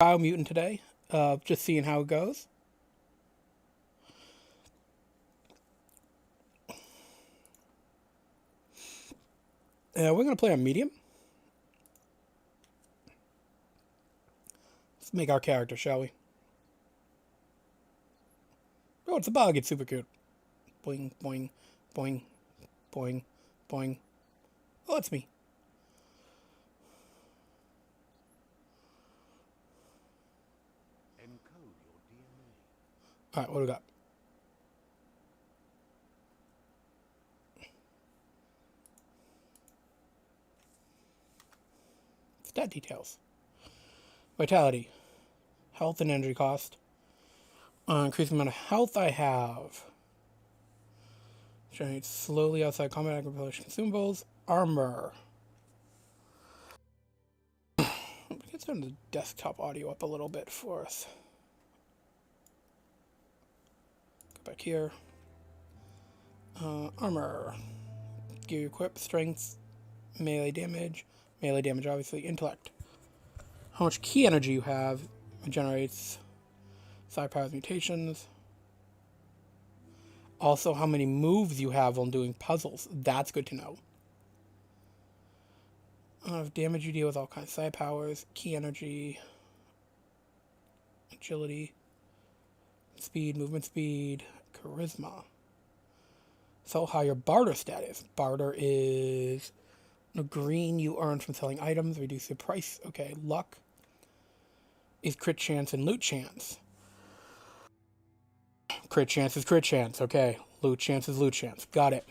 Biomutant today. Just seeing how it goes. We're going to play on medium. Let's make our character, shall we? Oh, it's a bug. It's super cute. Boing, boing, boing, boing, boing. Oh, it's me. Alright, what do we got? Stat details. Vitality. Health and energy cost. Increase the amount of health I have. Generates slowly outside combat agriculture consumables. Armor. Let's turn the desktop audio up a little bit for us. Go back here. Armor. Gear equip. Strength. Melee damage. Melee damage, obviously. Intellect. How much key energy you have. It generates side powers mutations. Also, how many moves you have when doing puzzles. That's good to know. Damage you deal with all kinds of side powers. Key energy. Agility. Speed. Movement speed. Charisma. So how your barter stat is. Barter is the green you earn from selling items. Reduce the price. Okay. Luck is crit chance and loot chance. Crit chance is crit chance. Okay. Loot chance is loot chance. Got it.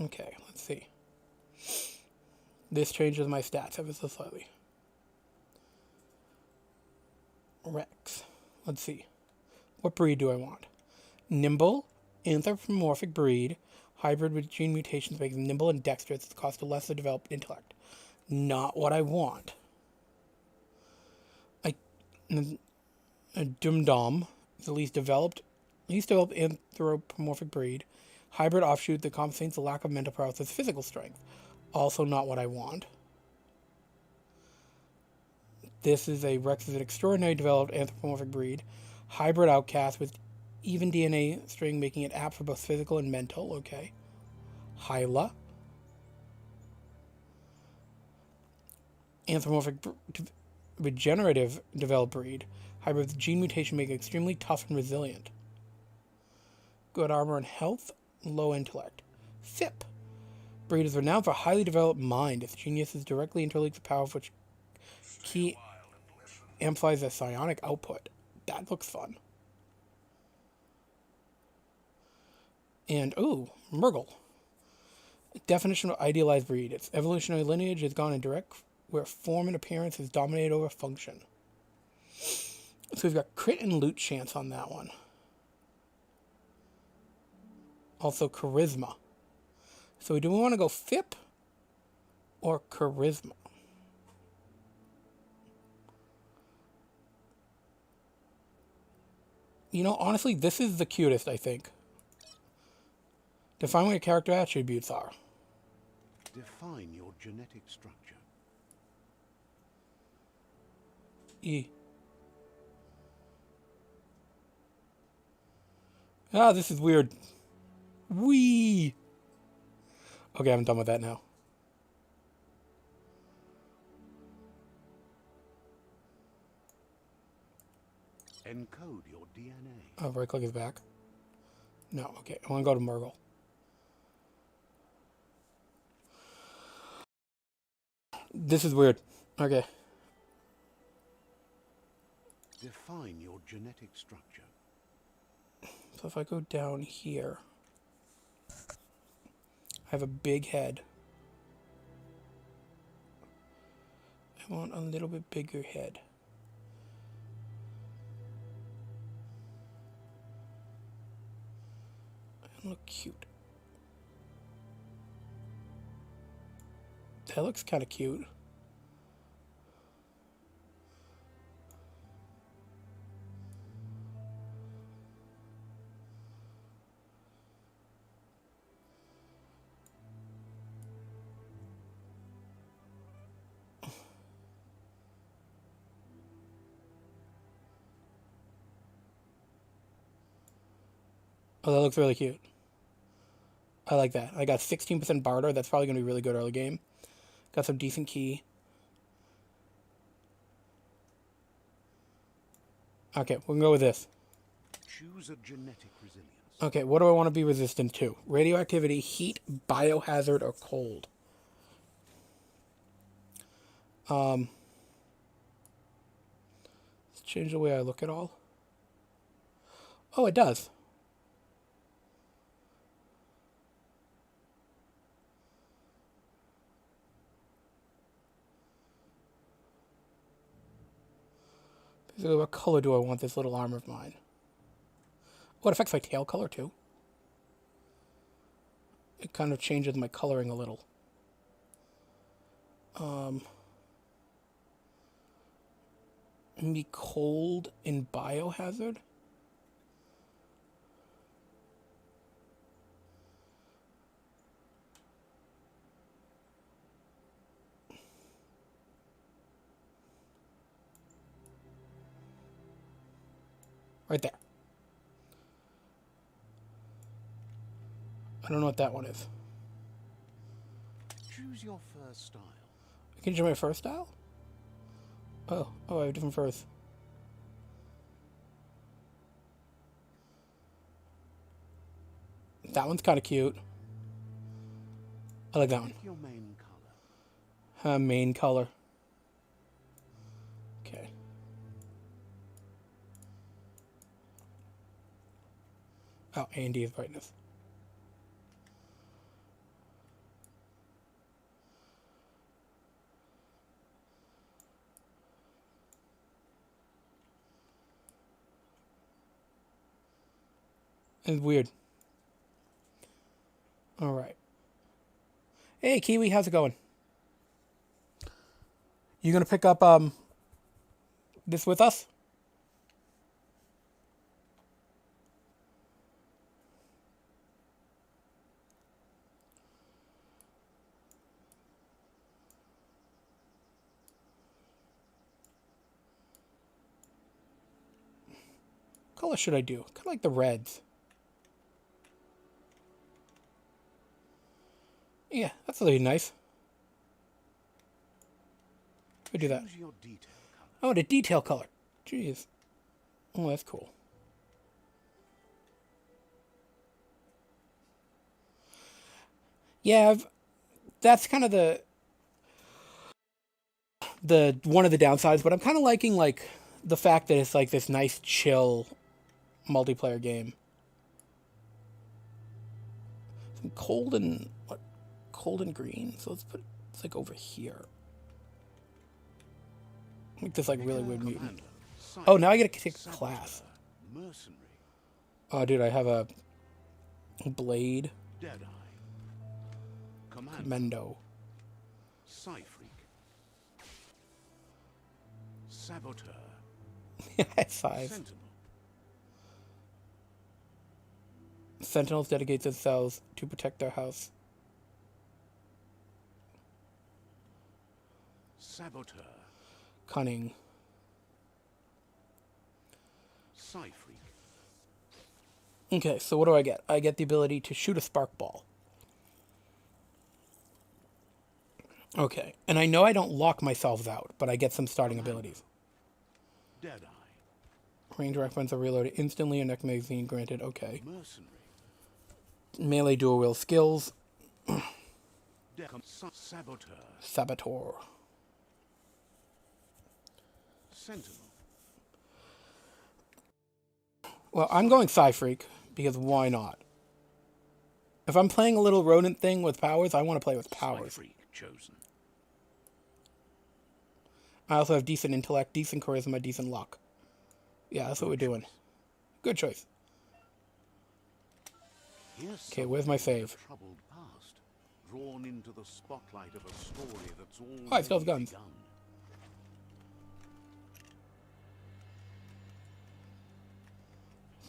Okay, let's see. This changes my stats ever so slightly. Rex. Let's see. What breed do I want? Nimble, anthropomorphic breed, hybrid with gene mutations makes nimble and dexterous at the cost of lesser developed intellect. Not what I want. A Dum-Dum is the least developed anthropomorphic breed. Hybrid offshoot that compensates the lack of mental prowess with physical strength. Also not what I want. This is a Rex is an extraordinary developed anthropomorphic breed. Hybrid outcast with even DNA string, making it apt for both physical and mental. Okay. Hyla. Anthropomorphic regenerative developed breed. Hybrid with gene mutation, making it extremely tough and resilient. Good armor and health. Low intellect. Sip. Breed is renowned for highly developed mind. Its genius is directly interlinked with power, which key amplifies the psionic output. That looks fun. And, ooh, Murgle. Definition of idealized breed. Its evolutionary lineage has gone in direct where form and appearance is dominated over function. So we've got crit and loot chance on that one. Also charisma. So do we want to go FIP or charisma? You know, honestly, this is the cutest, I think. Define what your character attributes are. Define your genetic structure. E. Ah, this is weird. Wee. Okay, I'm done with that now. Encode your DNA. Oh, right click is back. No, okay. I want to go to Murgle. This is weird. Okay. Define your genetic structure. So if I go down here, I have a big head. I want a little bit bigger head. I look cute. That looks kind of cute. Oh, that looks really cute. I like that. I got 16% barter. That's probably going to be really good early game. Got some decent key. Okay, we'll go with this. Choose a genetic resilience. Okay, what do I want to be resistant to? Radioactivity, heat, biohazard, or cold? Let's change the way I look at all. Oh, it does. Basically, what color do I want this little armor of mine? Oh, it affects my tail color too. It kind of changes my coloring a little. Maybe cold in biohazard? Right there. I don't know what that one is. Choose your fur style. I can choose my fur style? Oh, I have different furs. That one's kind of cute. I like that one. Pick your main color. Main color. Okay. Oh, A and D is brightness. It's weird. All right. Hey, Kiwi, how's it going? You gonna pick up this with us? What color should I do? Kind of like the reds. Yeah, that's really nice. We do that. Choose your detail color. Oh, the detail color. Jeez. Oh, that's cool. Yeah, that's kind of the one of the downsides, but I'm kind of liking like the fact that it's like this nice chill multiplayer game. Some cold and what? Cold and green. So let's put it's like over here. Make this like really weird mutant. Oh, now I get to take a class. Mercenary. Oh, dude, I have a blade. Deadeye. Commando. Mendo. Psyfreak. Saboteur. Yeah, 5. Sentinel. Sentinels dedicate themselves to protect their house. Saboteur. Cunning. Psyfreak. Okay, so what do I get? I get the ability to shoot a spark ball. Okay, and I know I don't lock myself out, but I get some starting abilities. Deadeye. Range weapons are reloaded instantly, and next magazine granted. Okay. Mercenary. Melee dual wield skills. Saboteur. Saboteur. Sentinel. Well, I'm going Psyfreak, because why not? If I'm playing a little rodent thing with powers, I want to play with powers. Psyfreak chosen. I also have decent intellect, decent charisma, decent luck. Yeah, that's what we're doing. Good choice. Okay, where's my save? Troubled past, drawn into the spotlight of a story that's all. Oh, I still have guns.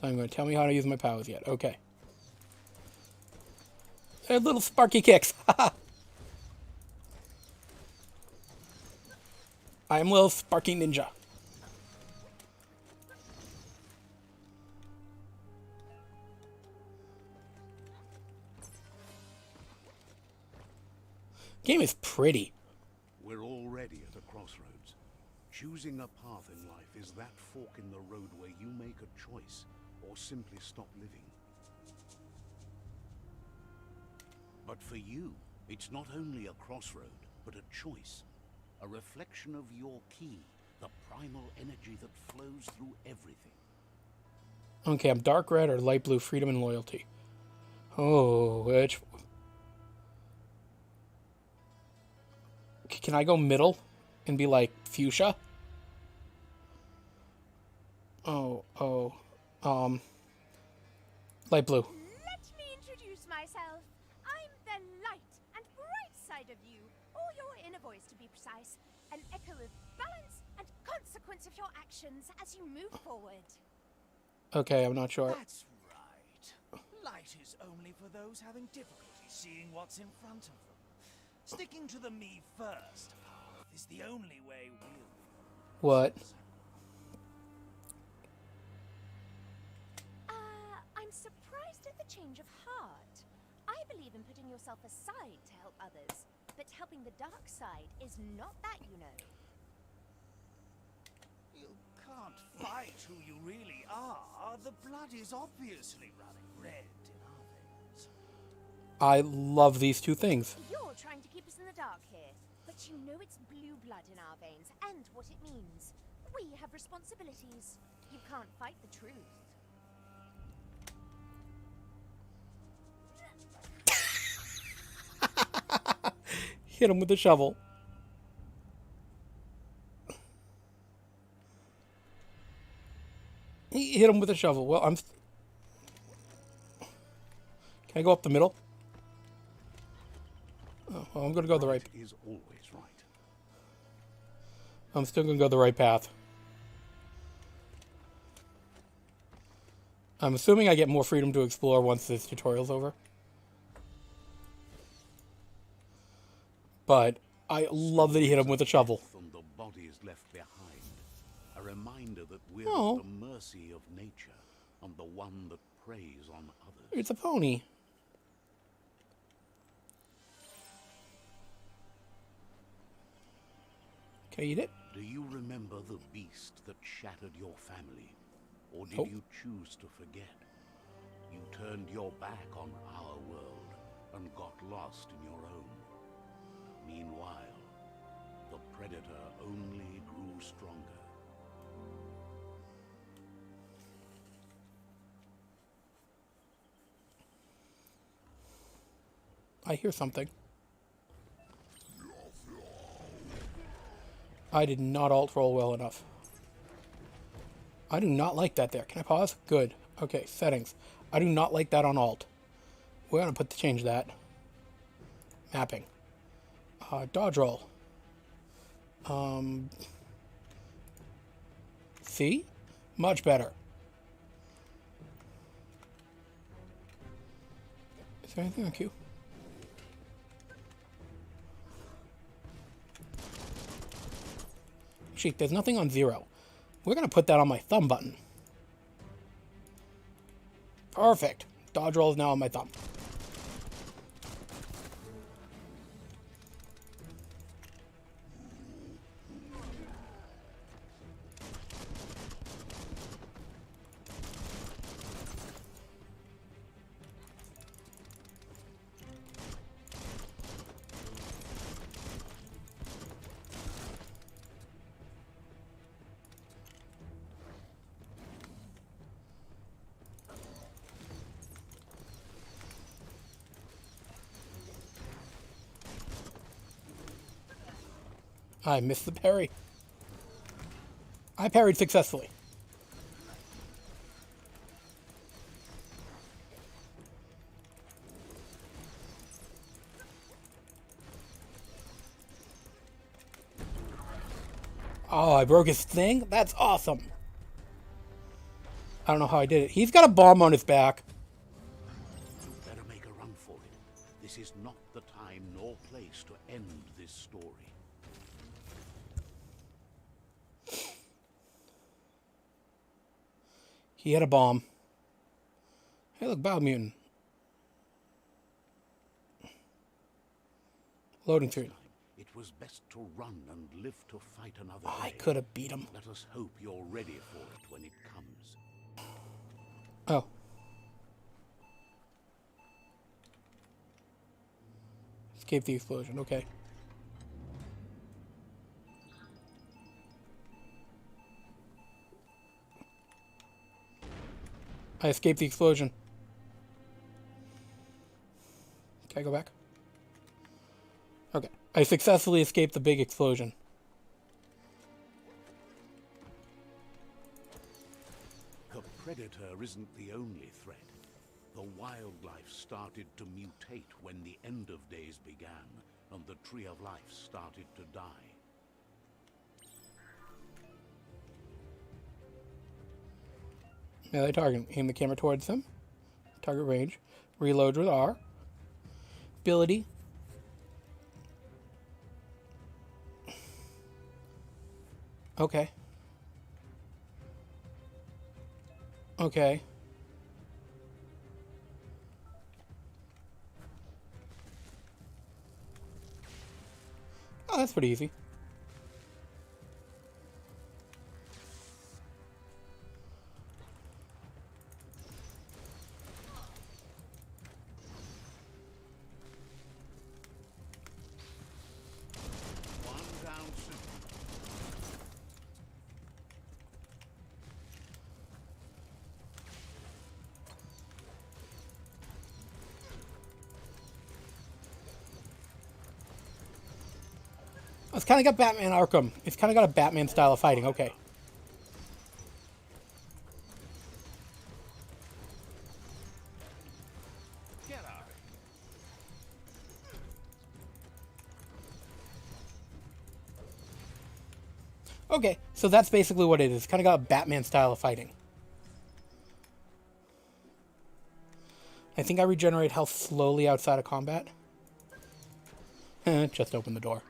So I'm going to tell me how to use my powers yet. Okay. They're little sparky kicks. I am little sparky ninja. Game is pretty. We're already at a crossroads. Choosing a path in life is that fork in the road where you make a choice or simply stop living. But for you, it's not only a crossroad, but a choice. A reflection of your key, the primal energy that flows through everything. Okay, I'm dark red or light blue, freedom and loyalty. Oh, which... Can I go middle and be like fuchsia? Light blue. Let me introduce myself. I'm the light and bright side of you, or your inner voice to be precise. An echo of balance and consequence of your actions as you move forward. Okay, I'm not sure. That's right. Light is only for those having difficulty seeing what's in front of them. Sticking to the me first path is the only way we'll... What? I'm surprised at the change of heart. I believe in putting yourself aside to help others, but helping the dark side is not that, you know. You can't fight who you really are. The blood is obviously running red in our veins. I love these two things. You're trying to keep us in the dark here, but you know it's blue blood in our veins and what it means. We have responsibilities. You can't fight the truth. Hit him with the shovel. He hit him with a shovel. Well, Can I go up the middle? Oh, well, I'm going to go the right... Is always right. I'm still going to go the right path. I'm assuming I get more freedom to explore once this tutorial's over. But I love that he hit him with a shovel. And the bodies left behind. A reminder that we're Oh. at the mercy of nature and the one that preys on others. It's a pony. Can I eat it? Do you remember the beast that shattered your family? Or did Nope. you choose to forget? You turned your back on our world and got lost in your own. Meanwhile, the predator only grew stronger. I hear something. I did not alt roll well enough. I do not like that there. Can I pause? Good. Okay, settings. I do not like that on alt. We're going to change that. Mapping. Dodge roll. See? Much better. Is there anything on Q? Sheik, there's nothing on 0. We're going to put that on my thumb button. Perfect. Dodge roll is now on my thumb. I missed the parry. I parried successfully. Oh, I broke his thing? That's awesome. I don't know how I did it. He's got a bomb on his back. You better make a run for it. This is not the time nor place to end this story. He had a bomb. Hey, look, Biomutant. Loading screen. It was best to run and live to fight another I day. could have beat him. Let us hope you're ready for it when it comes. Oh. Escape the explosion. Okay. I escaped the explosion. Can I go back? Okay. I successfully escaped the big explosion. The predator isn't the only threat. The wildlife started to mutate when the end of days began, and the tree of life started to die. Melee target. Aim the camera towards them. Target range. Reload with R. Ability. Okay. Okay. Oh, that's pretty easy. One down soon. It's kind of got Batman Arkham. It's kind of got a Batman style of fighting. Okay. Get out. Okay, so that's basically what it is. Kind of got a Batman style of fighting. I think I regenerate health slowly outside of combat. Just open the door.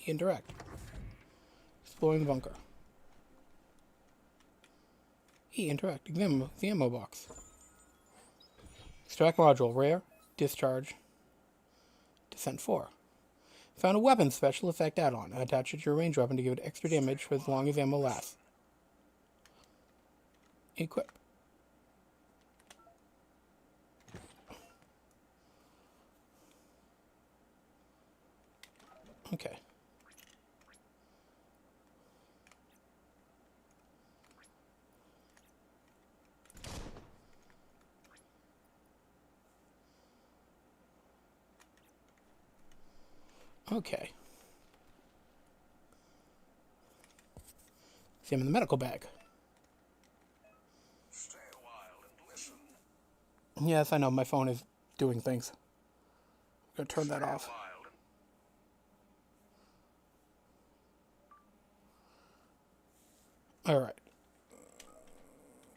Interact. Exploring the bunker. E. Interact. Examine the ammo box. Extract module. Rare. Discharge. Descent 4. Found a weapon special effect add-on. Attach it to your ranged weapon to give it extra damage for as long as ammo lasts. Equip. Okay. Okay. Examine the medical bag. Stay a while and listen. Yes, I know, my phone is doing things. I'm gonna turn that off. Alright.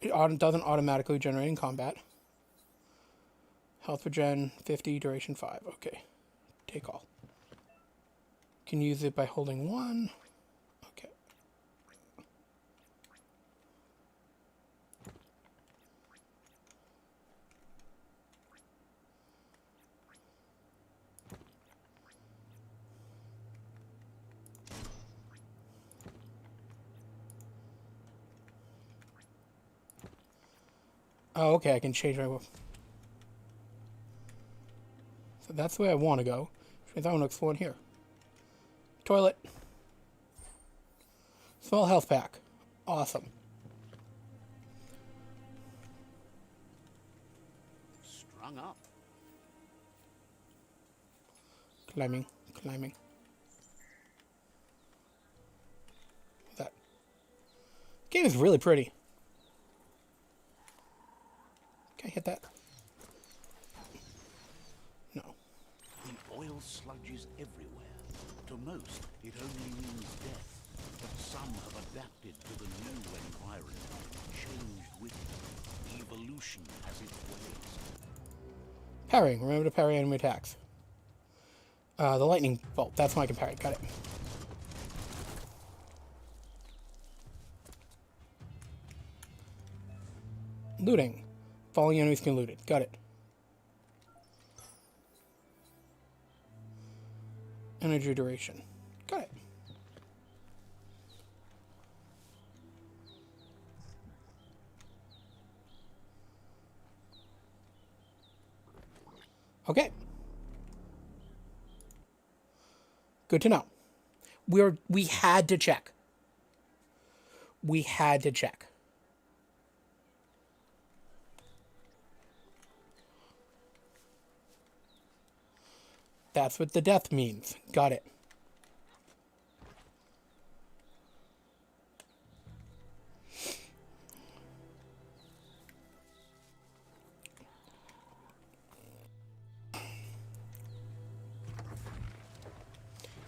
It doesn't automatically generate in combat. Health regen 50, duration 5. Okay. Take all. Can use it by holding 1. Okay. Oh, okay, I can change my... So that's the way I want to go. Which means I want to explore in here. Toilet. Small health pack. Awesome. Strung up. Climbing. Climbing. What's that? Game is really pretty. Can I hit that? No. The oil sludge is everywhere. To most, it only means death. But some have adapted to the new environment, changed with it. Evolution has its ways. Parrying. Remember to parry enemy attacks. The lightning bolt. That's when I can parry. Got it. Looting. Falling enemies can loot it. Got it. Energy duration. Got it. Okay. Good to know. We had to check. We had to check. That's what the death means. Got it.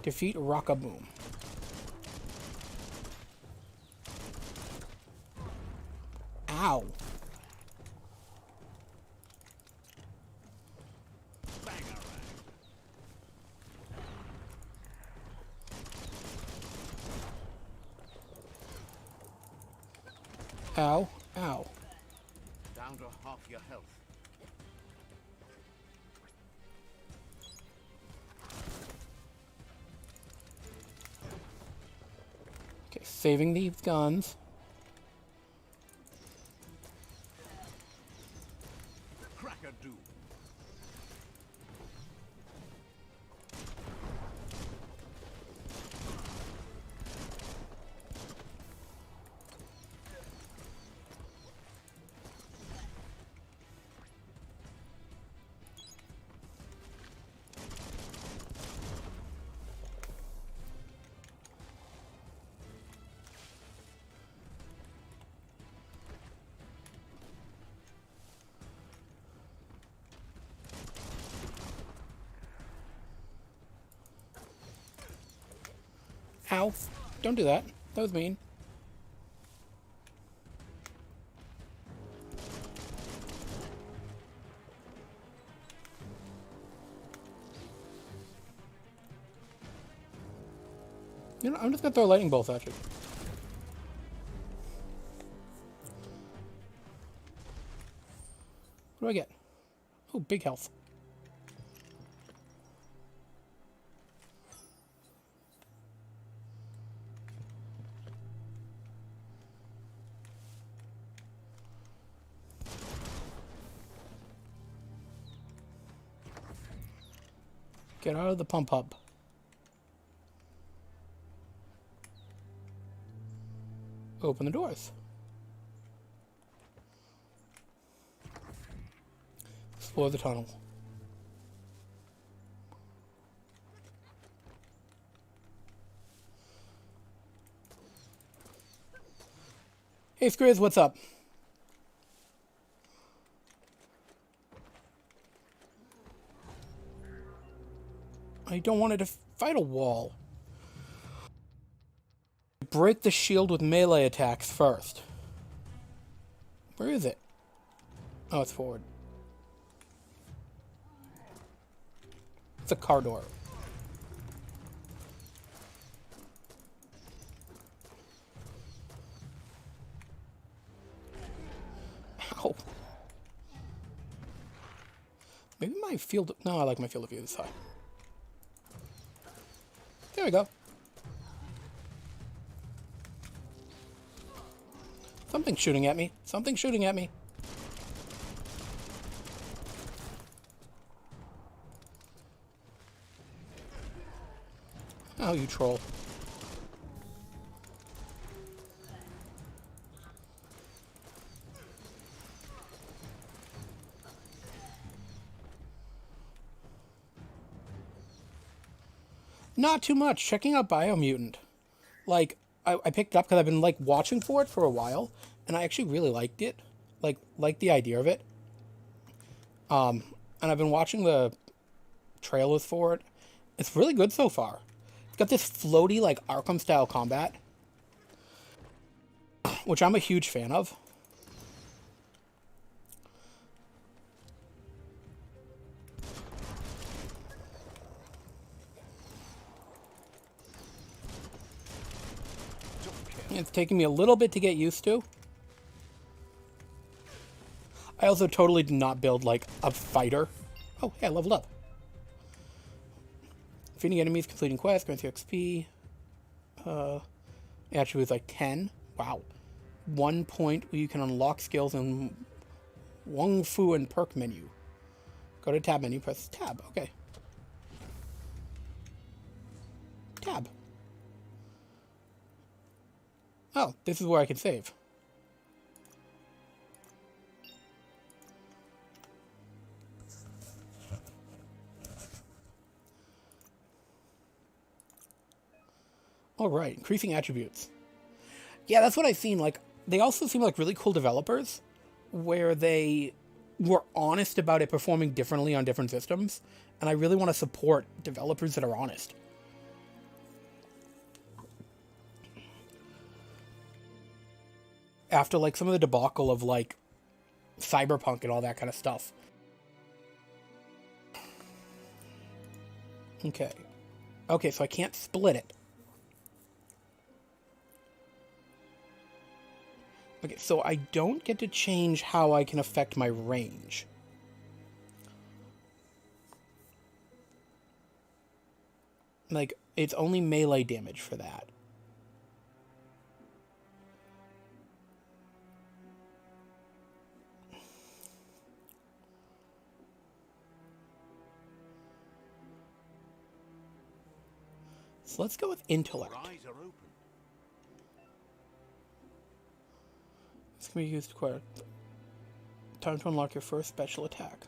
Defeat Rockaboom. Ow. Ow. Ow. Down to half your health. Okay, saving these guns. Cracker do. Ow. Don't do that. That was mean. You know, I'm just gonna throw lightning bolts at you. What do I get? Oh, big health. Get out of the pump hub. Open the doors. Explore the tunnel. Hey, Skriz, what's up? I don't want it to fight a wall. Break the shield with melee attacks first. Where is it? Oh, it's forward. It's a car door. Ow. Maybe my field... No, I like my field of view this high. There we go. Something's shooting at me. Something's shooting at me. Oh, you troll. Not too much. Checking out Biomutant. Like, I picked it up because I've been, like, watching for it for a while, and I actually really liked it. Like the idea of it. And I've been watching the trailers for it. It's really good so far. It's got this floaty, like, Arkham-style combat. which I'm a huge fan of. It's taking me a little bit to get used to. I also totally did not build like a fighter. Oh, hey, I leveled up. Defeating enemies, completing quests, grants you XP. Actually, it was like 10. Wow. 1 point where you can unlock skills in Wong Fu and perk menu. Go to tab menu, press tab. Okay. Tab. Oh, this is where I can save. Alright, increasing attributes. Yeah, that's what I've seen. Like, they also seem like really cool developers, where they were honest about it performing differently on different systems, and I really want to support developers that are honest. After, like, some of the debacle of, like, Cyberpunk and all that kind of stuff. Okay. Okay, so I can't split it. Okay, so I don't get to change how I can affect my range. Like, it's only melee damage for that. So let's go with intellect. Your eyes are open. It's going to be used quite. Time to unlock your first special attack.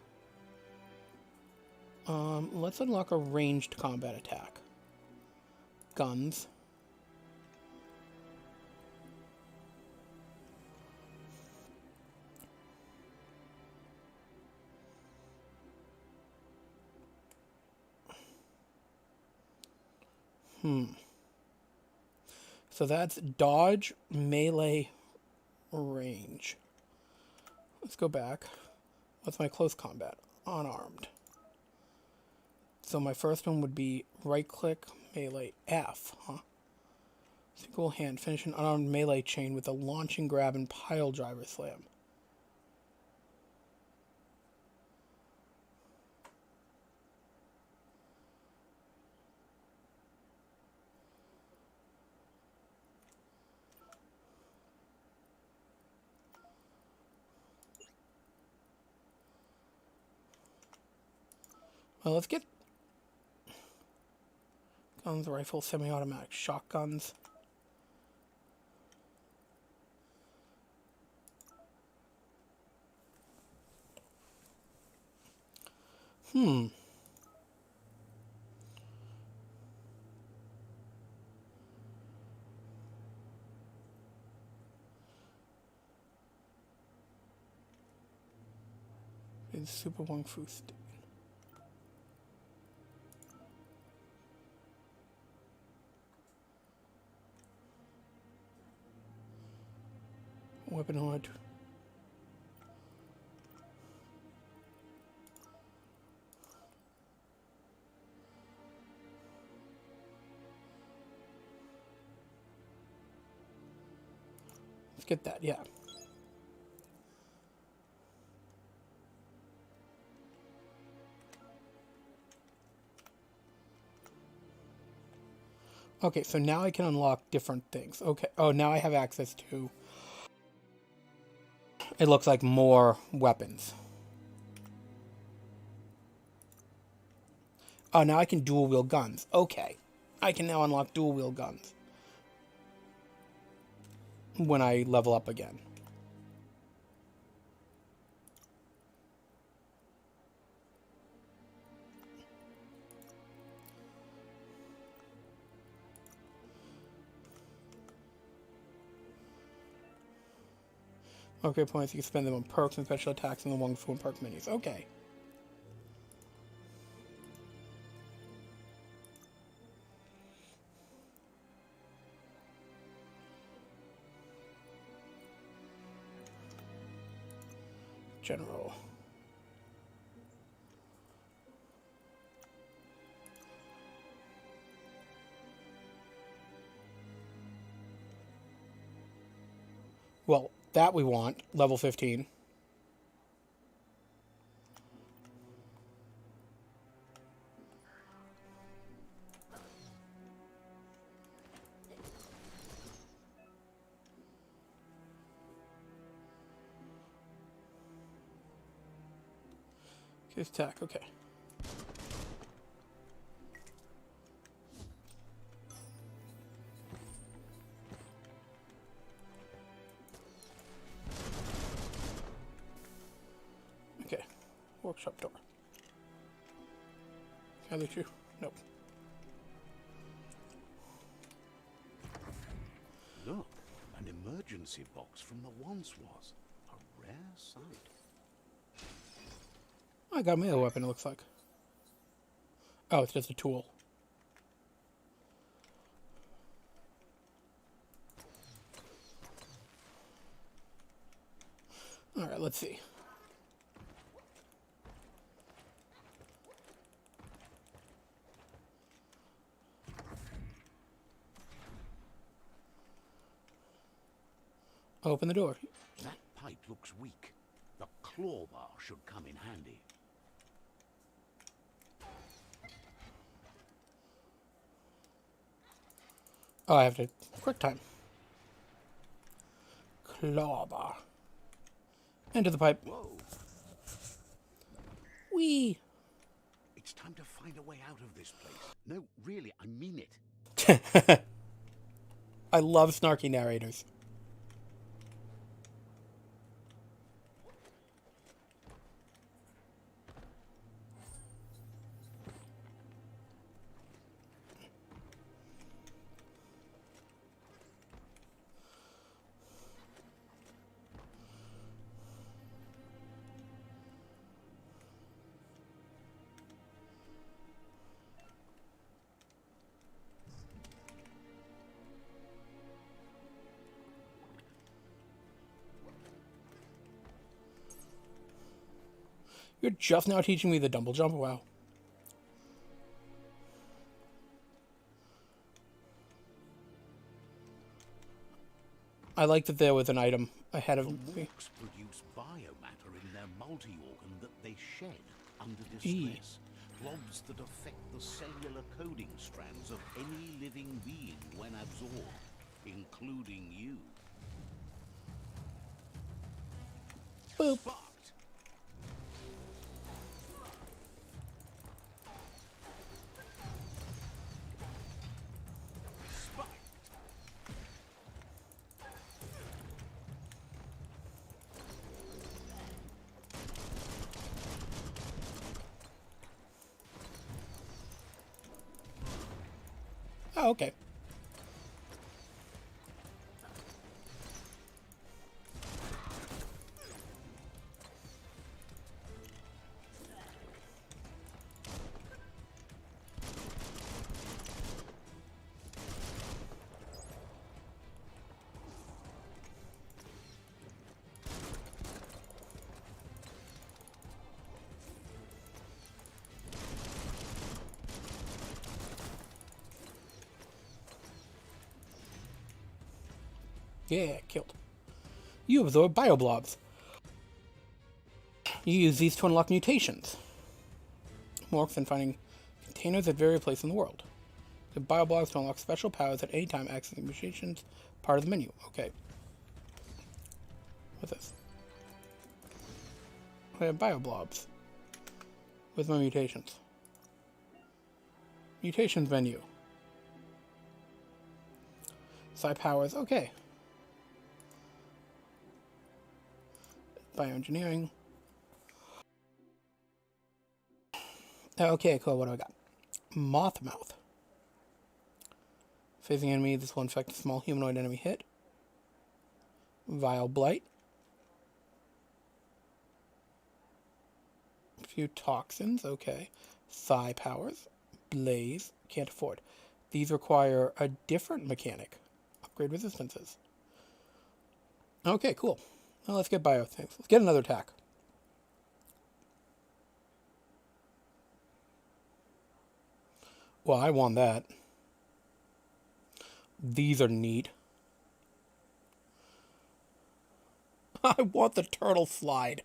Let's unlock a ranged combat attack. Guns. So that's dodge, melee, range. Let's go back. What's my close combat? Unarmed. So my first one would be right click, melee, F, huh? Single hand, finish an unarmed melee chain with a launching grab and pile driver slam. Well, let's get guns, rifle, semi-automatic, shotguns. It's Super Wong Fu Stick. Weapon horde. Let's get that, yeah. Okay, so now I can unlock different things. Okay, oh, now I have access to, it looks like, more weapons. Oh, now I can dual wield guns. Okay, I can now unlock dual wield guns when I level up again. Okay, points, you can spend them on perks and special attacks in the Wong Fu and perk menus. Okay. General. Well, that we want. Level 15. His attack, okay. Okay. Workshop door. Can I loot you? Nope. Look, an emergency box from the once was. A rare sight. I got a melee weapon, it looks like. Oh, it's just a tool. Alright, let's see. Open the door. That pipe looks weak. The claw bar should come in handy. Oh, I have to quick time. Claw bar. Into the pipe. Whoa! Whee! It's time to find a way out of this place. No, really, I mean it. I love snarky narrators. You're just now teaching me the double jump? Wow. I like that there was an item ahead of The me. morks produce biomatter in their multi-organ that they shed under Eee. distress. Blobs that affect the cellular coding strands of any living being when absorbed, including you. Boop. Fucked! Spiked! Oh, okay. Yeah, killed. You absorb bioblobs. You use these to unlock mutations. More than finding containers at various places in the world. The bioblobs to unlock special powers at any time accessing mutations. Part of the menu. Okay. What's this? I have bioblobs. With my mutations. Mutations menu. Psi powers. Okay. Bioengineering. Okay, cool. What do I got? Moth mouth. Facing enemy, this will infect a small humanoid enemy hit. Vile blight. A few toxins, okay. Psi powers. Blaze. Can't afford. These require a different mechanic. Upgrade resistances. Okay, cool. Well, let's get bio things. Let's get another attack. Well, I want that. These are neat. I want the turtle slide.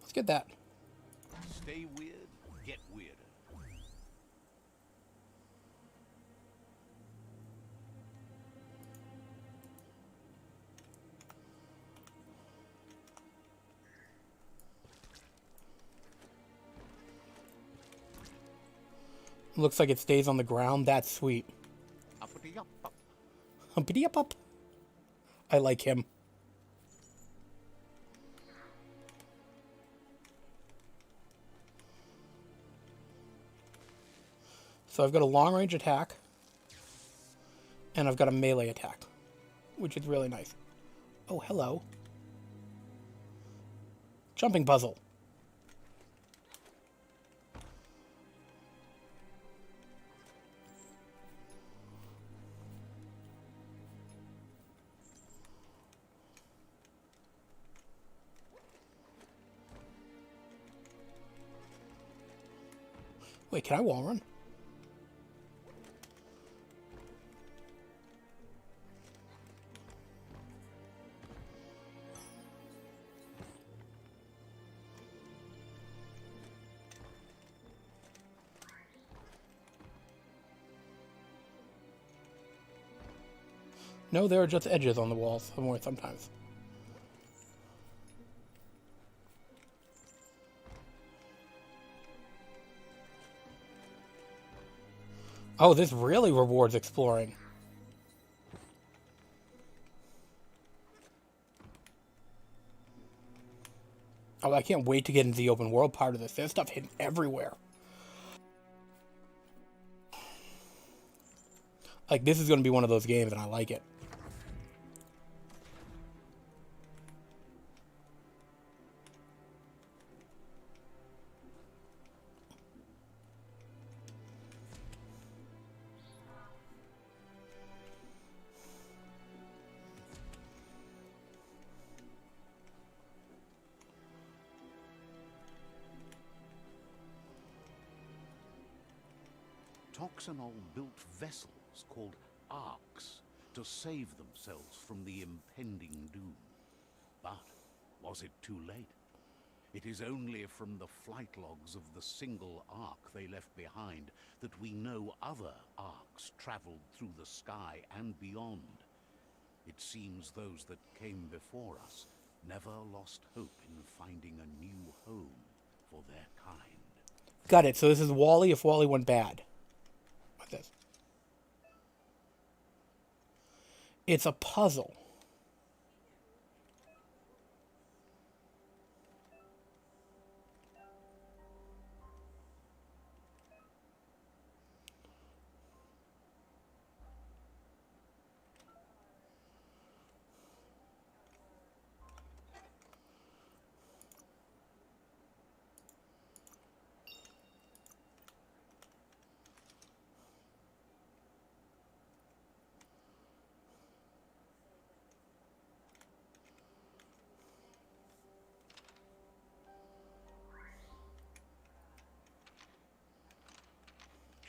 Let's get that. Stay weird, get weirder. Looks like it stays on the ground. That's sweet. Uppity up, up. Humpity up up. I like him. So I've got a long range attack. And I've got a melee attack. Which is really nice. Oh, hello. Jumping puzzle. Wait, can I wall run? No, there are just edges on the walls sometimes. Oh, this really rewards exploring. Oh, I can't wait to get into the open world part of this. There's stuff hidden everywhere. Like, this is going to be one of those games, and I like it. Toxanol built vessels called arks to save themselves from the impending doom. But was it too late? It is only from the flight logs of the single ark they left behind that we know other arks traveled through the sky and beyond. It seems those that came before us never lost hope in finding a new home for their kind. Got it. So this is Wally if Wally went bad. What's this? It's a puzzle.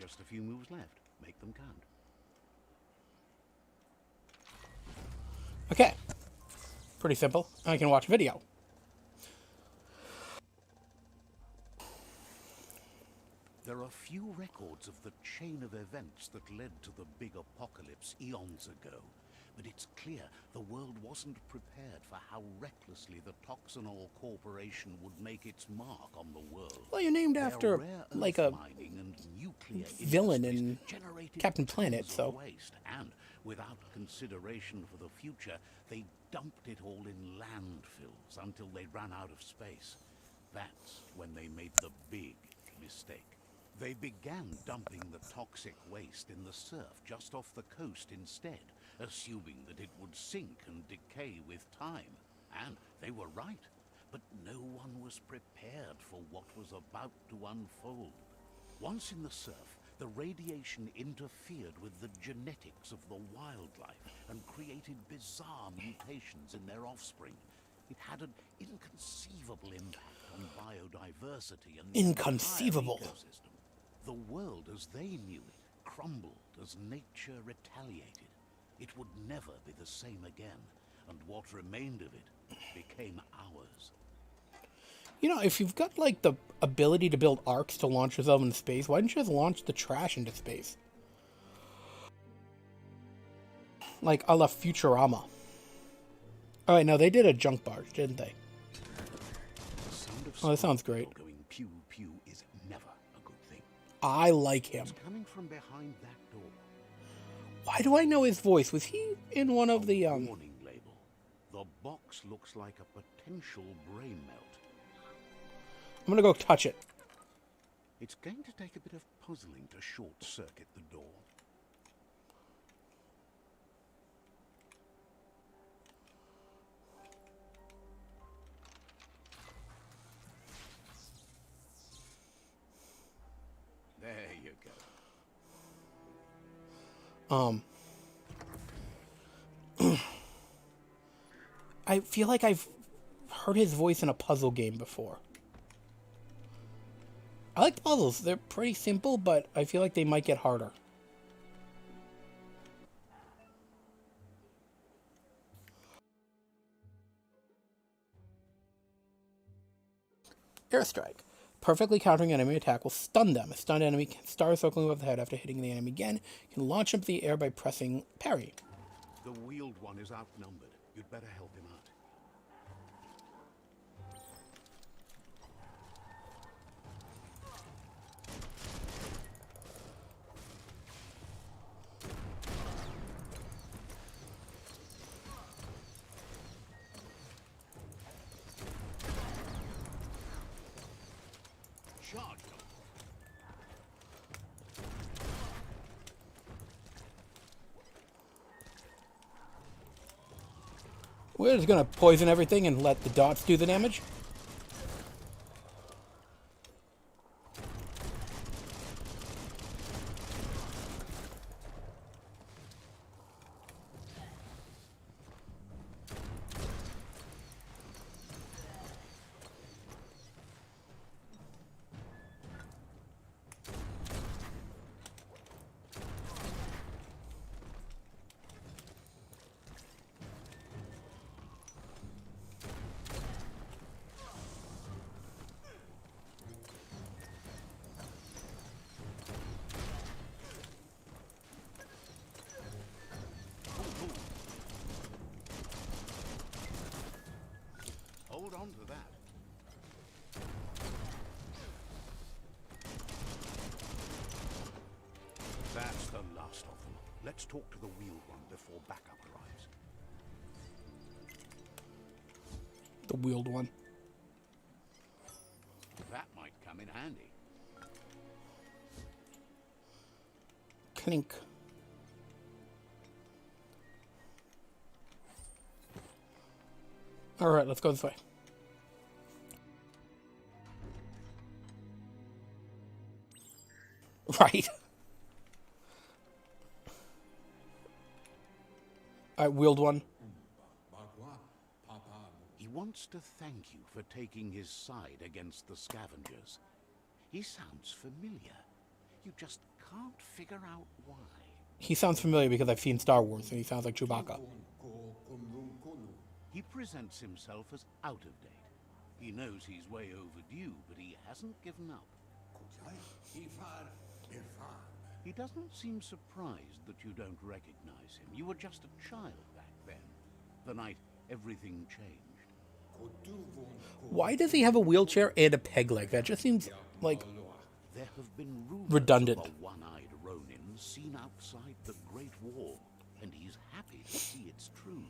Just a few moves left. Make them count. Okay. Pretty simple. I can watch video. There are few records of the chain of events that led to the big apocalypse eons ago, but it's clear the world wasn't prepared for how recklessly the Toxanol Corporation would make its mark on the world. Well, you're named after, like, a villain in generated Captain Planet, tons of so... waste, and without consideration for the future, they dumped it all in landfills until they ran out of space. That's when they made the big mistake. They began dumping the toxic waste in the surf just off the coast instead, assuming that it would sink and decay with time. And they were right. But no one was prepared for what was about to unfold. Once in the surf, the radiation interfered with the genetics of the wildlife and created bizarre mutations in their offspring. It had an inconceivable impact on biodiversity and the Inconceivable. entire ecosystem. The world as they knew it crumbled as nature retaliated. It would never be the same again, and what remained of it became ours. You know, if you've got, like, the ability to build arcs to launch yourself into space, why didn't you just launch the trash into space? Like, a la Futurama. Oh, wait, no, they did a junk barge, didn't they? The sound of Oh, that sounds great. going pew pew is never a good thing. I like him. It's coming from behind that door. Why do I know his voice? Was he in one of the, Warning label. The box looks like a potential brain melt. I'm gonna go touch it. It's going to take a bit of puzzling to short-circuit the door. There you go. I feel like I've heard his voice in a puzzle game before. I like puzzles. They're pretty simple, but I feel like they might get harder. Airstrike. Perfectly countering an enemy attack will stun them. A stunned enemy can start circling above the head after hitting the enemy again. You can launch up the air by pressing parry. The wheeled one is outnumbered. You'd better help him out. Charge them. We're just gonna poison everything and let the dots do the damage. Hold on to that. That's the last of them. Let's talk to the wheeled one before backup arrives. The wheeled one. That might come in handy. Clink. Alright, let's go this way. Right. Alright, wheeled one. He wants to thank you for taking his side against the scavengers. He sounds familiar. You just can't figure out why. He sounds familiar because I've seen Star Wars and he sounds like Chewbacca. He presents himself as out of date. He knows he's way overdue, but he hasn't given up. He doesn't seem surprised that you don't recognize him. You were just a child back then, the night everything changed. Why does he have a wheelchair and a peg leg? That just seems like There have been rumors redundant. of a one-eyed Ronin seen outside the Great Wall, and he's happy to see it's true.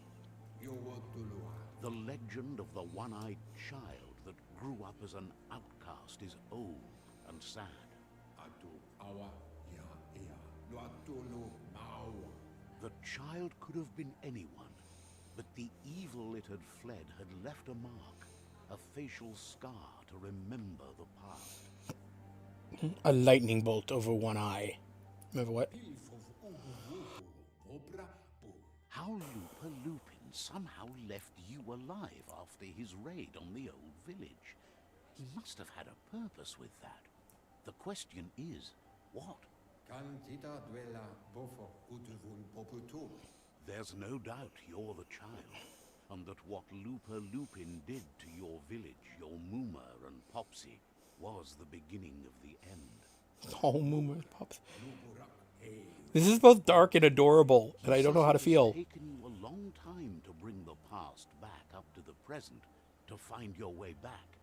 The legend of the one-eyed child that grew up as an outcast is old and sad. The child could have been anyone, but the evil it had fled had left a mark. a facial scar to remember the past. A lightning bolt over one eye. Remember what? How Looper Lupin somehow left you alive after his raid on the old village. He must have had a purpose with that. The question is, what? There's no doubt you're the child, and that what Looper Lupin did to your village, your Muma and Popsy, was the beginning of the end. Oh, Moomer Pops. This is both dark and adorable, and I don't know how to feel. It's taken you a long time to bring the past back up to the present, to find your way back.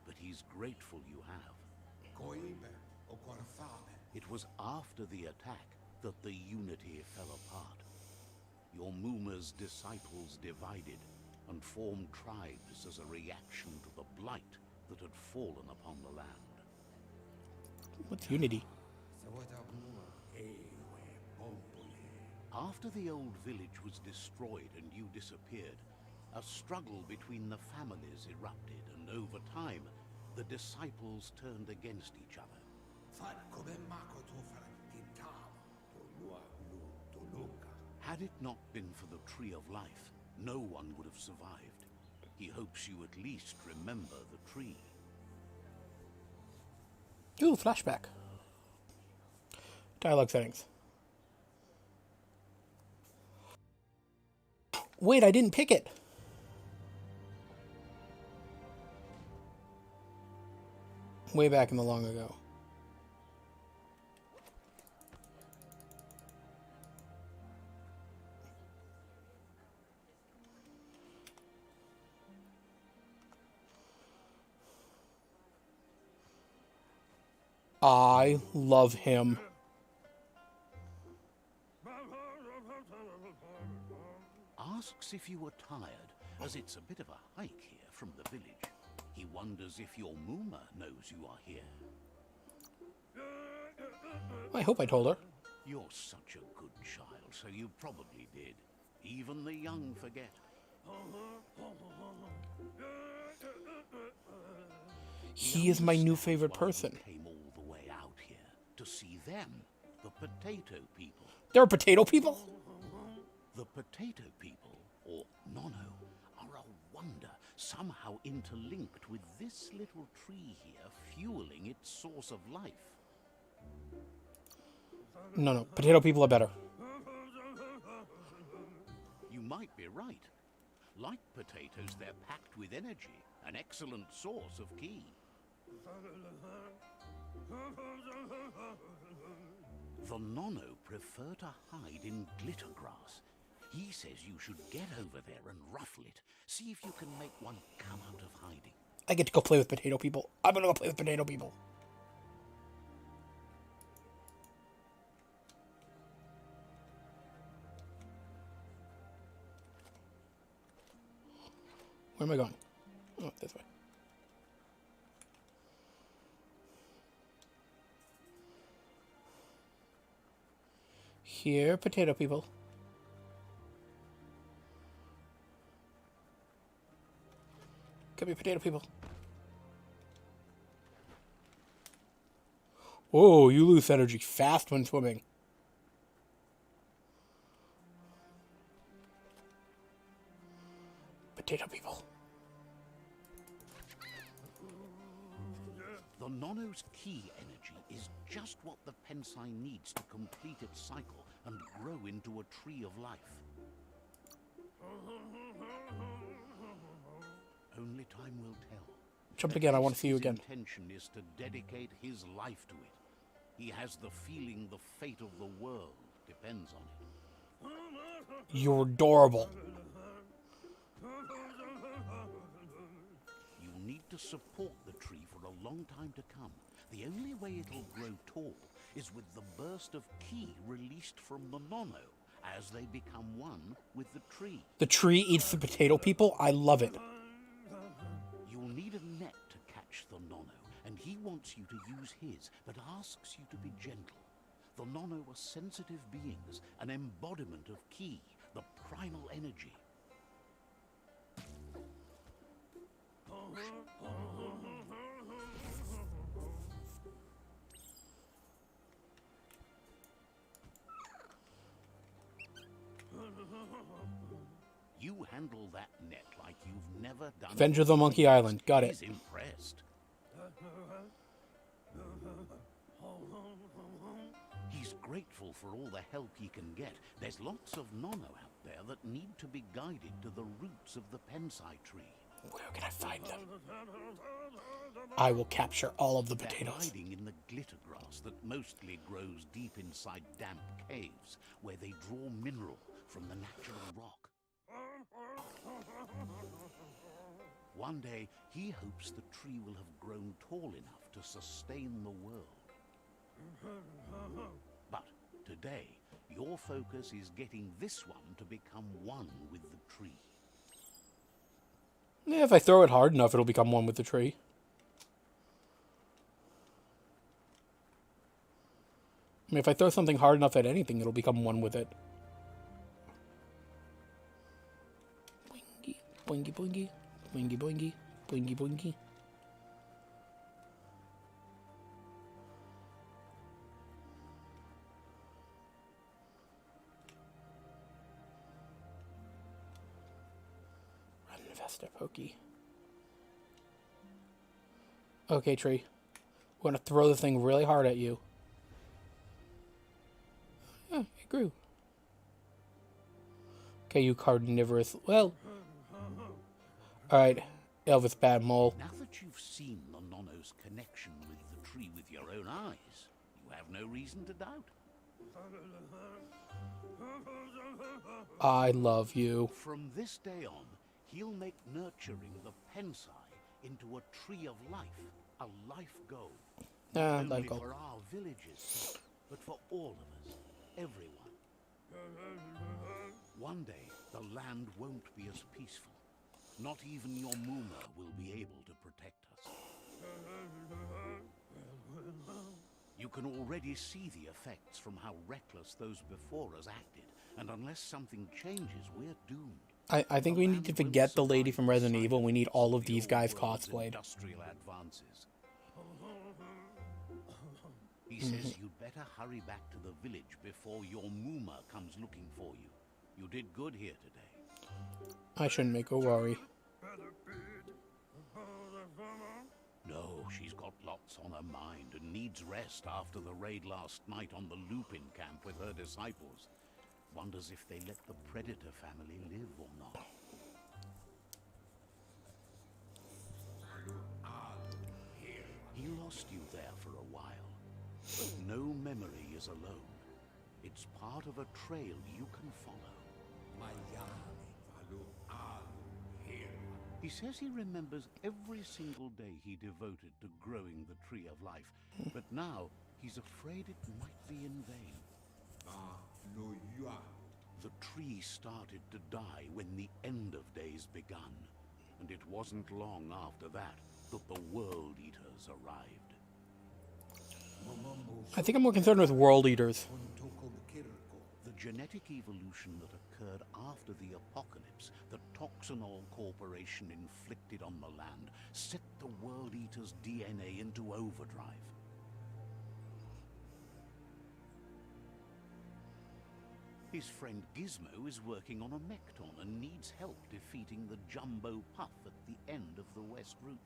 But he's grateful you have. It was after the attack that the unity fell apart. Your Mooma's disciples divided and formed tribes as a reaction to the blight that had fallen upon the land. What's unity? After the old village was destroyed and you disappeared, a struggle between the families erupted, and over time, the disciples turned against each other. Had it not been for the Tree of Life, no one would have survived. He hopes you at least remember the tree. Ooh, flashback. Dialogue settings. Wait, I didn't pick it. Way back in the long ago. I love him. Asks if you were tired, as it's a bit of a hike here from the village. He wonders if your Mooma knows you are here. I hope I told her. You're such a good child, so you probably did. Even the young forget. He is my new favorite person. Came all the way out here to see them, the potato people. There are potato people? The potato people, or Nono, are a wonder, somehow interlinked with this little tree here, fueling its source of life. No, potato people are better. You might be right. Like potatoes, they're packed with energy, an excellent source of ki. The Nono prefer to hide in glitter grass. He says you should get over there and ruffle it. See if you can make one come out of hiding. I get to go play with potato people. I'm gonna go play with potato people. Where am I going? Oh, this way. Here, potato people. Come here, potato people. Oh, you lose energy fast when swimming. Potato people. The Nono's ki energy is just what the Pensai needs to complete its cycle and grow into a tree of life. Only time will tell. Jump again, I want to see you His again. intention is to dedicate his life to it. He has the feeling the fate of the world depends on it. You're adorable. You need to support the tree for a long time to come. The only way it'll grow tall is with the burst of ki released from the Nono as they become one with the tree. The tree eats the potato people? I love it. You'll need a net to catch the Nono, and he wants you to use his, but asks you to be gentle. The Nono are sensitive beings, an embodiment of ki, the primal energy. You handle that net like you've never done. Avenger of the Monkey Island. Got it. He's impressed. He's grateful for all the help he can get. There's lots of nono out there that need to be guided to the roots of the pensai tree. Where can I find them? I will capture all of the They're potatoes. hiding in the glitter grass that mostly grows deep inside damp caves, where they draw mineral from the natural rock. One day, he hopes the tree will have grown tall enough to sustain the world. But today, your focus is getting this one to become one with the tree. Yeah, if I throw it hard enough, it'll become one with the tree. I mean, if I throw something hard enough at anything, it'll become one with it. Boingy, boingy, boingy, boingy, boingy, boingy, boingy. Run, Vesta, Pokey. Okay, tree. We're gonna throw the thing really hard at you. Yeah, it grew. Okay, you carnivorous. Well. Alright, Elvis Bad Mole. Now that you've seen the Nono's connection with the tree with your own eyes, you have no reason to doubt. I love you. From this day on, he'll make nurturing the pensai into a tree of life, a life goal. Not Life only goal. for our villages, but for all of us, everyone. One day, the land won't be as peaceful. Not even your Muma will be able to protect us. You can already see the effects from how reckless those before us acted, and unless something changes, we're doomed. I think we need to forget the lady from Resident Evil. We need all of these guys cosplayed. Industrial advances. He says you'd better hurry back to the village before your Muma comes looking for you. You did good here today. I shouldn't make her worry. No, she's got lots on her mind and needs rest after the raid last night on the Lupin camp with her disciples. Wonders if they let the Predator family live or not. He lost you there for a while, but no memory is alone. It's part of a trail you can follow. He says he remembers every single day he devoted to growing the Tree of Life, but now he's afraid it might be in vain. The tree started to die when the end of days begun, and it wasn't long after that the World Eaters arrived. I think I'm more concerned with World Eaters. The genetic evolution that occurred after the apocalypse that Toxinol Corporation inflicted on the land set the World Eater's DNA into overdrive. His friend Gizmo is working on a Mecton and needs help defeating the Jumbo Puff at the end of the West Route.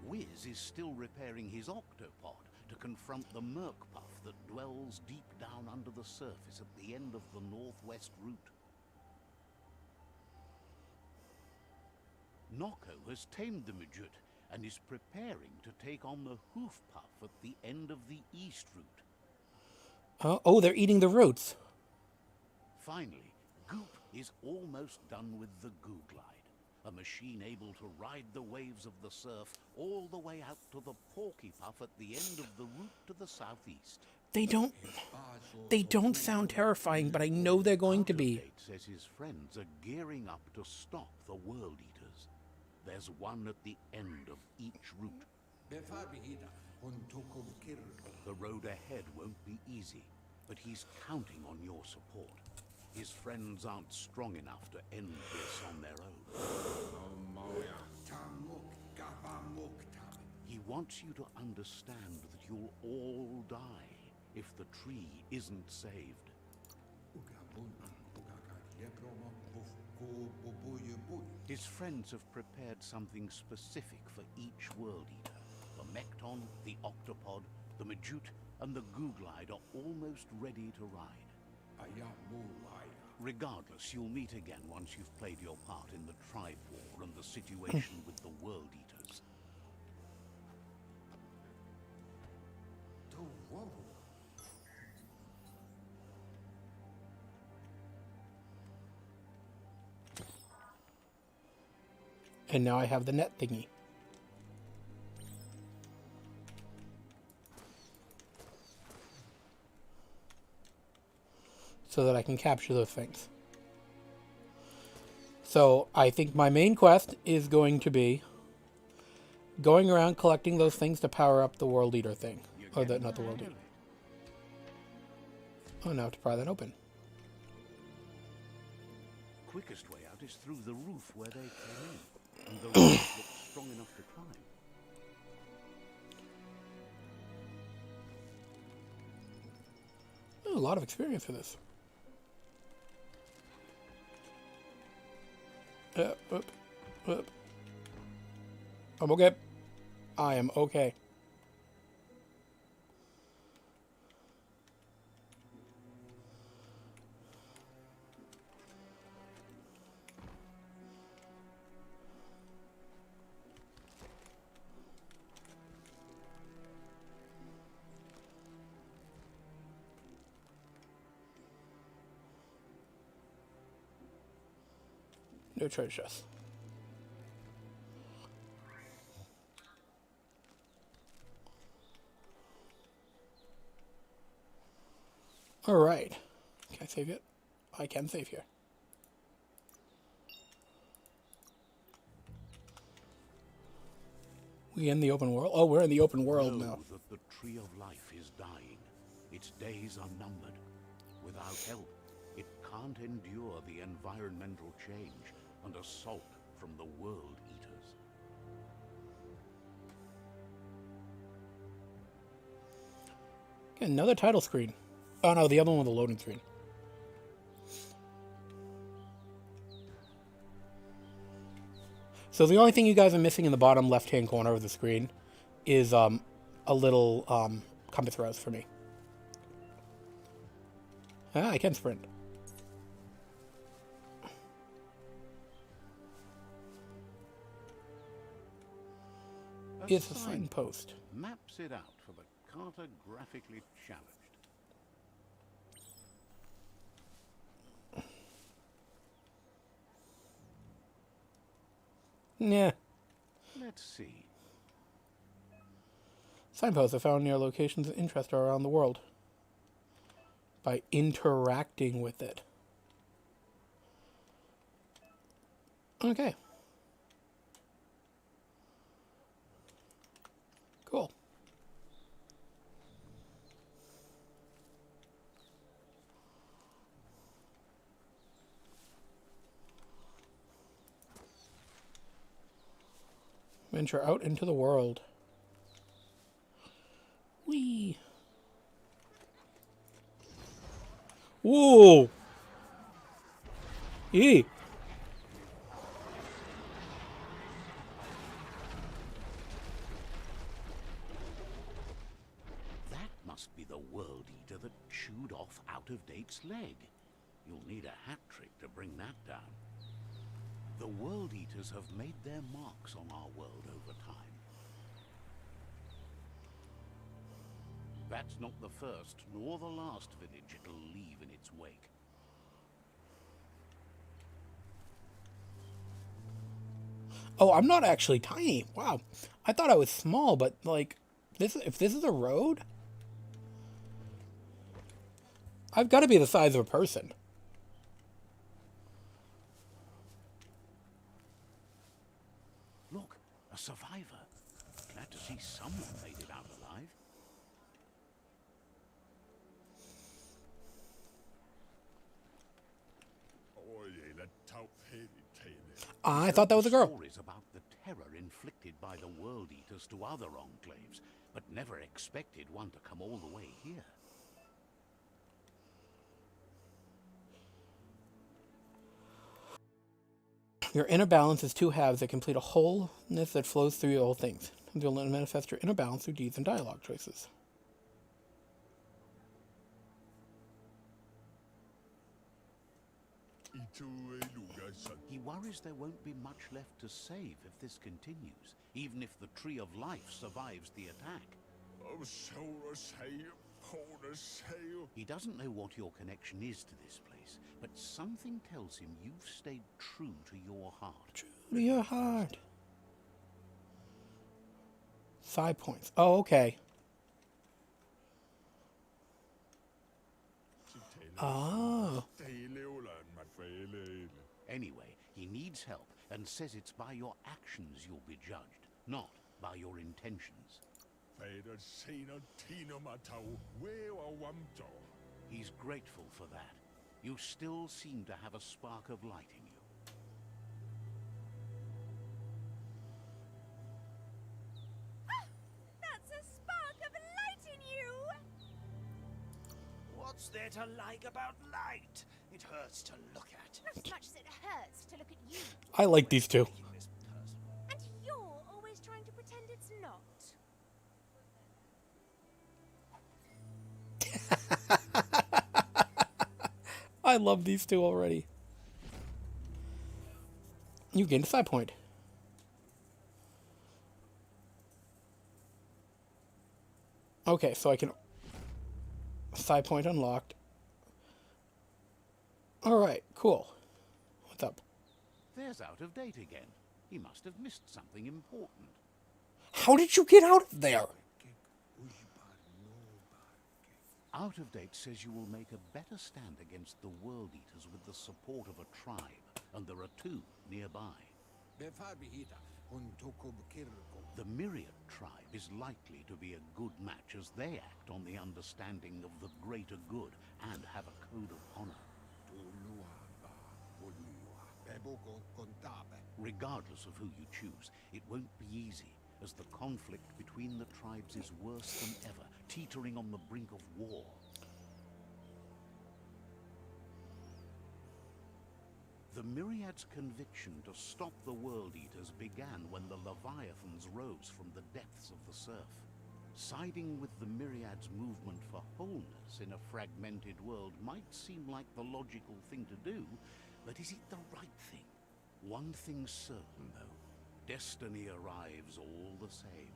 Wiz is still repairing his octopod to confront the Merc Puff that dwells deep down under the surface at the end of the Northwest Route. Nocco has tamed the Midget and is preparing to take on the Hoof Puff at the end of the East Route. Oh, they're eating the roots. Finally, Goop is almost done with the Goo Glide, a machine able to ride the waves of the surf all the way out to the Porky Puff at the end of the route to the southeast. They don't sound terrifying, but I know they're going to be. Autogate says his friends are gearing up to stop the World Eaters. There's one at the end of each route. The road ahead won't be easy, but he's counting on your support. His friends aren't strong enough to end this on their own. He wants you to understand that you'll all die if the tree isn't saved. His friends have prepared something specific for each World Eater. The Mekton, the Octopod, the Majute, and the Googlide are almost ready to ride. Regardless, you'll meet again once you've played your part in the Tribe War and the situation with the World Eaters. And now I have the net thingy. So that I can capture those things. So I think my main quest is going to be going around collecting those things to power up the World Eater thing. Oh, not the World Eater. Oh, now I have to pry that open. Quickest way out is through the roof where they came in. And the roof looks strong enough to climb. Oh, a lot of experience for this. Up. I'm okay. I am okay. No treasure chest. Alright. Can I save it? I can save here. We in the open world? Oh, we're in the open world now. Know that the Tree of Life is dying. Its days are numbered. Without help, it can't endure the environmental change and assault from the World Eaters. Okay, another title screen. Oh no, the other one with the loading screen. So the only thing you guys are missing in the bottom left-hand corner of the screen is a little compass rose for me. Ah, I can sprint. It's a signpost. Maps it out for the cartographically challenged. Yeah. Let's see. Signposts are found near locations of interest around the world. By interacting with it. Okay. Cool. Venture out into the world. Whee! Whoa! Eee! That must be the World Eater that chewed off Out-of-Date's leg. You'll need a hat trick to bring that down. The World Eaters have made their marks on our world over time. That's not the first nor the last village it'll leave in its wake. Oh, I'm not actually tiny. Wow. I thought I was small, but like if this is a road, I've got to be the size of a person. Look, a survivor. Glad to see someone made it out alive. I thought that was a girl. Stories about the terror inflicted by the World Eaters to other enclaves, but never expected one to come all the way here. Your inner balance is two halves that complete a wholeness that flows through all things. You'll manifest your inner balance through deeds and dialogue choices. He worries there won't be much left to save if this continues, even if the Tree of Life survives the attack. He doesn't know what your connection is to this place, but something tells him you've stayed true to your heart. True to your heart. Side points. Oh, okay. Oh. Anyway, he needs help and says it's by your actions you'll be judged, not by your intentions. He's grateful for that. You still seem to have a spark of light in you. That's a spark of light in you! What's there to like about light? It hurts to look at. Not as much as it hurts to look at you. I like these two. Making this personal. And you're always trying to pretend it's not. I love these two already. You gained a side point. Okay, so I can... Side point unlocked. Alright, cool. What's up? There's out of date again. He must have missed something important. How did you get out of there? Out of date says you will make a better stand against the World Eaters with the support of a tribe, and there are two nearby. The Myriad tribe is likely to be a good match as they act on the understanding of the greater good and have a code of honor. Regardless of who you choose, it won't be easy, as the conflict between the tribes is worse than ever, teetering on the brink of war. The Myriad's conviction to stop the World Eaters began when the Leviathans rose from the depths of the surf. Siding with the Myriad's movement for wholeness in a fragmented world might seem like the logical thing to do, but is it the right thing? One thing's certain, though. Destiny arrives all the same.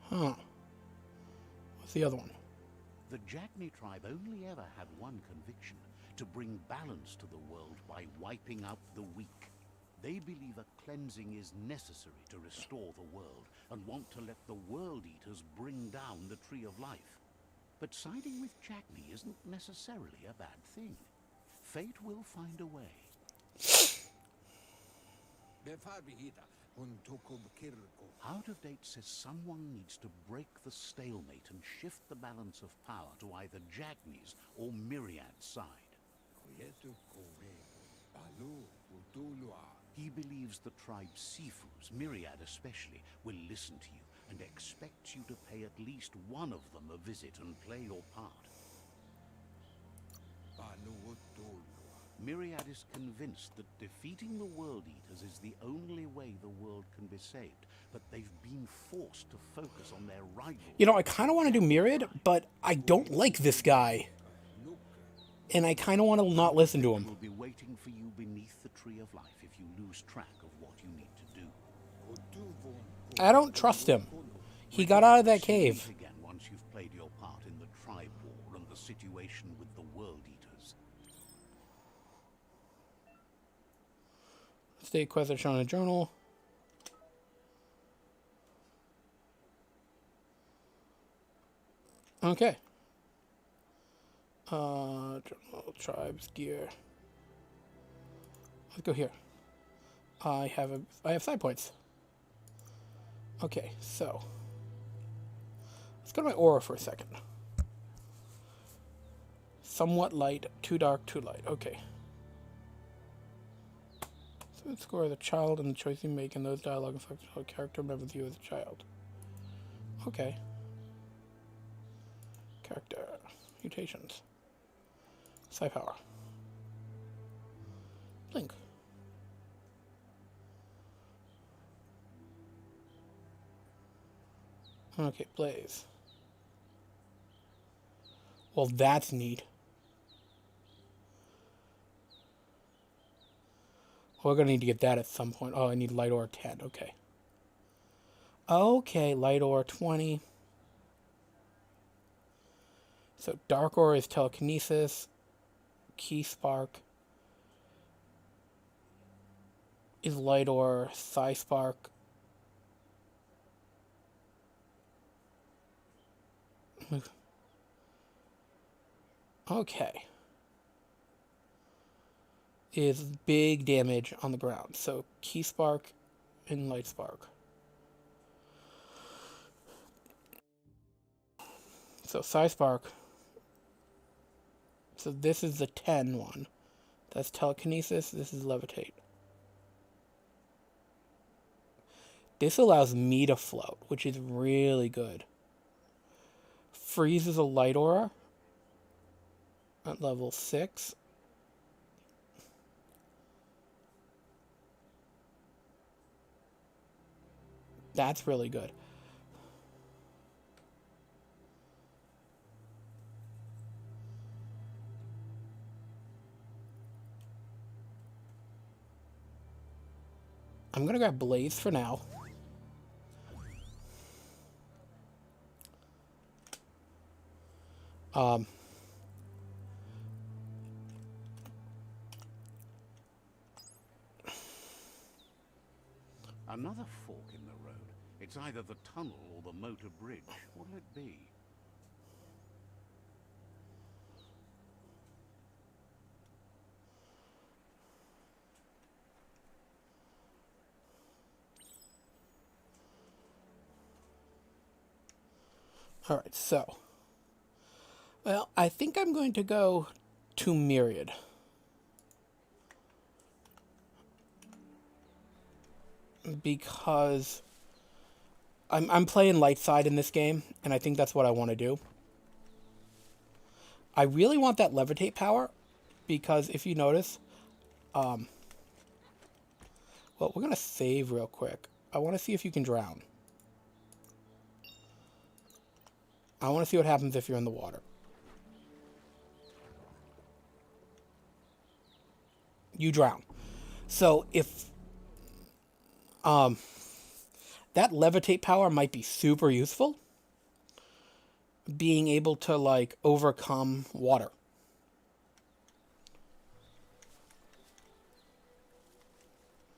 Huh. What's the other one? The Jagni tribe only ever had one conviction: to bring balance to the world by wiping out the weak. They believe a cleansing is necessary to restore the world, and want to let the World Eaters bring down the Tree of Life. But siding with Jagni isn't necessarily a bad thing. Fate will find a way. Out of date says someone needs to break the stalemate and shift the balance of power to either Jagni's or Myriad's side. He believes the tribe's Sifus, Myriad especially, will listen to you and expects you to pay at least one of them a visit and play your part. Myriad is convinced that defeating the World Eaters is the only way the world can be saved, but they've been forced to focus on their rival. You know, I kind of want to do Myriad, but I don't like this guy. And I kind of want to not listen to him. Will be waiting for you beneath the Tree of Life if you lose track of what you need to do. I don't trust him. He got out of that cave. Meet again once you've played your part in the tribe war and the situation with the World Eaters. State quest are shown in a journal. Okay. Journal, tribes, gear. Let's go here. I have side points. Okay, so let's go to my aura for a second. Somewhat light, too dark, too light. Okay. So score the child and the choice you make in those dialogue affect how a character remembers you as a child. Okay. Character. Mutations. Psi power. Blink. Okay, Blaze. Well, that's neat. We're gonna need to get that at some point. Oh, I need Light Ore 10. Okay. Okay, Light Ore 20. So Dark Ore is telekinesis. Key Spark is Light Ore. Psi Spark. Okay. Is big damage on the ground. So Key Spark and Light Spark. So Psi Spark. So this is the 10 one. That's telekinesis. This is levitate. This allows me to float, which is really good. Freeze is a light aura at level 6. That's really good. I'm gonna grab Blaze for now. Another fork in the road. It's either the tunnel or the motor bridge. What'll it be? Alright, so. Well, I think I'm going to go to Myriad. Because I'm playing light side in this game, and I think that's what I want to do. I really want that levitate power, because if you notice, well, we're going to save real quick. I want to see if you can drown. I want to see what happens if you're in the water. You drown. So if that levitate power might be super useful, being able to like overcome water.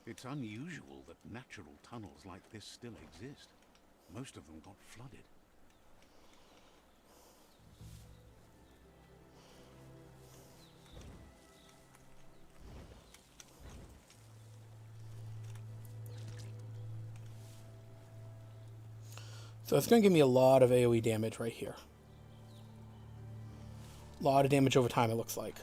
It's unusual that natural tunnels like this still exist. Most of them got flooded. So it's going to give me a lot of AoE damage right here. A lot of damage over time, it looks like.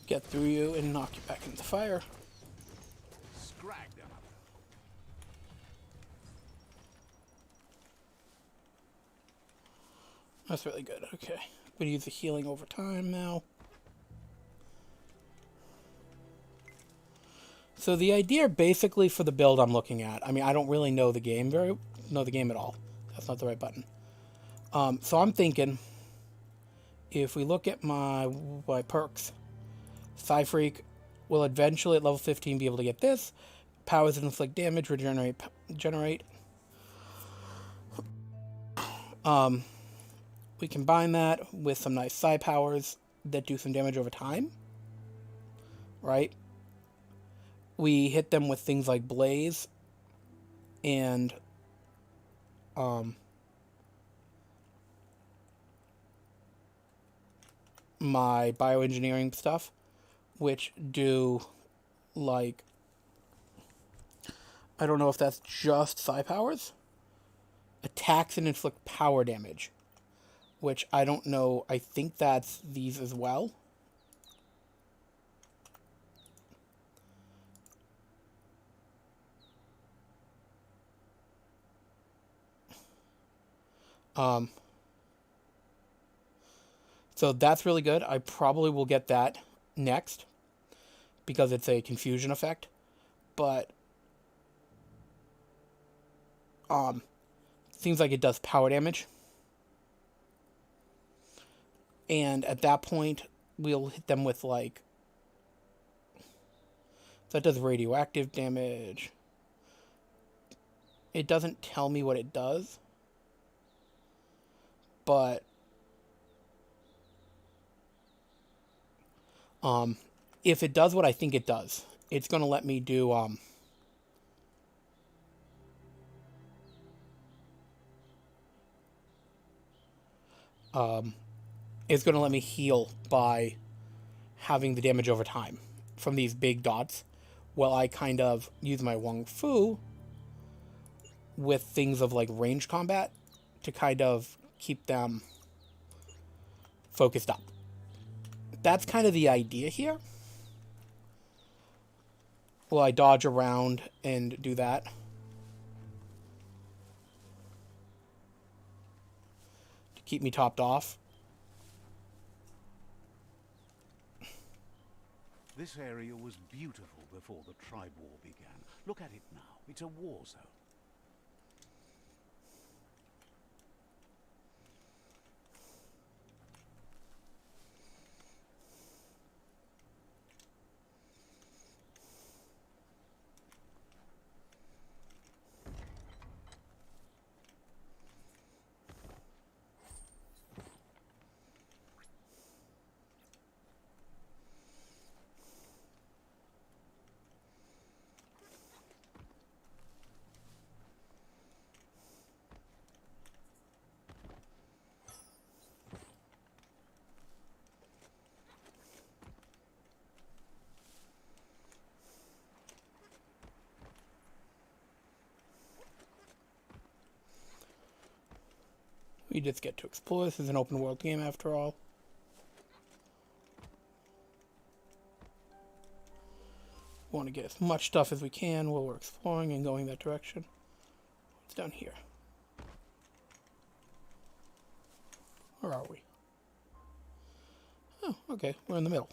Get through you and knock you back into the fire. Scragged them. That's really good. Okay. I'm going to use the healing over time now. So the idea basically for the build I'm looking at, I mean, I don't really know the game at all. That's not the right button. So I'm thinking, if we look at my perks, Psi Freak will eventually at level 15 be able to get this. Powers that inflict damage, regenerate. We combine that with some nice Psi powers that do some damage over time, right? We hit them with things like Blaze and my bioengineering stuff, which do, like, I don't know if that's just psi powers, attacks and inflict power damage, which I don't know. I think that's these as well. So that's really good. I probably will get that next because it's a confusion effect. But seems like it does power damage. And at that point, we'll hit them with, like, that does radioactive damage. It doesn't tell me what it does, but if it does what I think it does, it's going to let me do it's going to let me heal by having the damage over time from these big dots, while I kind of use my Wung Fu with things of, like, range combat to kind of keep them focused up. That's kind of the idea here. Well, I dodge around and do that. To keep me topped off. This area was beautiful before the tribe war began. Look at it now. It's a war zone. We just get to explore. This is an open world game after all. We want to get as much stuff as we can while we're exploring and going that direction. What's down here? Where are we? Oh, okay. We're in the middle.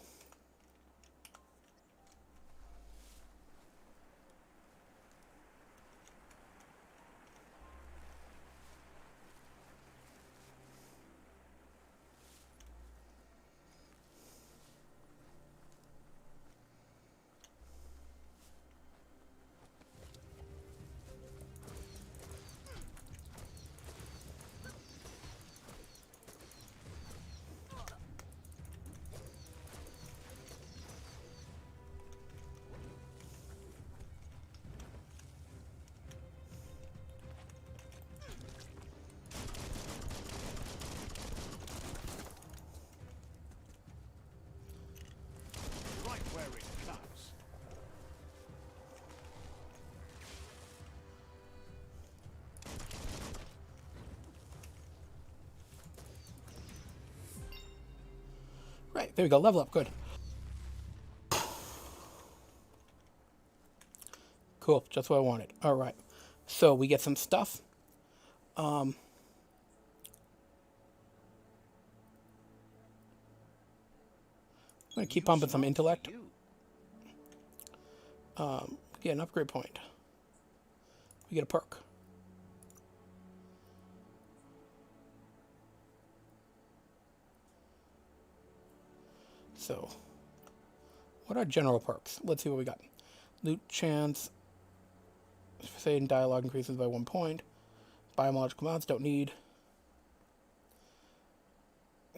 Right where it cuts. Right, there we go. Level up. Good. Cool. Just what I wanted. All right. So we get some stuff. I'm going to keep pumping some intellect. Get an upgrade point. We get a perk. So, what are general perks? Let's see what we got. Loot chance. Say in dialogue increases by 1 point. Biological mounts don't need.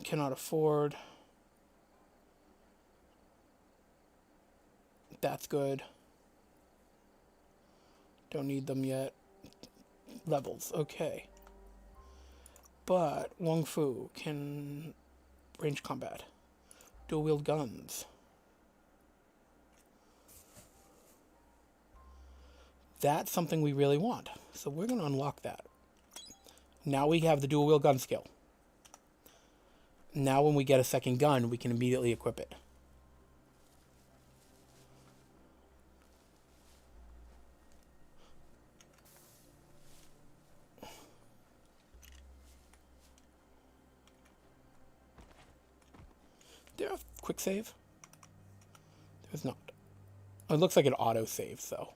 Cannot afford. That's good. Don't need them yet. Levels, okay. But Wong Fu can range combat. Dual wield guns. That's something we really want. So we're going to unlock that. Now we have the dual wield gun skill. Now when we get a second gun, we can immediately equip it. There a quick save? There's not. It looks like an auto save, so.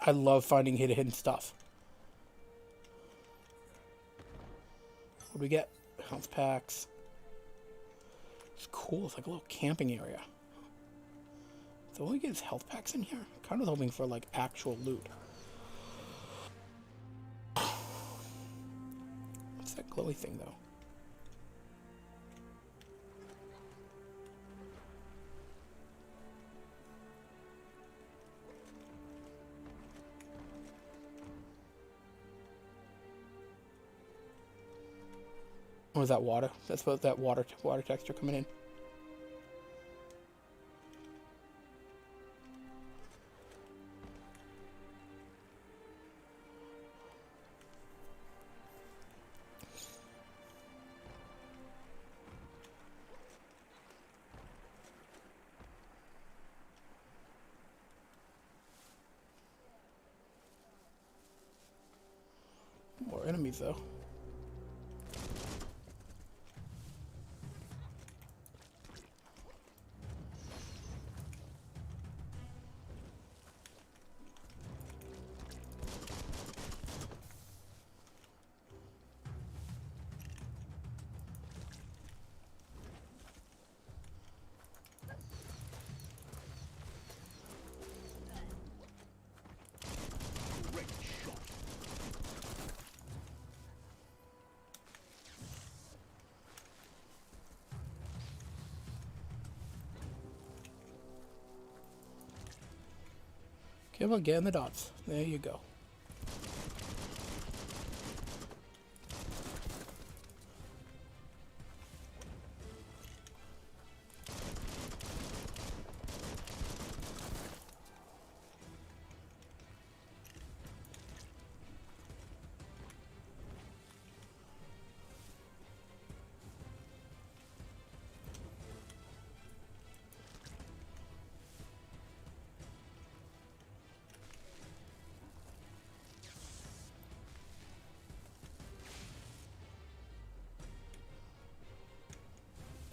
I love finding hidden stuff. What do we get? Health packs. It's cool. It's like a little camping area. So all we get is health packs in here? Kind of hoping for like actual loot. What's that glowy thing though? Or is that water? That's what that water texture coming in. More enemies though. Okay, well, get in the dots. There you go.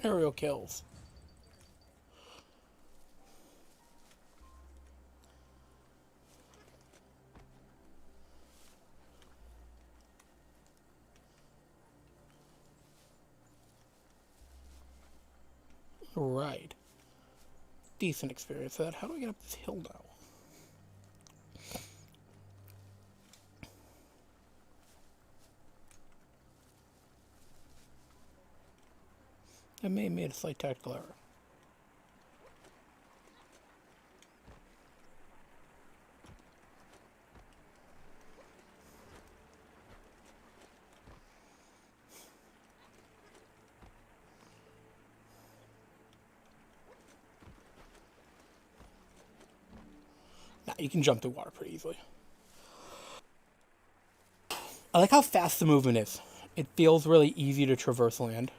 Aerial kills. Right. Decent experience for that. How do I get up this hill now? I may have made a slight tactical error. You can jump through water pretty easily. I like how fast the movement is. It feels really easy to traverse land.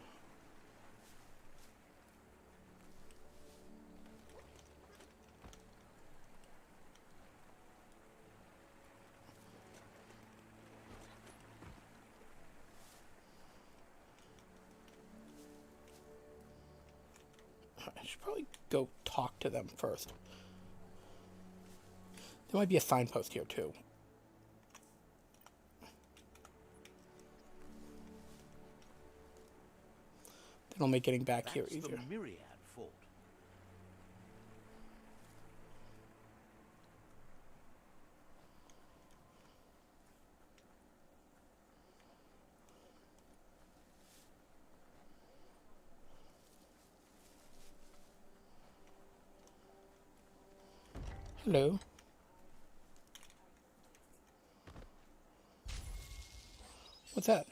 I should probably go talk to them first. There might be a signpost here too. That'll make getting back here easier. The Myriad Fort. Hello. What's that?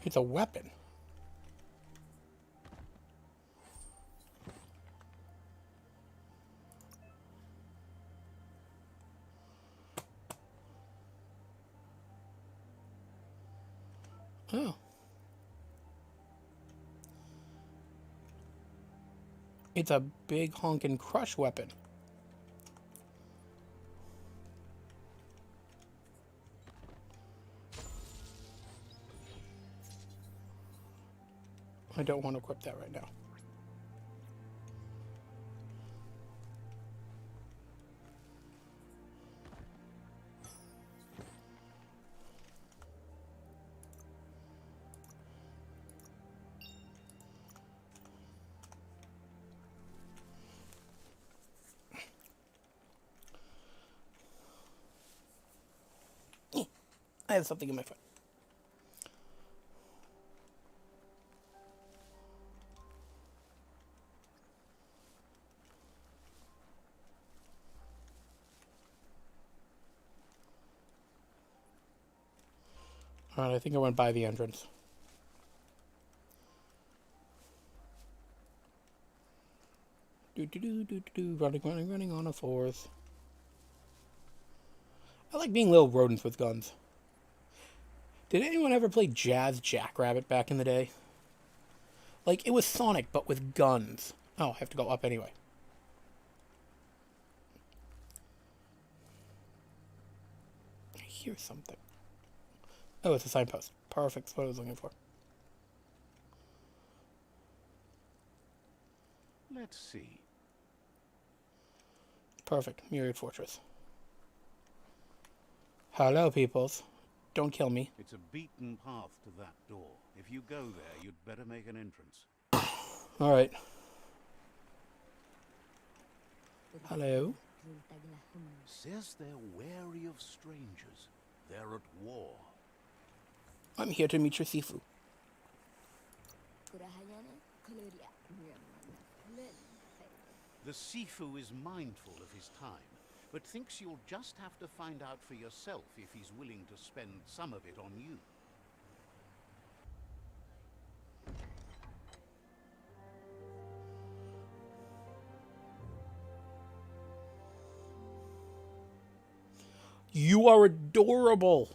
It's a weapon. Oh. It's a big honkin' crush weapon. I don't want to equip that right now. I have something in my foot. Alright, I think I went by the entrance. Running on a fourth. I like being little rodents with guns. Did anyone ever play Jazz Jackrabbit back in the day? Like, it was Sonic, but with guns. Oh, I have to go up anyway. I hear something. Oh, it's a signpost. Perfect. That's what I was looking for. Let's see. Perfect. Myriad Fortress. Hello, peoples. Don't kill me. It's a beaten path to that door. If you go there, you'd better make an entrance. Alright. Hello? Says they're wary of strangers. They're at war. I'm here to meet your Sifu. The Sifu is mindful of his time, but thinks you'll just have to find out for yourself if he's willing to spend some of it on you. You are adorable.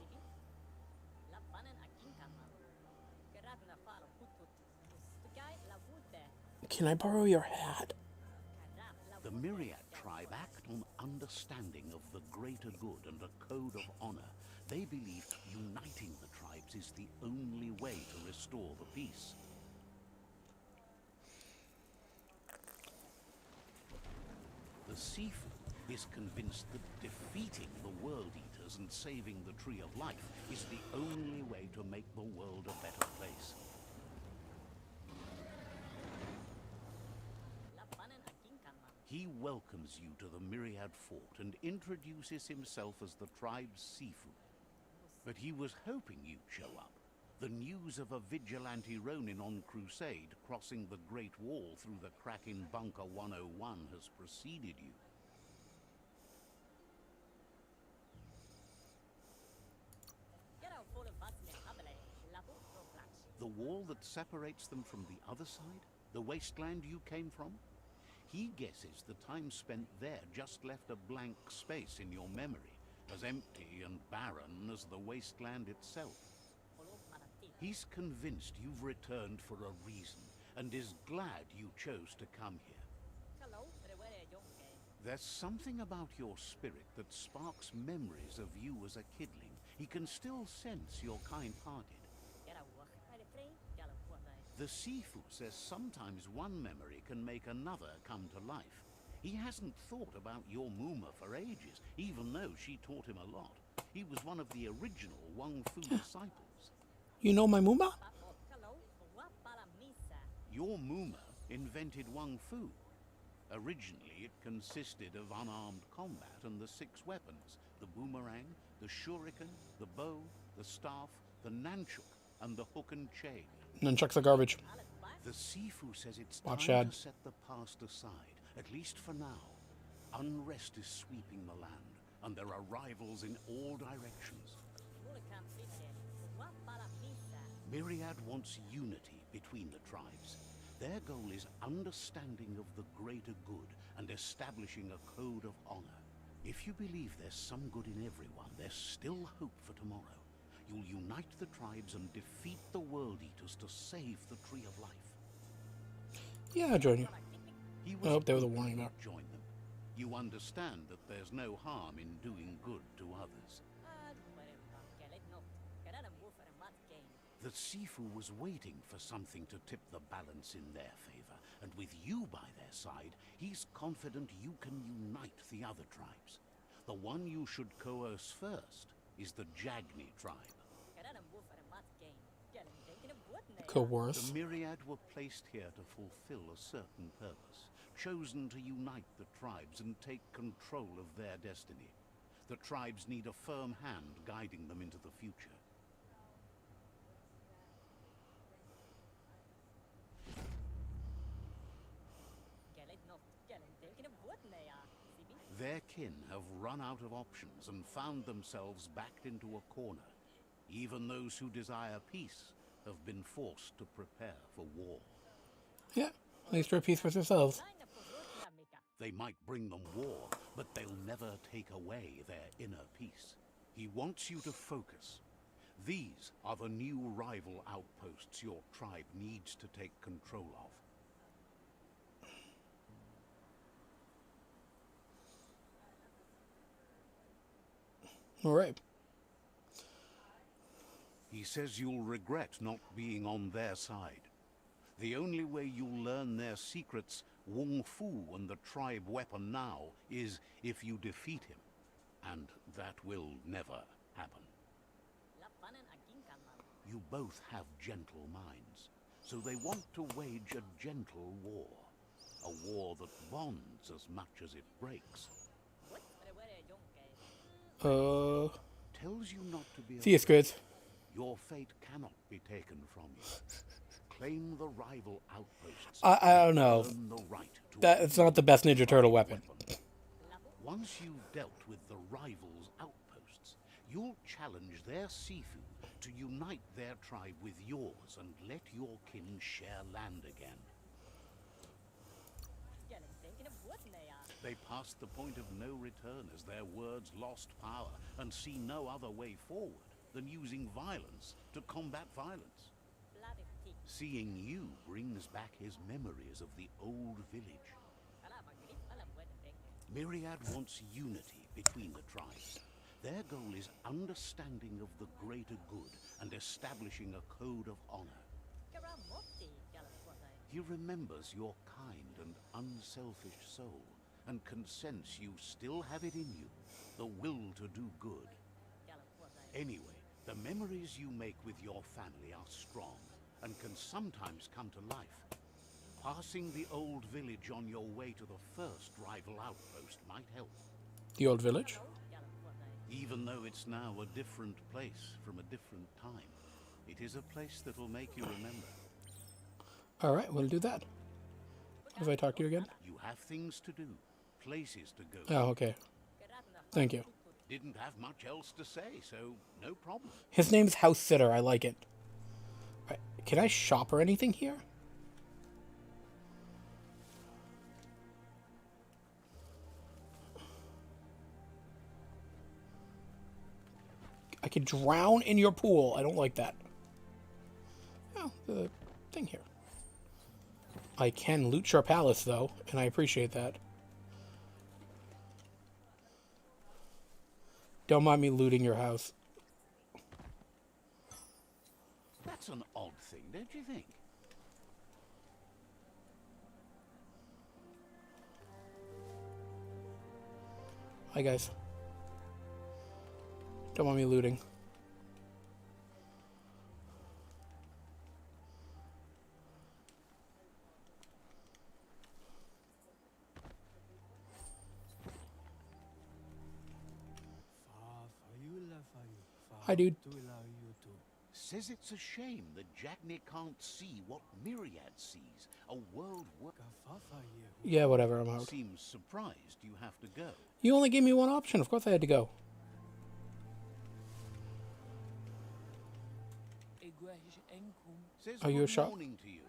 Can I borrow your hat? The Myriad tribe act on understanding of the greater good and a code of honor. They believe uniting the tribes is the only way to restore the peace. The Sifu is convinced that defeating the World Eaters and saving the Tree of Life is the only way to make the world a better place. He welcomes you to the Myriad Fort and introduces himself as the tribe's Sifu. But he was hoping you'd show up. The news of a vigilante Ronin on crusade crossing the Great Wall through the crack in Bunker 101 has preceded you. The wall that separates them from the other side? The wasteland you came from? He guesses the time spent there just left a blank space in your memory, as empty and barren as the wasteland itself. He's convinced you've returned for a reason, and is glad you chose to come here. There's something about your spirit that sparks memories of you as a kidling. He can still sense you're kind-hearted. The Sifu says sometimes one memory can make another come to life. He hasn't thought about your Muma for ages, even though she taught him a lot. He was one of the original Wang Fu disciples. You know my Muma? Your Muma invented Wang Fu. Originally, it consisted of unarmed combat and the 6 weapons: the boomerang, the shuriken, the bow, the staff, the nunchuk, and the hook and chain. Nunchucks are garbage. The Sifu says it's Watch time Shad. to set the past aside, at least for now. Unrest is sweeping the land, and there are rivals in all directions. Myriad wants unity between the tribes. Their goal is understanding of the greater good and establishing a code of honor. If you believe there's some good in everyone, there's still hope for tomorrow. You'll unite the tribes and defeat the World Eaters to save the Tree of Life. Yeah, I'll join you. He I hope there was a open warning to there. join them. You understand that there's no harm in doing good to others. The Sifu was waiting for something to tip the balance in their favor, and with you by their side, he's confident you can unite the other tribes. The one you should coerce first is the Jagni tribe. Coerce. The Myriad were placed here to fulfill a certain purpose, chosen to unite the tribes and take control of their destiny. The tribes need a firm hand guiding them into the future. Their kin have run out of options and found themselves backed into a corner. Even those who desire peace have been forced to prepare for war. Yeah, at least for a peace with themselves. They might bring them war, but they'll never take away their inner peace. He wants you to focus. These are the new rival outposts your tribe needs to take control of. All right. He says you'll regret not being on their side. The only way you'll learn their secrets, Wung Fu and the tribe weapon now, is if you defeat him. And that will never happen. You both have gentle minds, so they want to wage a gentle war. A war that bonds as much as it breaks. Tells you not to be see you, Squids. Your fate cannot be taken from you. Claim the rival outposts. I don't know. Earn the right to That's not the best Ninja Turtle weapon. Once you've dealt with the rivals' outposts, you'll challenge their Sifu to unite their tribe with yours and let your kin share land again. They passed the point of no return as their words lost power and see no other way forward than using violence to combat violence. Seeing you brings back his memories of the old village. Myriad wants unity between the tribes. Their goal is understanding of the greater good and establishing a code of honor. He remembers your kind and unselfish soul, and can sense you still have it in you, the will to do good. Anyway, the memories you make with your family are strong, and can sometimes come to life. Passing the old village on your way to the first rival outpost might help. The old village? Even though it's now a different place from a different time, it is a place that will make you remember. All right, we'll do that. Have I talked to you again? You have things to do, places to go. Oh, okay. Thank you. Didn't have much else to say, so no problem. His name's House Sitter. I like it. Right. Can I shop or anything here? could drown in your pool. I don't like that. Oh, the thing here. I can loot your palace, though, and I appreciate that. Don't mind me looting your house. That's an odd thing, don't you think? Hi, guys. Don't mind me looting. Hi, dude. Says it's a shame that Jagni can't see what Myriad sees. A world Yeah, whatever, I'm out. Seems surprised you have to go. You only gave me one option. Of course I had to go. Says Are you good a shop? morning to you.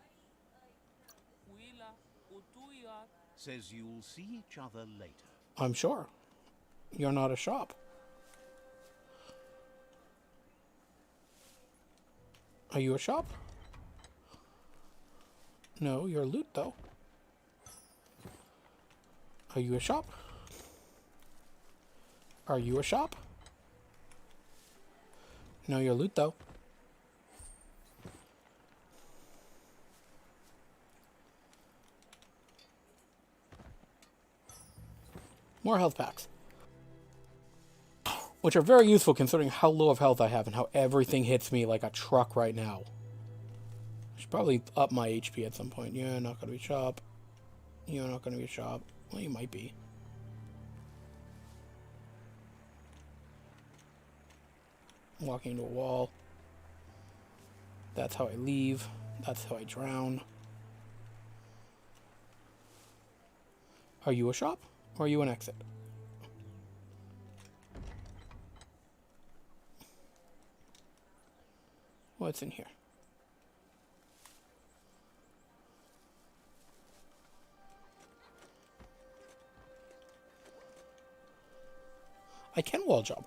Says you'll see each other later. I'm sure. You're not a shop. Are you a shop? No, you're loot, though. Are you a shop? Are you a shop? No, you're loot, though. More health packs. Which are very useful considering how low of health I have and how everything hits me like a truck right now. I should probably up my HP at some point. You're not going to be shop. You're not going to be a shop. Well, you might be. Walking into a wall. That's how I leave. That's how I drown. Are you a shop? Or are you an exit? What's in here? I can wall jump.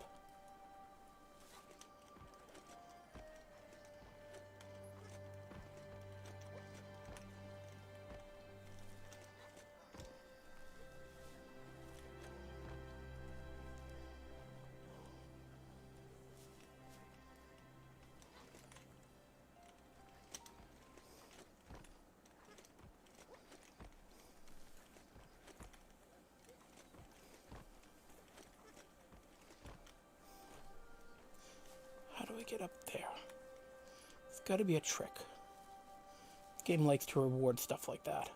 Get up there. It's got to be a trick. This game likes to reward stuff like that.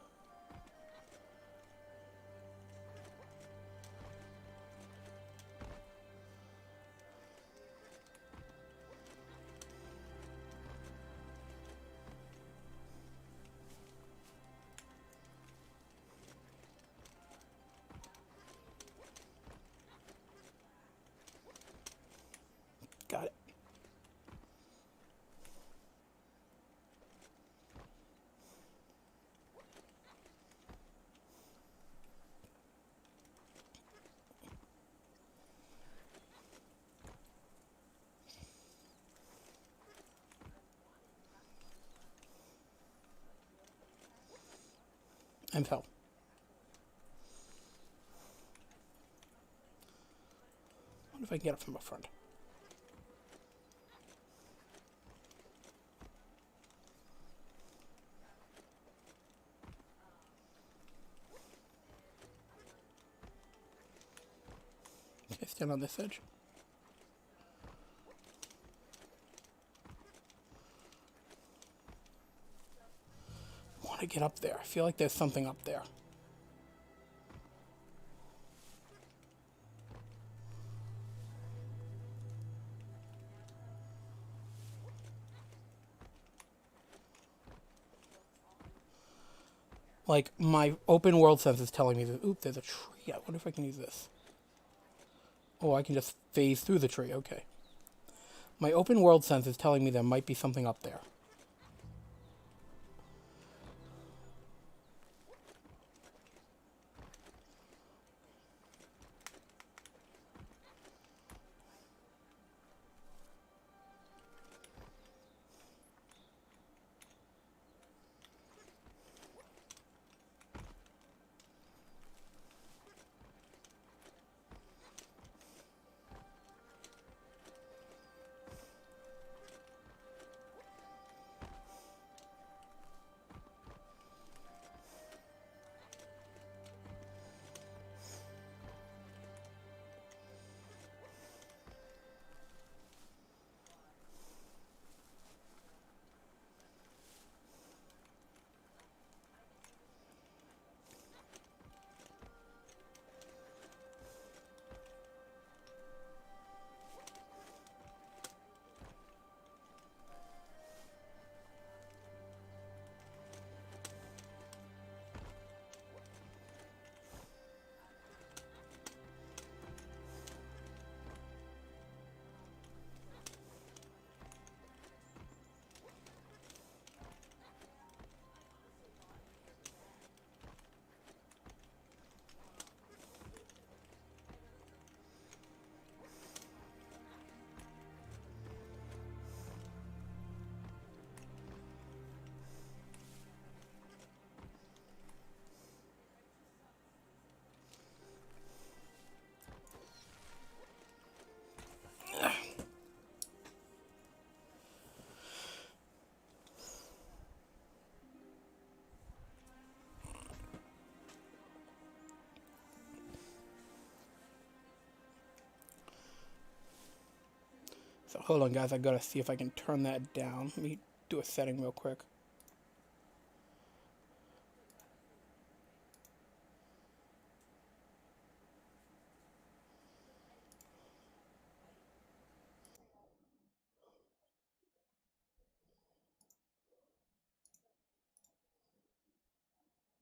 Got it. And fell. I wonder if I can get up from up front. Can I stand on this edge? I want to get up there. I feel like there's something up there. Like, my open world sense is telling me that, oop, there's a tree. I wonder if I can use this. Oh, I can just phase through the tree. Okay. My open world sense is telling me there might be something up there. So hold on, guys. I gotta see if I can turn that down. Let me do a setting real quick.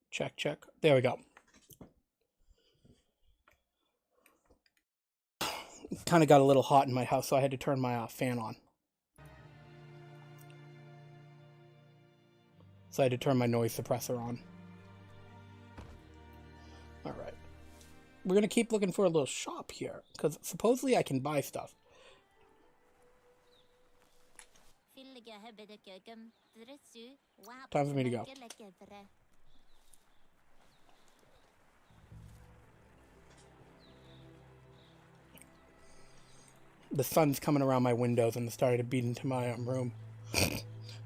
Check, check. There we go. It kind of got a little hot in my house, so I had to turn my fan on. So I had to turn my noise suppressor on. Alright. We're going to keep looking for a little shop here, because supposedly I can buy stuff. Time for me to go. The sun's coming around my windows and it started to beat into my room.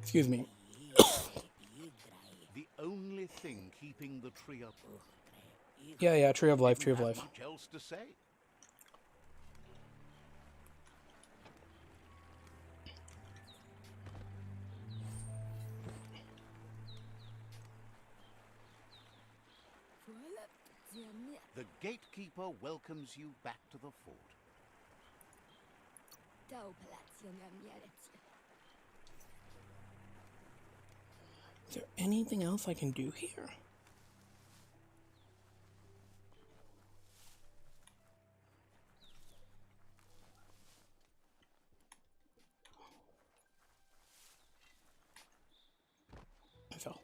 Excuse me. The only thing keeping the tree up. Yeah, tree of life, tree of life. Much else to say? The gatekeeper welcomes you back to the fort. Is there anything else I can do here? I fell.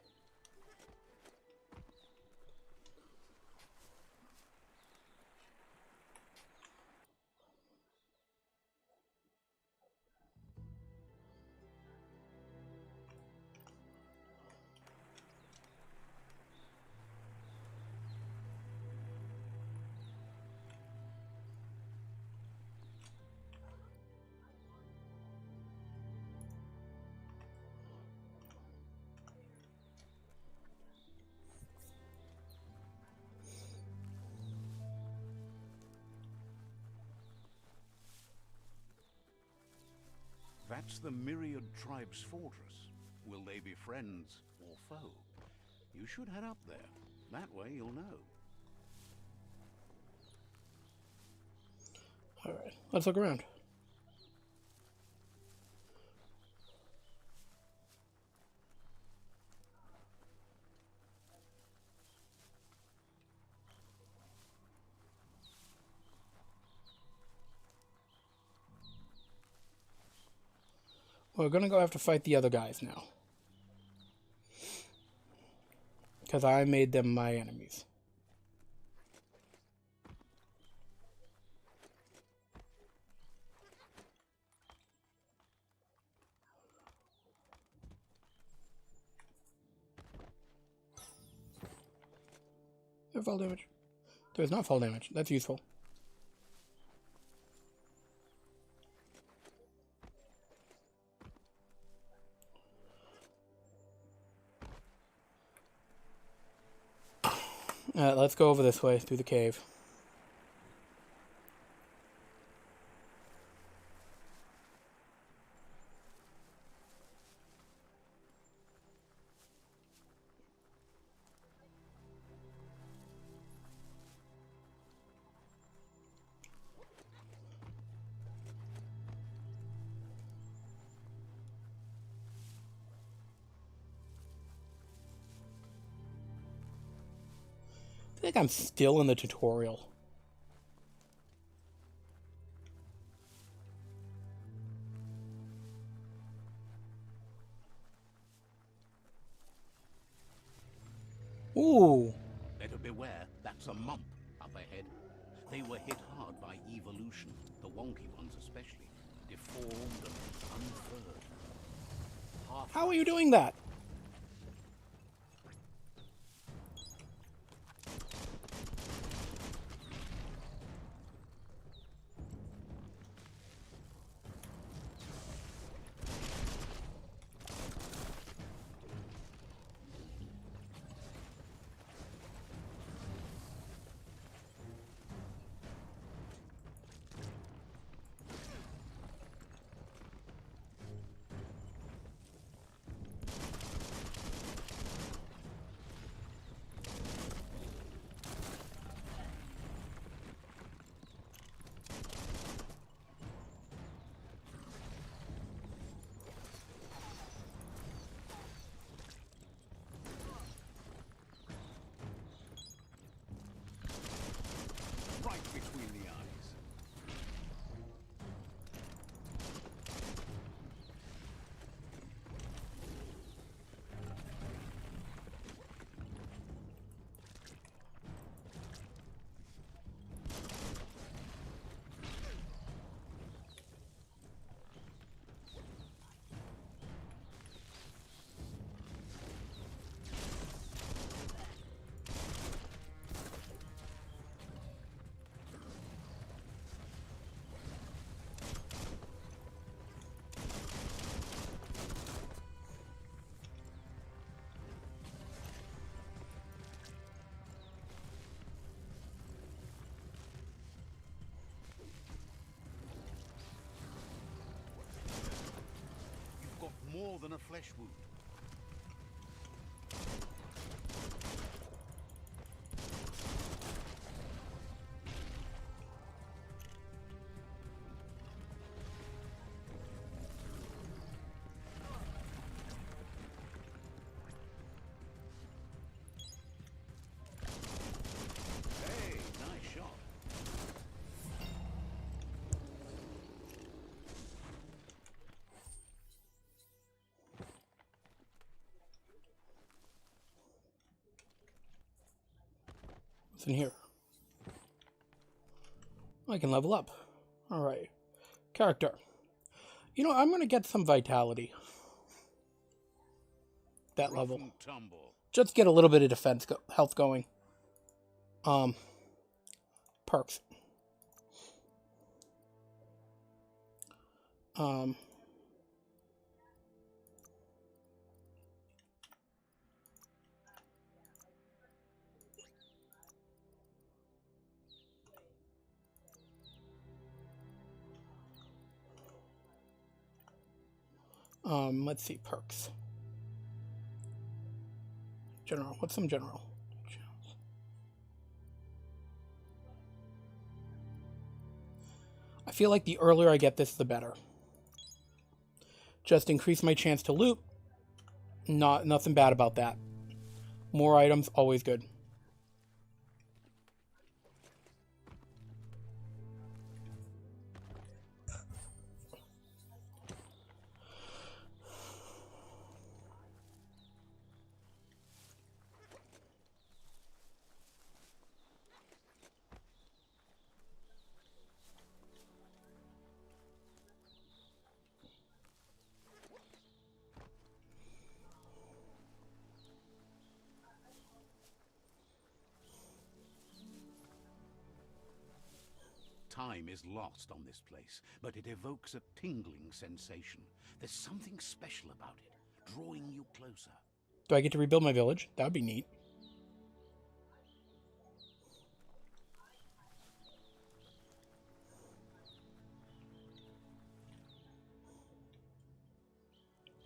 That's the Myriad Tribe's fortress. Will they be friends or foe? You should head up there. That way you'll know. Alright, let's look around. We're gonna go have to fight the other guys now. Because I made them my enemies. There's fall damage. There's not fall damage. That's useful. Let's go over this way through the cave. I think I'm still in the tutorial. Ooh. Better beware, that's a mump up ahead. They were hit hard by evolution, the wonky ones especially. Deformed and unfurred. How are you doing that? than a flesh wound. Hey, nice shot. What's in here? I can level up. Alright. Character. You know, I'm going to get some vitality. That Rough level. and tumble. Just get a little bit of defense health going. Perks. Let's see, perks. General. What's some general? I feel like the earlier I get this, the better. Just increase my chance to loot. Nothing bad about that. More items, always good. Time is lost on this place, but it evokes a tingling sensation. There's something special about it, drawing you closer. Do I get to rebuild my village? That would be neat.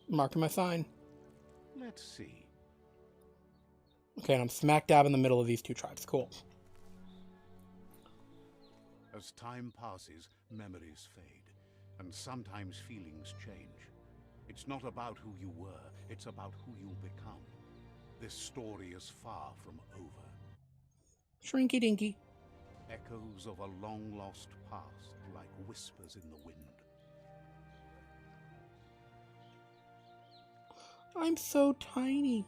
Marking my sign. Let's see. Okay, and I'm smack dab in the middle of these two tribes. Cool. As time passes, memories fade, and sometimes feelings change. It's not about who you were, it's about who you'll become. This story is far from over. Shrinky dinky. Echoes of a long-lost past, like whispers in the wind. I'm so tiny.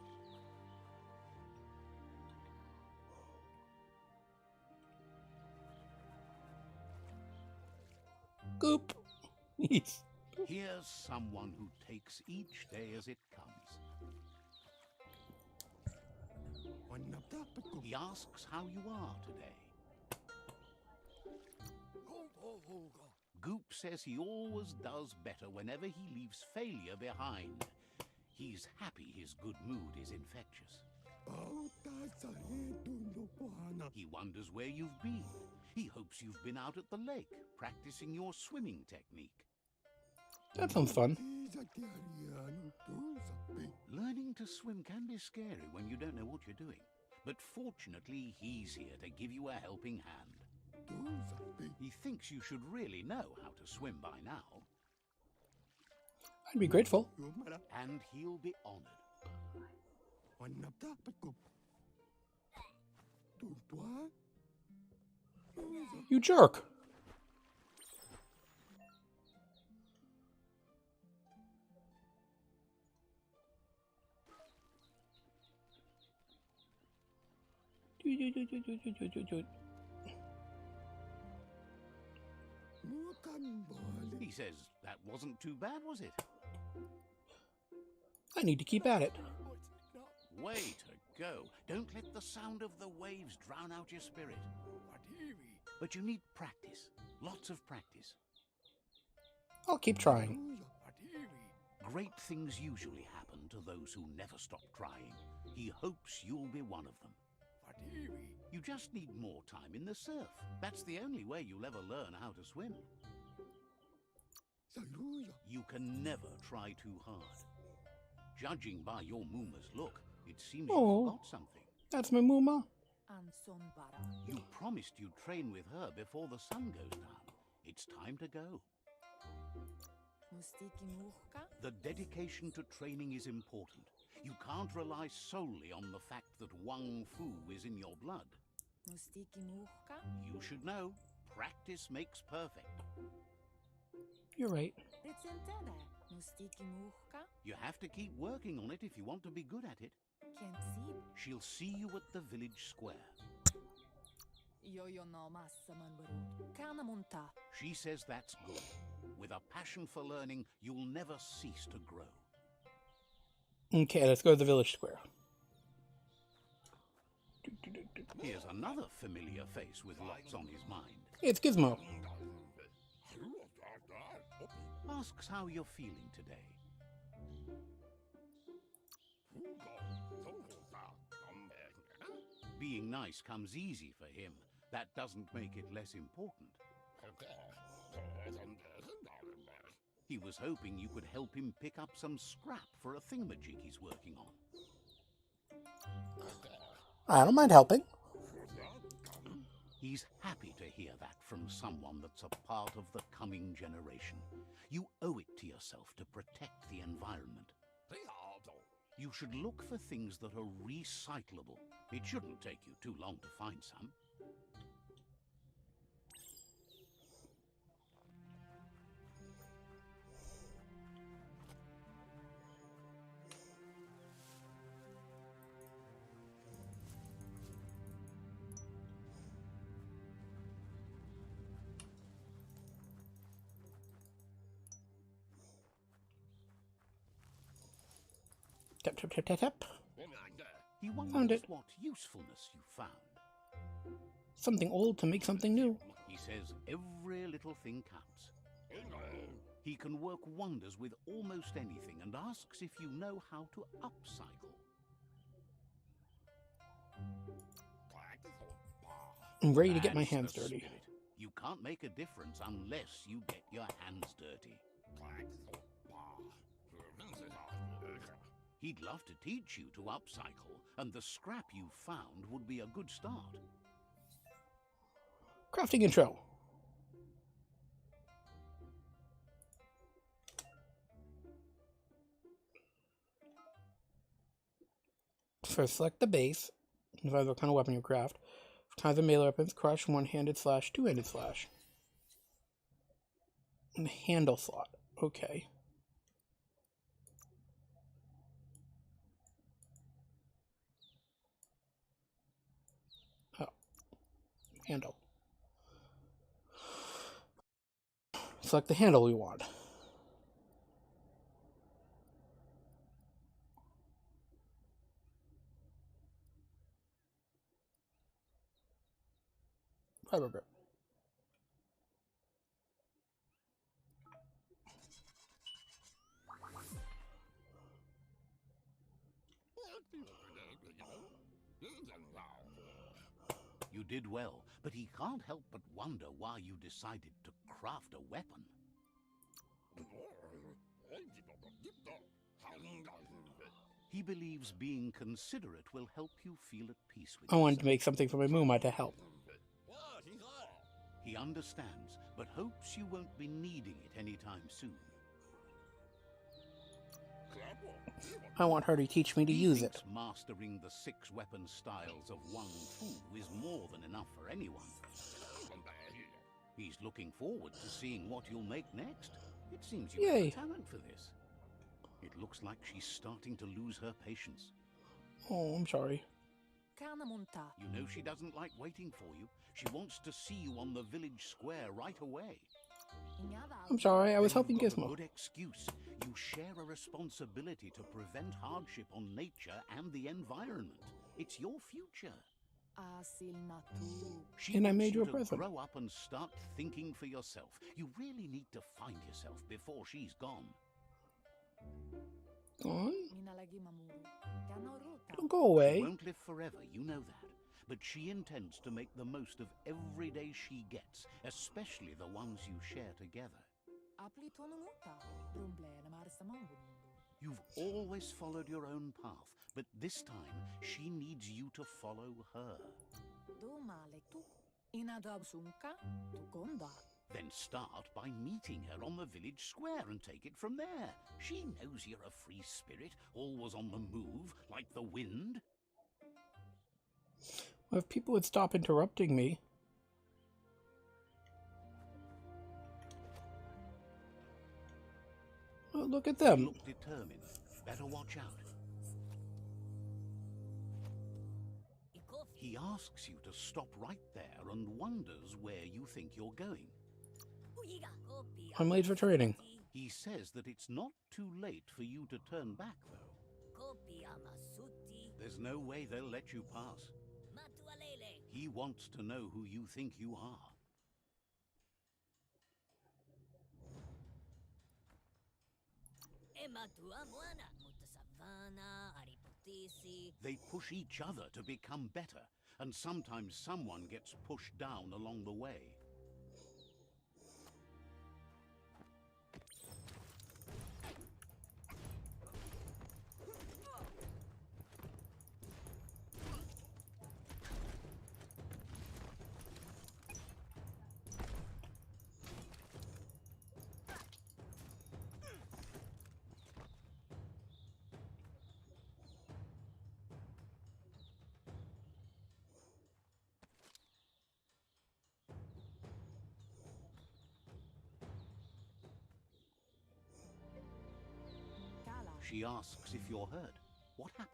Goop. Yes. Here's someone who takes each day as it comes. He asks how you are today. Goop says he always does better whenever he leaves failure behind. He's happy his good mood is infectious. He wonders where you've been. He hopes you've been out at the lake, practicing your swimming technique. That sounds fun. Learning to swim can be scary when you don't know what you're doing. But fortunately, he's here to give you a helping hand. He thinks you should really know how to swim by now. I'd be grateful. And he'll be honored. You jerk. He says, that wasn't too bad, was it? I need to keep at it. Way to go. Don't let the sound of the waves drown out your spirit. But you need practice. Lots of practice. I'll keep trying. Great things usually happen to those who never stop trying. He hopes you'll be one of them. You just need more time in the surf. That's the only way you'll ever learn how to swim. You can never try too hard. Judging by your Mooma's look, it seems Oh. you forgot something. That's my Mooma. You promised you'd train with her before the sun goes down. It's time to go. The dedication to training is important. You can't rely solely on the fact that Wang Fu is in your blood. You should know, practice makes perfect. You're right. You have to keep working on it if you want to be good at it. She'll see you at the village square. She says that's good. With a passion for learning, you'll never cease to grow. Okay, let's go to the village square. Here's another familiar face with lots on his mind. It's Gizmo. Asks how you're feeling today. Being nice comes easy for him. That doesn't make it less important. He was hoping you could help him pick up some scrap for a thingamajig he's working on. I don't mind helping. He's happy to hear that from someone that's a part of the coming generation. You owe it to yourself to protect the environment. You should look for things that are recyclable. It shouldn't take you too long to find some. Tap, tap, tap, tap, tap. He Found wonders it. what usefulness you found. Something old to make something new. He says every little thing counts. He can work wonders with almost anything and asks if you know how to upcycle. I'm ready to get my That's hands the dirty. spirit. You can't make a difference unless you get your hands dirty. He'd love to teach you to upcycle, and the scrap you found would be a good start. Crafting intro. First, select the base. Divide what kind of weapon you craft. For kinds of melee weapons, crush, one-handed slash, two-handed slash. And handle slot. Okay. Oh. Handle. Select the handle we want. Fiber grip. You did well, but he can't help but wonder why you decided to craft a weapon. He believes being considerate will help you feel at peace with I wanted to yourself. make something for my Mooma to help. He understands, but hopes you won't be needing it anytime soon. I want her to teach me to He use it. thinks mastering the 6 weapon styles of Wang Fu is more than enough for anyone. He's looking forward to seeing what you'll make next. It seems you have Yay. a talent for this. It looks like she's starting to lose her patience. Oh, I'm sorry. You know she doesn't like waiting for you. She wants to see you on the village square right away. I'm sorry, I was Then helping you've got a Gizmo. good excuse. You share a responsibility to prevent hardship on nature and the environment. It's your future. She And I wants made you a to present. grow up and start thinking for yourself. You really need to find yourself before she's gone. Gone? Don't Don't go She away. won't live forever, you know that. But she intends to make the most of every day she gets, especially the ones you share together. You've always followed your own path, but this time she needs you to follow her. Then start by meeting her on the village square and take it from there. She knows you're a free spirit, always on the move, like the wind. Well, if people would stop interrupting me. Oh, look at You them. look determined. Better watch out. He asks you to stop right there and wonders where you think you're going. I'm late for training. He says that it's not too late for you to turn back, though. There's no way they'll let you pass. He wants to know who you think you are. They push each other to become better, and sometimes someone gets pushed down along the way. She asks if you're hurt. What happened?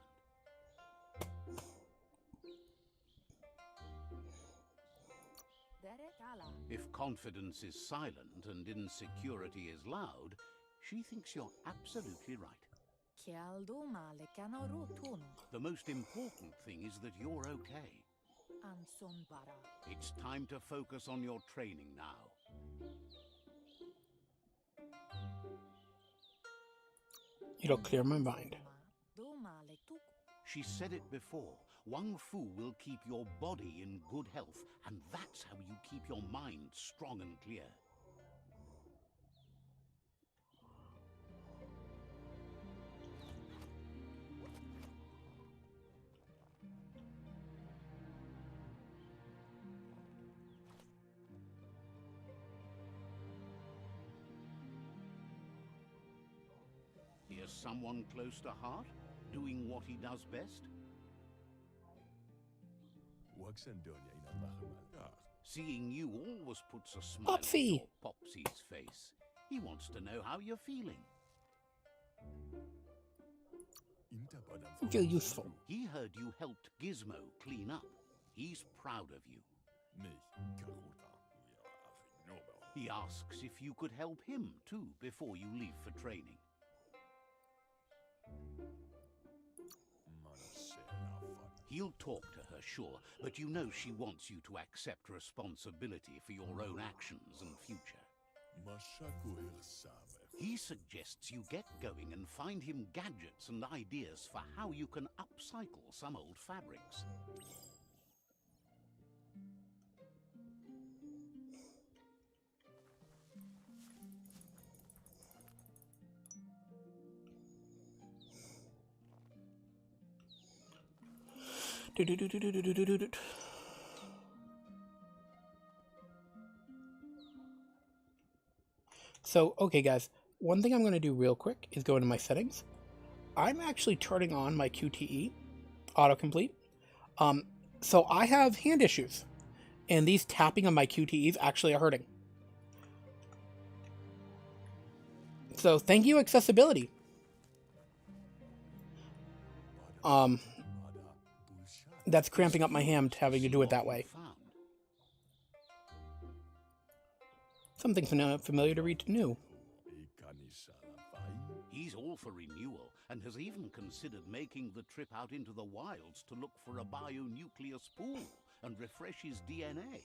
If confidence is silent and insecurity is loud, she thinks you're absolutely right. The most important thing is that you're okay. It's time to focus on your training now. It'll clear my mind. She said it before. Wang Fu will keep your body in good health, and that's how you keep your mind strong and clear. Here's someone close to heart, doing what he does best. Seeing you always puts a smile Popsy. on your Popsy's face. He wants to know how you're feeling. I feel useful. He heard you helped Gizmo clean up. He's proud of you. He asks if you could help him too before you leave for training. He'll talk to her, sure, but you know she wants you to accept responsibility for your own actions and future. He suggests you get going and find him gadgets and ideas for how you can upcycle some old fabrics. So, okay guys, one thing I'm going to do real quick is go into my settings. I'm actually turning on my QTE autocomplete. So I have hand issues, and these tapping on my QTEs actually are hurting. So thank you, accessibility. That's cramping up my hand having to do it that way. Something familiar to read to new. He's all for renewal and has even considered making the trip out into the wilds to look for a bionucleus pool and refresh his DNA.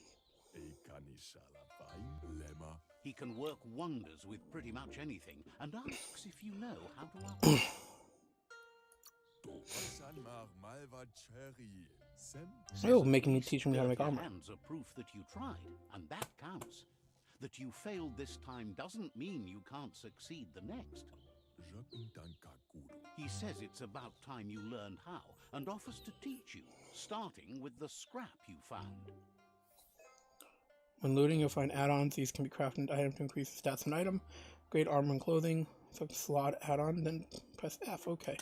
He can work wonders with pretty much anything and asks if you know how to operate. Oh, making me teach me how to make armor. Hands are proof that you tried, and that counts. That you failed this time doesn't mean you can't succeed the next. He says it's about time you learned how and offers to teach you, starting with the scrap you found. When looting, you'll find add-ons. These can be crafted into items to increase the stats of an item. Great armor and clothing. Select slot add-on, then press F. Okay.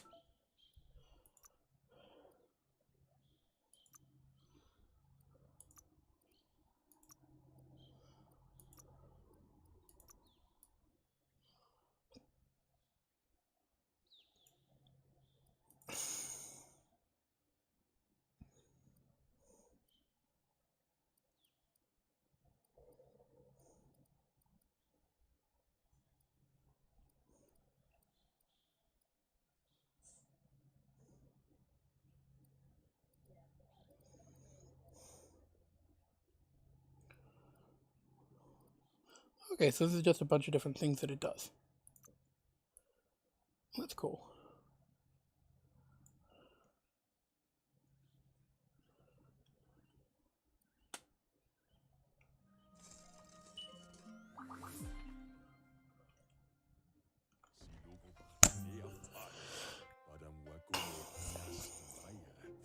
Okay, so this is just a bunch of different things that it does. That's cool.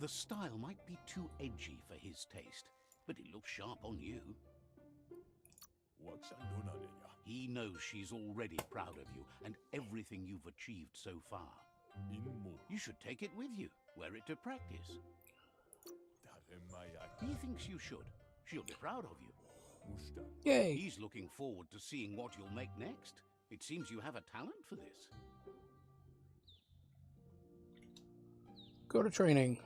The style might be too edgy for his taste, but it looks sharp on you. He knows she's already proud of you and everything you've achieved so far. You should take it with you, wear it to practice. He thinks you should. She'll be proud of you. Yay! He's looking forward to seeing what you'll make next. It seems you have a talent for this. Go to training.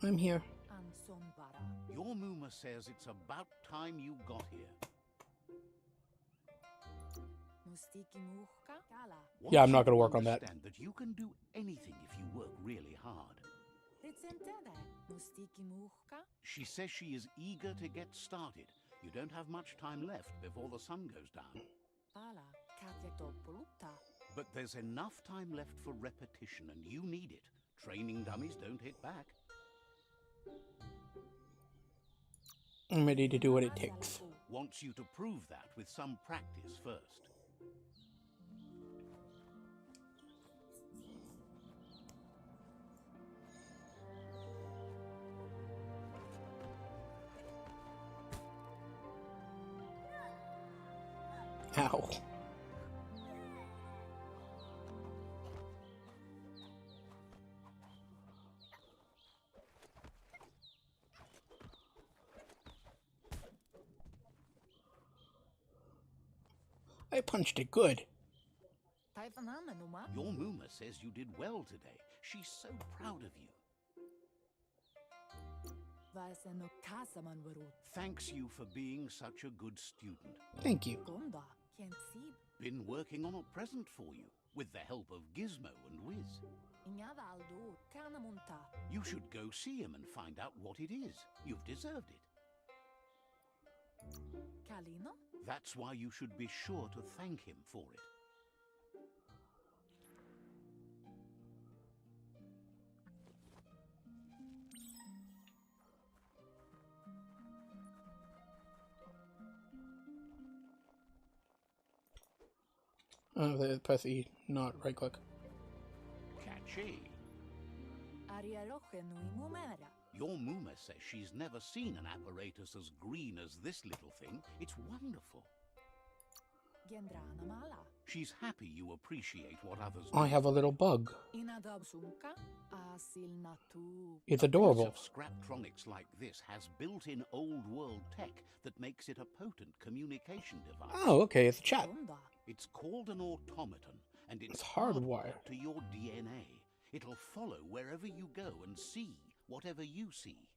I'm here. Your Muma says it's about time you got here. Yeah, I'm not gonna work on that. Understand that you can do anything if you work really hard. She says she is eager to get started. You don't have much time left before the sun goes down. But there's enough time left for repetition, and you need it. Training dummies don't hit back. I'm ready to do what it takes. Wants you to prove that with some practice first. Ow. I punched it good. Your Muma says you did well today. She's so proud of you. Thanks you for being such a good student. Thank you. Been working on a present for you, with the help of Gizmo and Wiz. You should go see him and find out what it is. You've deserved it. That's why you should be sure to thank him for it. Press E, not right click. Catchy. Your Muma says she's never seen an apparatus as green as this little thing. It's wonderful. She's happy you appreciate what others do. I have a little bug. It's adorable. A piece of Scraptronics like this has built-in old-world tech that makes it a potent communication device. Oh, okay, it's a chat. It's called an automaton, and it's hardwired to your DNA. It'll follow wherever you go and see whatever you see.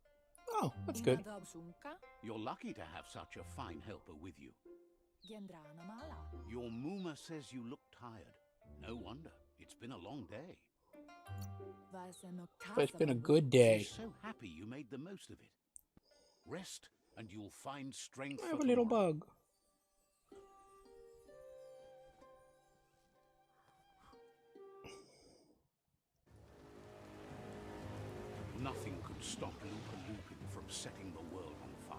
Oh, that's good. You're lucky to have such a fine helper with you. Your Muma says you look tired. No wonder. It's been a long day. But it's been a good day. She's so happy you made the most of it. Rest, and you'll find strength. I have a little bug. won't stop Lupa Lupin from setting the world on fire.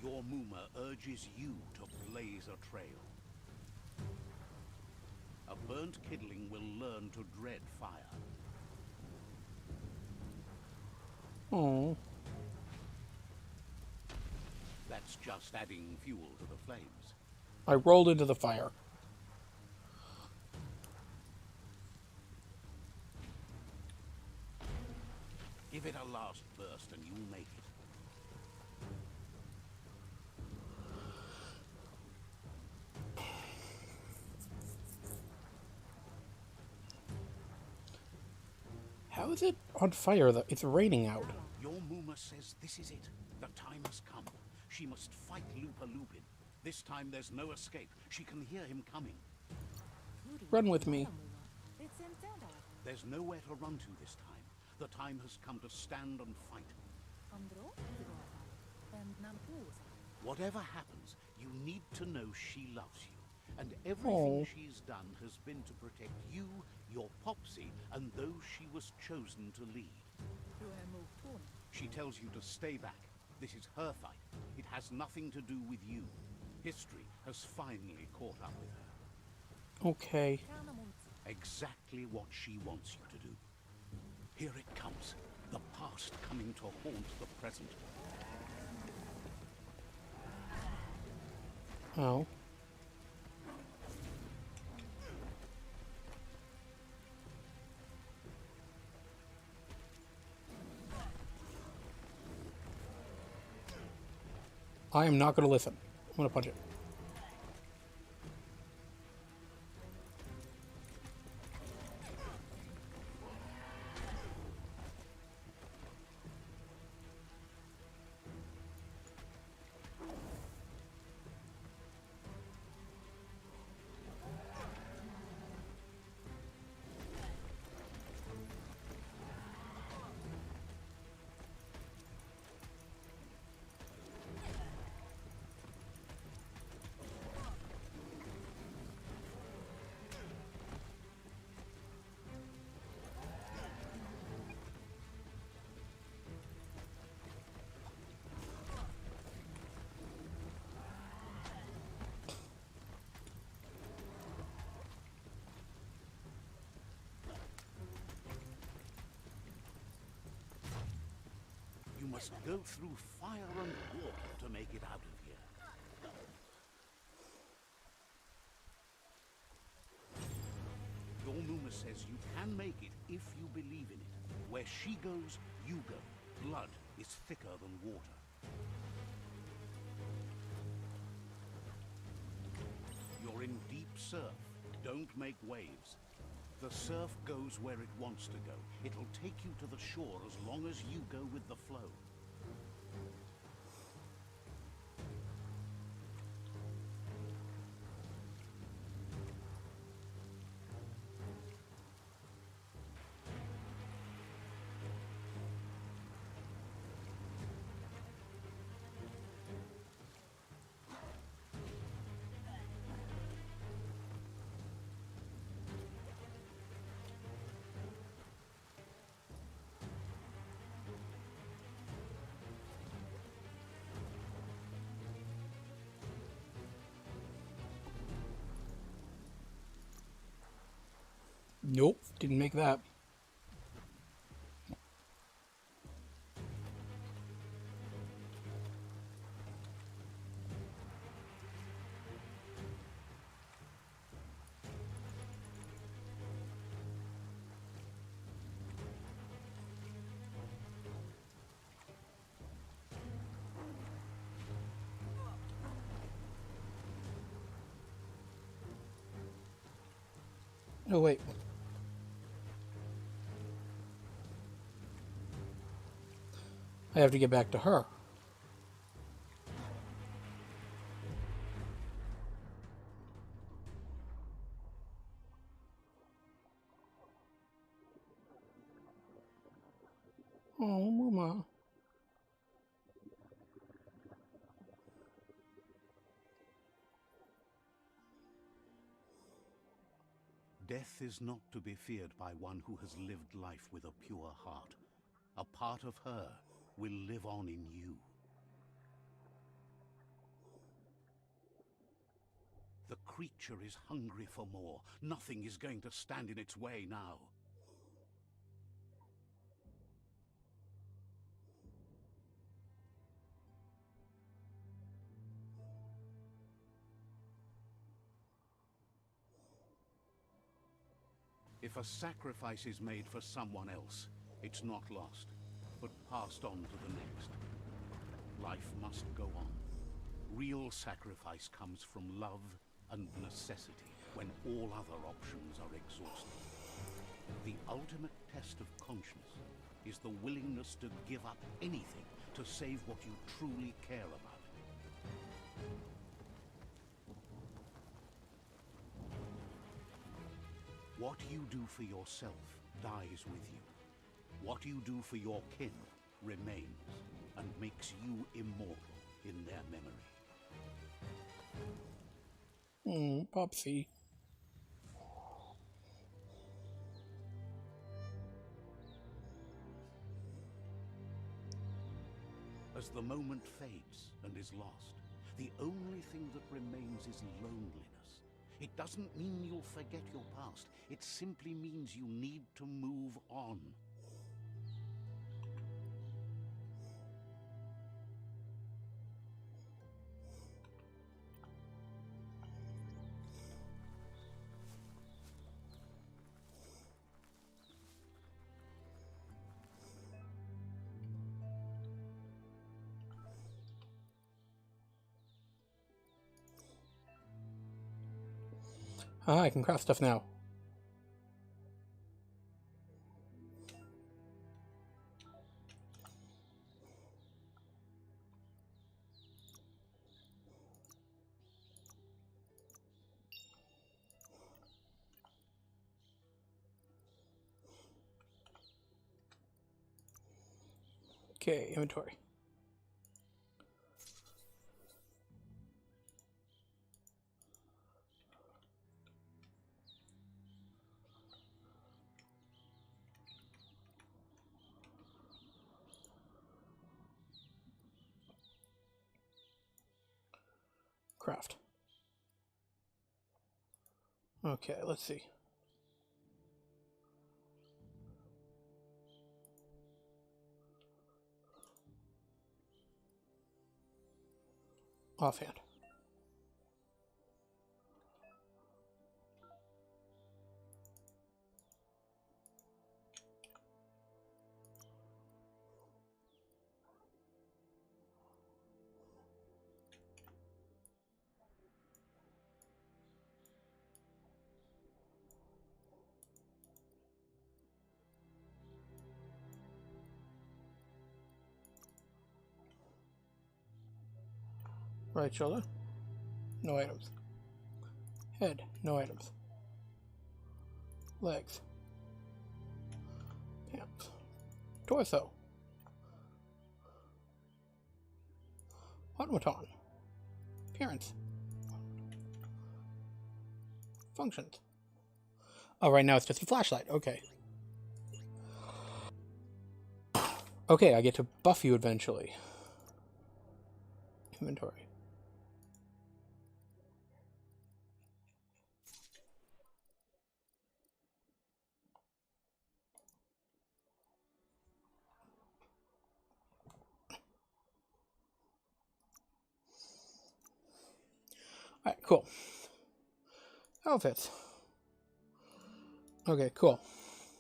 Your Muma urges you to blaze a trail. A burnt kidling will learn to dread fire. Oh. That's just adding fuel to the flames. I rolled into the fire. Give it a last burst and you'll make it. How is it on fire? It's raining out. Your Muma says this is it. The time has come. She must fight Lupa Lupin. This time there's no escape. She can hear him coming. Run with me. There's nowhere to run to this time. The time has come to stand and fight. Whatever happens, you need to know she loves you. And everything she's done has been to protect you, your Popsy, and those she was chosen to lead. She tells you to stay back. This is her fight. It has nothing to do with you. History has finally caught up with her. Okay. Exactly what she wants you to do. Here it comes. The past coming to haunt the present. Oh. I am not going to listen. I'm going to punch it. You must go through fire and water to make it out of here. Your Muma says you can make it if you believe in it. Where she goes, you go. Blood is thicker than water. You're in deep surf. Don't make waves. The surf goes where it wants to go. It'll take you to the shore as long as you go with the flow. Nope, didn't make that. Oh, wait. I have to get back to her. Oh, Mama. Death is not to be feared by one who has lived life with a pure heart. A part of her will live on in you. The creature is hungry for more. Nothing is going to stand in its way now. If a sacrifice is made for someone else, it's not lost, but passed on to the next. Life must go on. Real sacrifice comes from love and necessity, when all other options are exhausted. The ultimate test of conscience is the willingness to give up anything to save what you truly care about. What you do for yourself dies with you. What you do for your kin remains and makes you immortal in their memory. Popsy. As the moment fades and is lost, the only thing that remains is loneliness. It doesn't mean you'll forget your past. It simply means you need to move on. Ah, I can craft stuff now. Okay, inventory. Craft. Okay, let's see. Offhand. Right shoulder. No items. Head. No items. Legs. Pants. Torso. Automaton. Appearance. Functions. Oh, right now it's just a flashlight. Okay. Okay, I get to buff you eventually. Inventory. Alright, cool. Outfits. Okay, cool.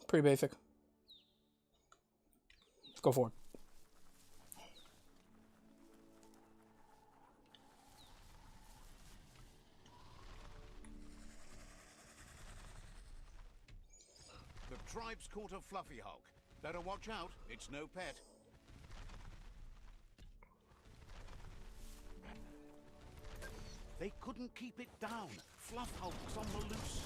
Pretty basic. Let's go forward. The tribe's caught a fluffy hulk. Better watch out, it's no pet. They couldn't keep it down. Fluff hulk's on the loose.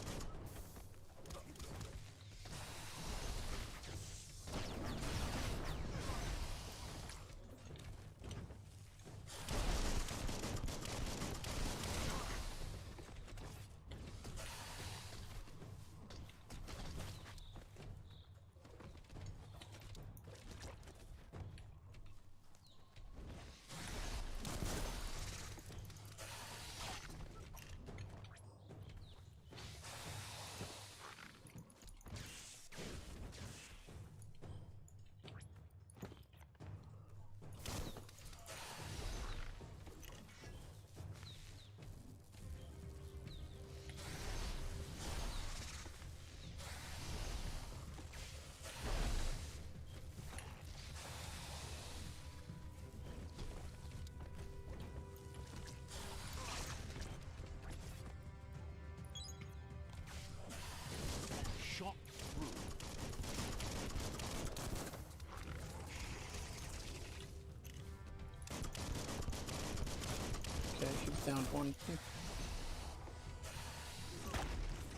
down one.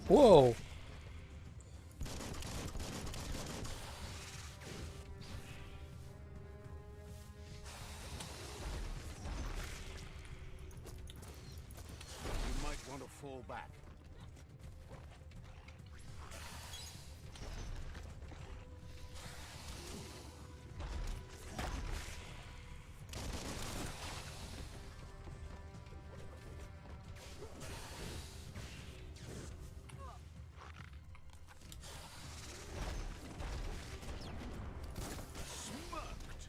Whoa! You might want to fall back. Smirked.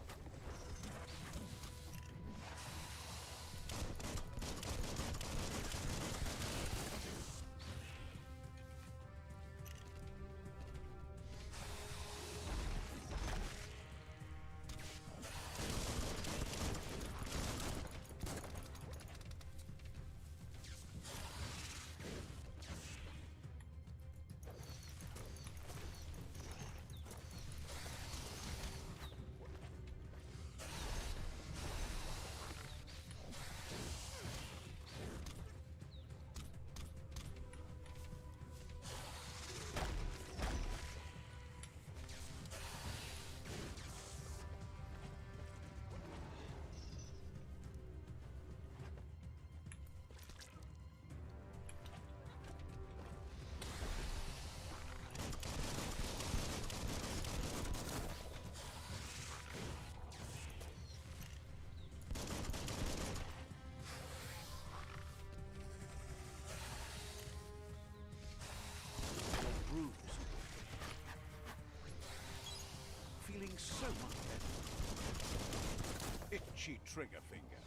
Bruised. Feeling so much better. Itchy trigger finger.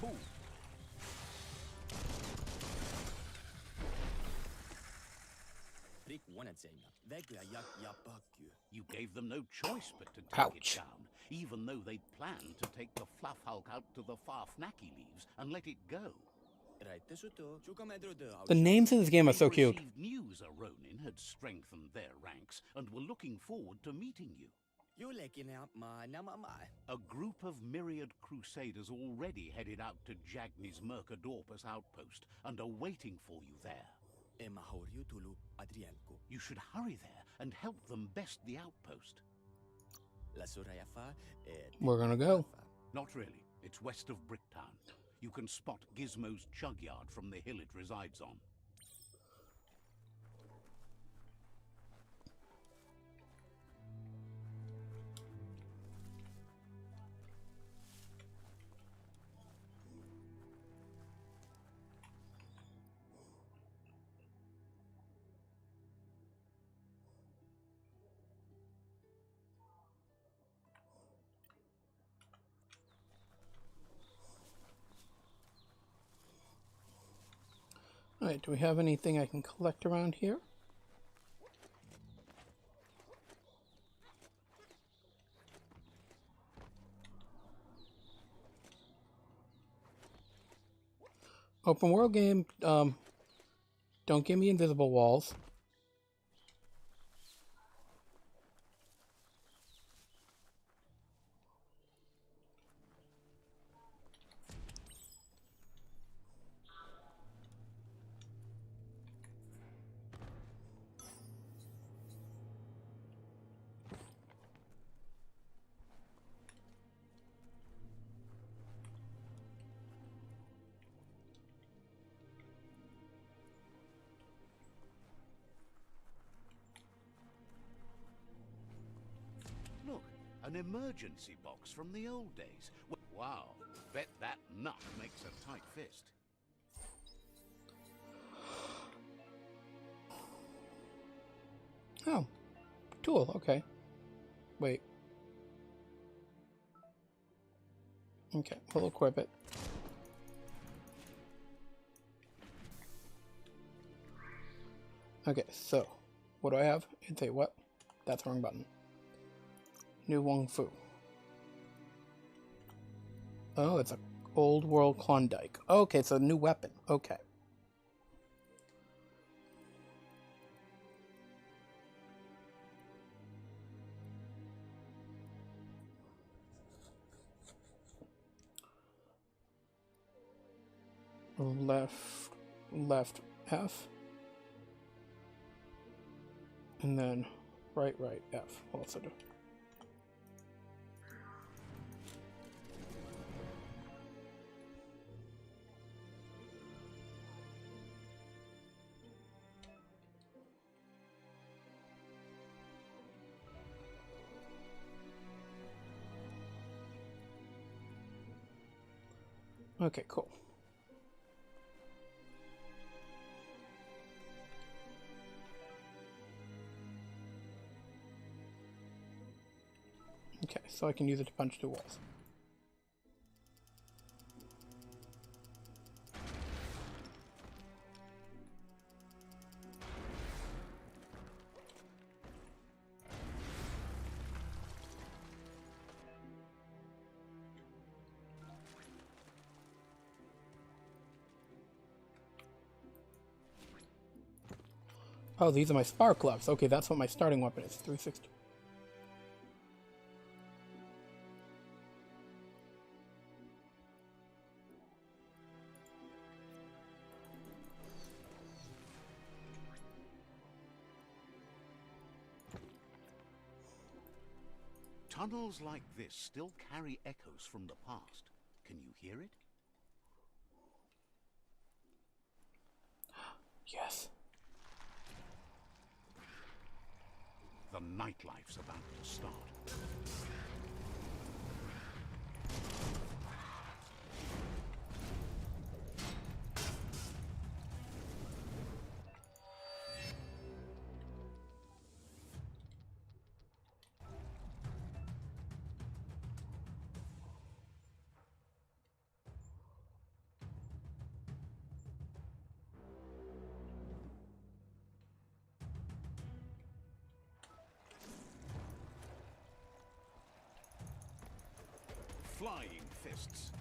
Cool. You gave them no choice but to take Ouch. it down, even though they'd planned to take the Fluff Hulk out to the far Fnacky leaves and let it go. The names in this game are so They'd cute. received news a Ronin had strengthened their ranks and were looking forward to meeting you. A group of myriad crusaders already headed out to Jagni's Mercadorpus outpost and are waiting for you there. You should hurry there and help them best the outpost. We're gonna go. Not really. It's west of Bricktown. You can spot Gizmo's chug yard from the hill it resides on. Alright, do we have anything I can collect around here? Open world game, don't give me invisible walls. Look, an emergency box from the old days. Wow, bet that nut makes a tight fist. Oh, tool, okay. Wait. Okay, we'll equip it. Okay, so, what do I have? It's a what? That's the wrong button. New Wong Fu. Oh, it's a old world Klondike. Okay, it's a new weapon. Okay. Left F. And then right F. What else I do? Okay, cool. Okay, so I can use it to punch through walls. Oh, these are my spark gloves. Okay, that's what my starting weapon is. 360. Tunnels like this still carry echoes from the past. Can you hear it? Yes. The nightlife's about to start. Flying fists.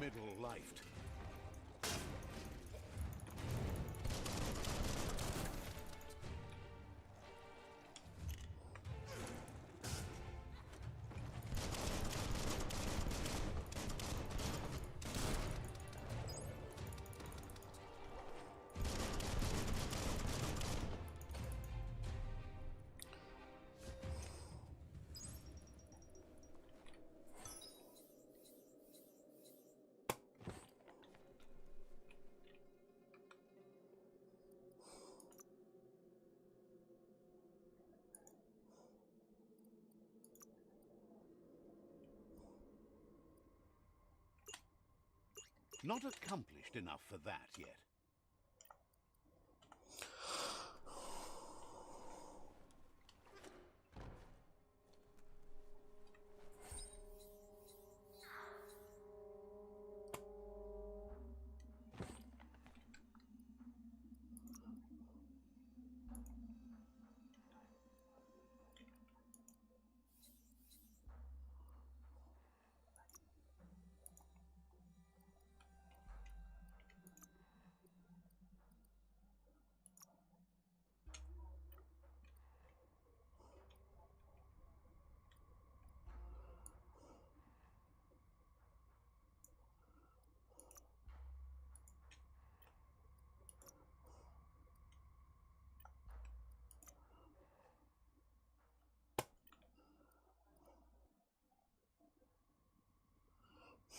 Middle-lifed. Not accomplished enough for that yet.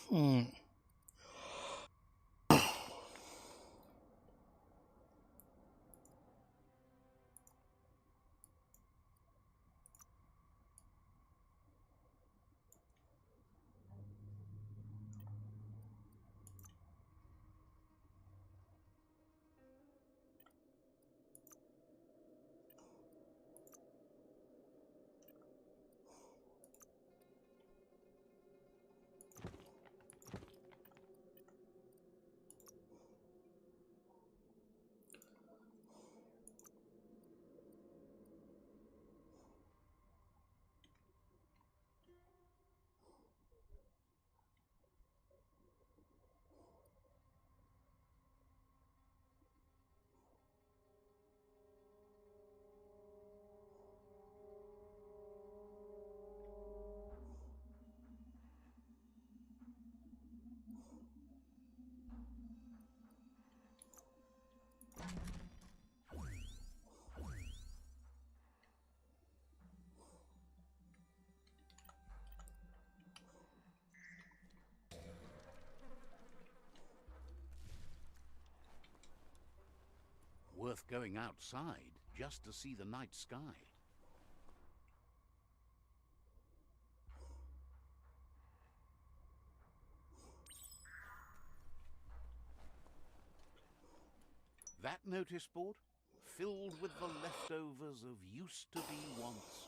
Hmm. Worth going outside just to see the night sky. That notice board? Filled with the leftovers of used to be once.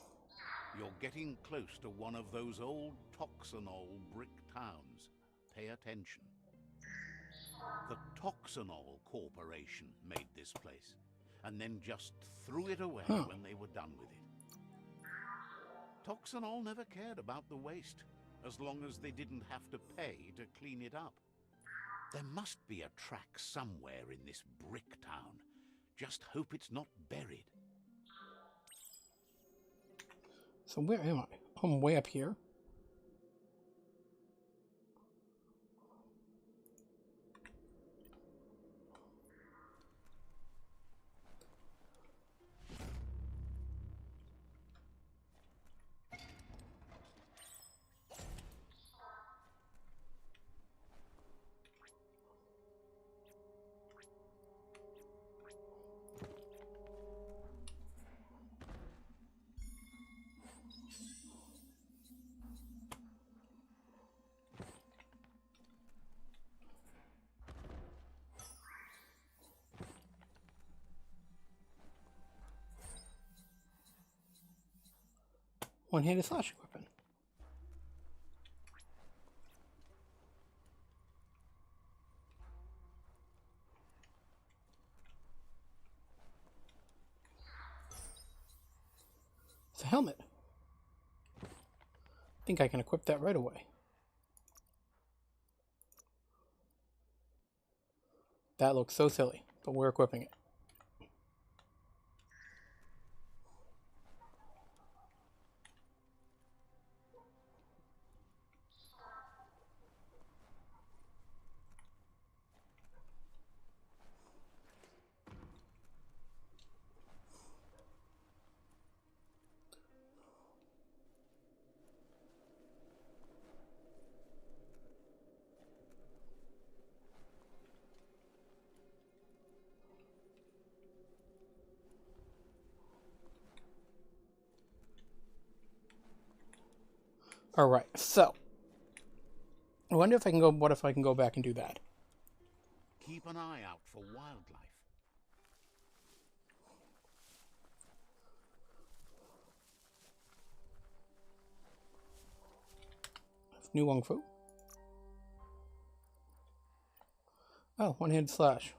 You're getting close to one of those old Toxanol brick towns. Pay attention. The Toxanol Corporation made this place, and then just threw it away when they were done with it. Toxanol never cared about the waste, as long as they didn't have to pay to clean it up. There must be a track somewhere in this brick town. Just hope it's not buried. So where am I? I'm way up here. One-handed slashing weapon. It's a helmet. I think I can equip that right away. That looks so silly, but we're equipping it. Alright, so. I wonder if I can go, what if I can go back and do that? Keep an eye out for wildlife. New Wong Fu. Oh, one-handed slash.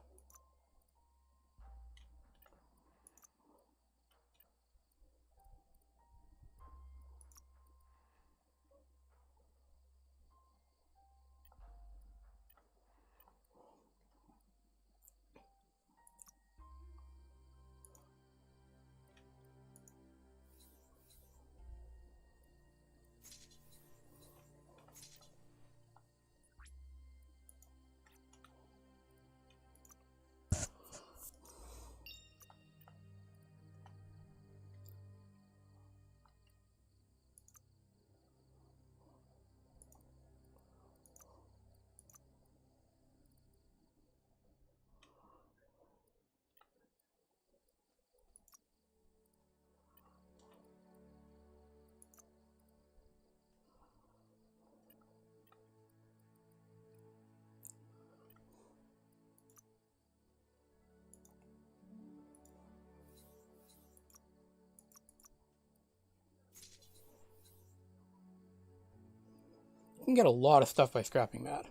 can get a lot of stuff by scrapping that.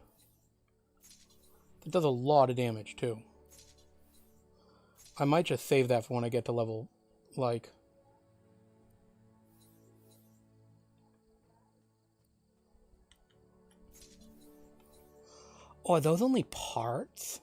It does a lot of damage, too. I might just save that for when I get to level, like... Oh, are those only parts?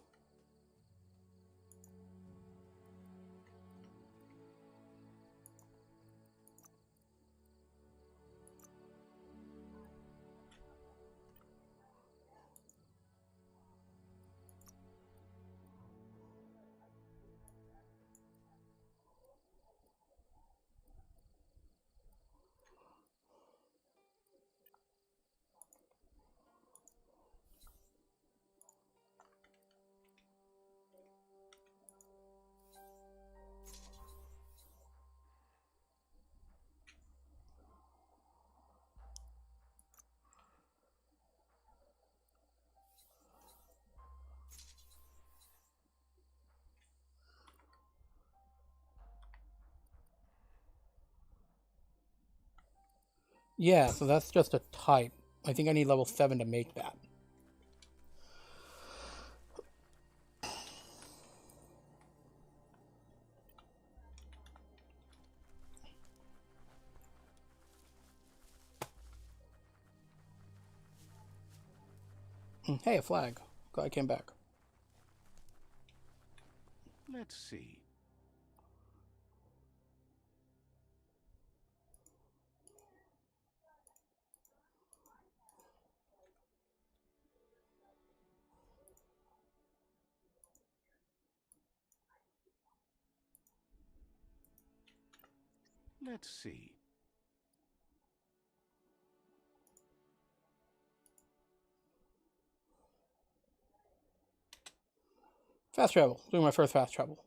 Yeah, so that's just a type. I think I need level 7 to make that. Hey, a flag. Glad I came back. Let's see. Let's see. Fast travel. Doing my first fast travel.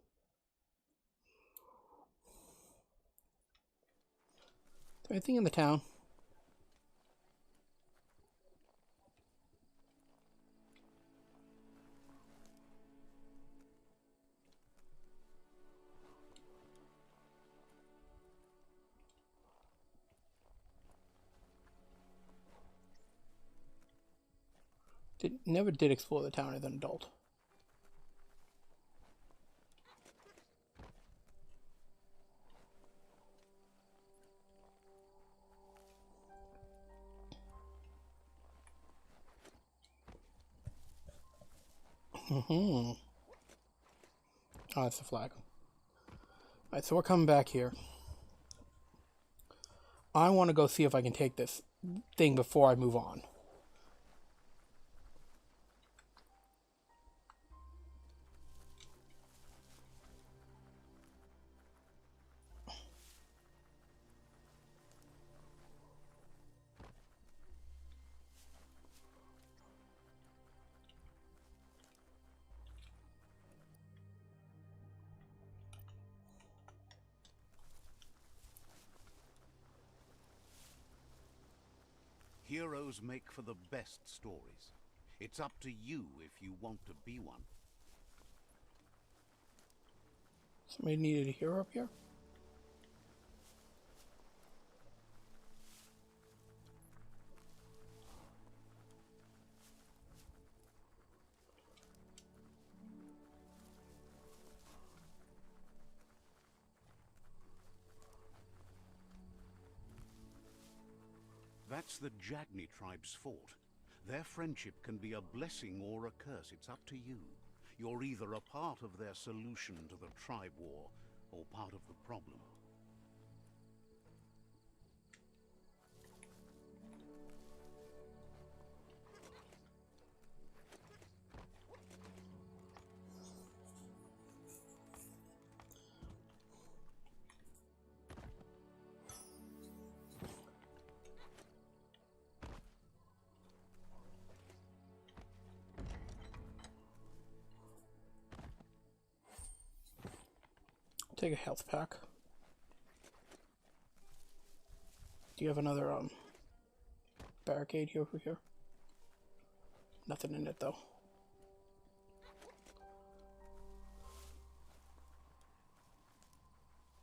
Is there anything in the town? Never did explore the town as an adult. Oh, that's the flag. Alright, so we're coming back here. I want to go see if I can take this thing before I move on. Heroes make for the best stories. It's up to you if you want to be one. Somebody needed a hero up here? That's the Jagni tribe's fort. Their friendship can be a blessing or a curse. It's up to you. You're either a part of their solution to the tribe war, or part of the problem. Take a health pack. Do you have another barricade here over here? Nothing in it though.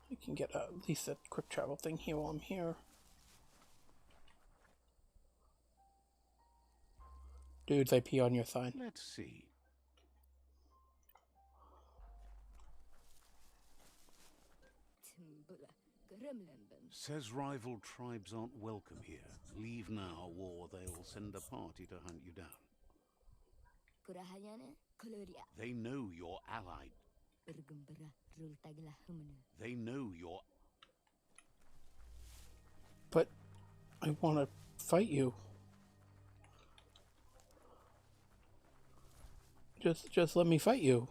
You can get at least a quick travel thing here while I'm here. Dudes, I pee on your sign. Let's see. Says rival tribes aren't welcome here. Leave now, or they'll send a party to hunt you down. They know you're allied. They know you're... But I want to fight you. Just let me fight you.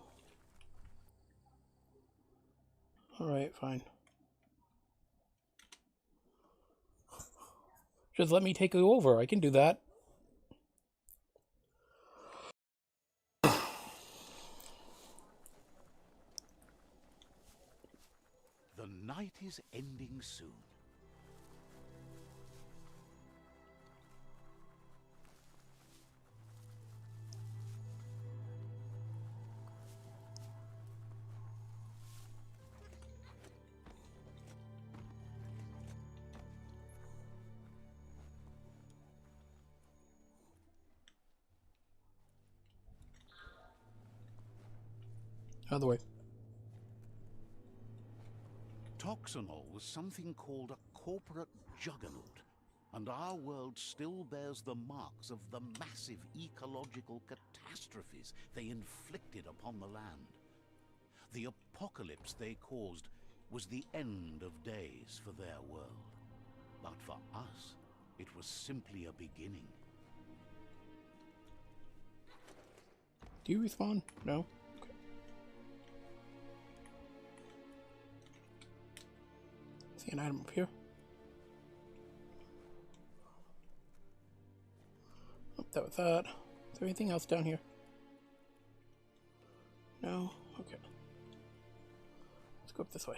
Alright, fine. Just let me take you over. I can do that. The night is ending soon. Out of the way. Toxanol was something called a corporate juggernaut, and our world still bears the marks of the massive ecological catastrophes they inflicted upon the land. The apocalypse they caused was the end of days for their world. But for us, it was simply a beginning. Do you respawn? No? Okay. See an item up here. Oh, that was that. Is there anything else down here? No? Okay. Let's go up this way.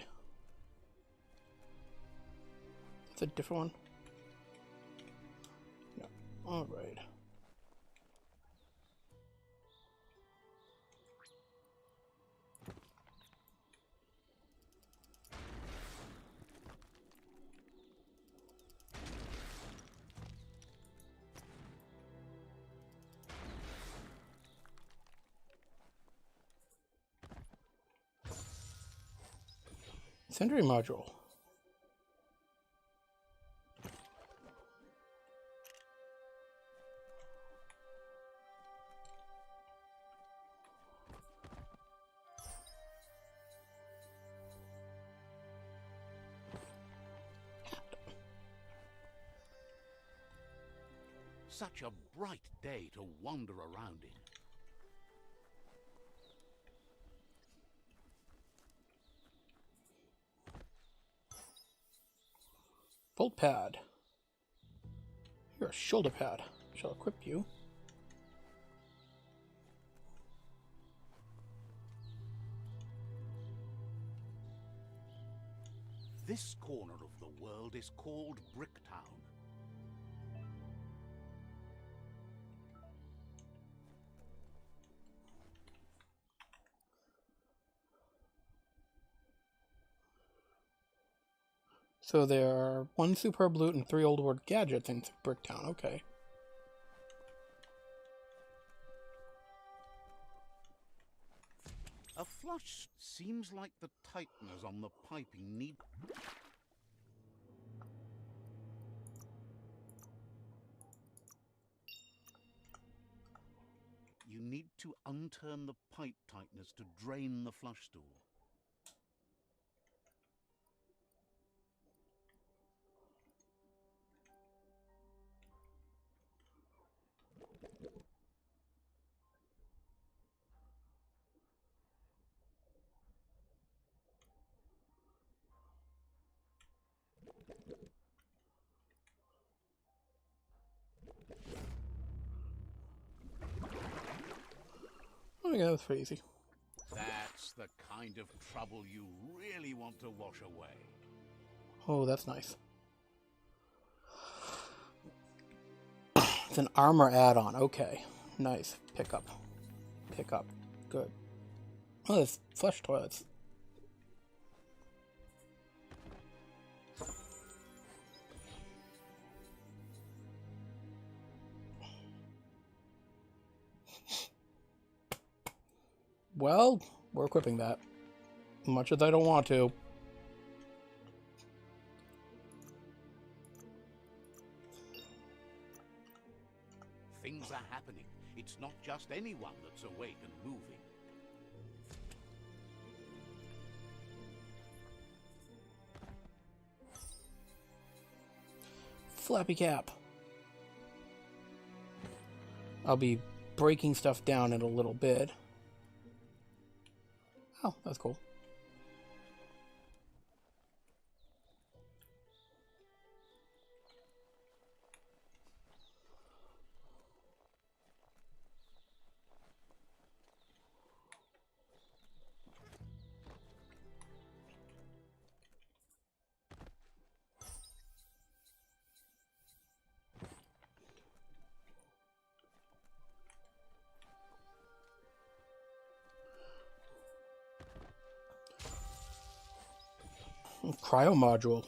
It's a different one? No. Alright. Sentry module. Such a bright day to wander around in. Bolt pad. You're a shoulder pad. Shall equip you. This corner of the world is called Bricktown. So there are 1 superb loot and 3 old world gadgets in Bricktown. Okay. A flush seems like the tighteners on the piping need... You need to unturn the pipe tighteners to drain the flush stool. Oh yeah, that's pretty easy. That's the kind of trouble you really want to wash away. Oh, that's nice. It's an armor add-on. Okay. Nice. Pick up. Pick up. Good. Oh, there's flush toilets. Well, we're equipping that. Much as I don't want to. Things are happening. It's not just anyone that's awake and moving. Flappy Cap. I'll be breaking stuff down in a little bit. Oh, that's cool. Cryo module.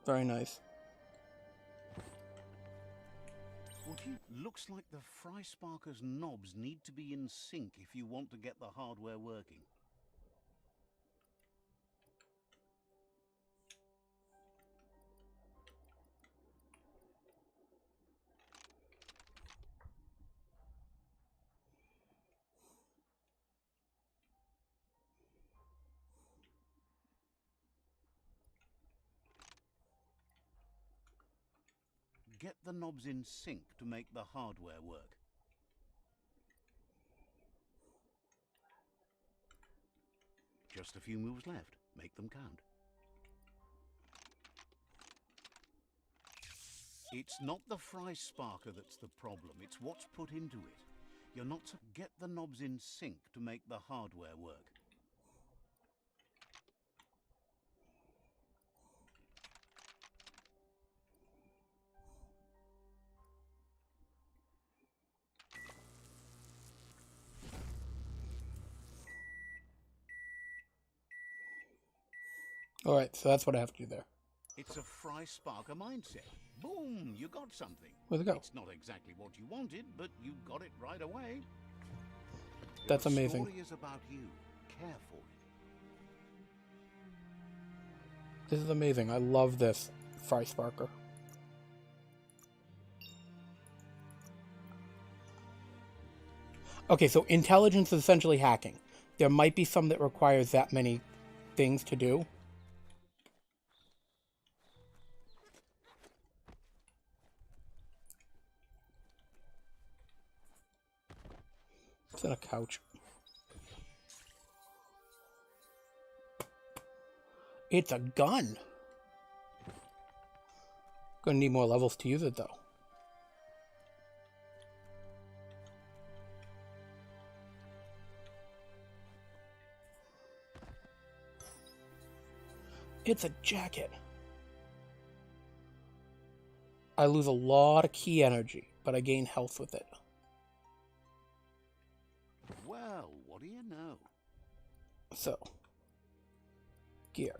Very nice. Woody, looks like the Fry Sparker's knobs need to be in sync if you want to get the hardware working. Get the knobs in sync to make the hardware work. Just a few moves left. Make them count. It's not the Fry Sparker that's the problem, it's what's put into it. You're not to get the knobs in sync to make the hardware work. Alright, so that's what I have to do there. It's a Fry Sparker mindset. Boom, you got something. Where'd it go? It's not exactly what you wanted, but you got it right away. That's Your amazing. story is about you. Care for it. This is amazing. I love this Fry Sparker. Okay, so intelligence is essentially hacking. There might be some that requires that many things to do. It's in a couch. It's a gun. Gonna need more levels to use it though. It's a jacket. I lose a lot of key energy, but I gain health with it. Well, what do you know? So, gear.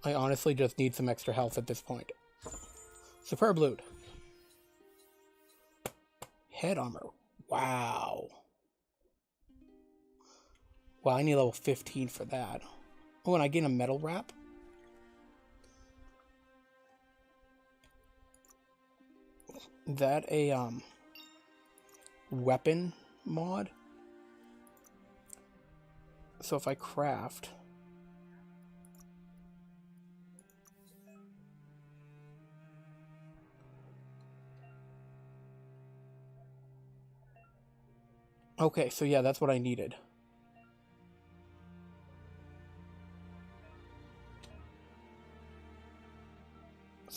I honestly just need some extra health at this point. Superb loot. Head armor. Wow. Well, I need level 15 for that. Oh, and I gain a metal wrap? That a, weapon mod? So if I craft... Okay, so yeah, that's what I needed.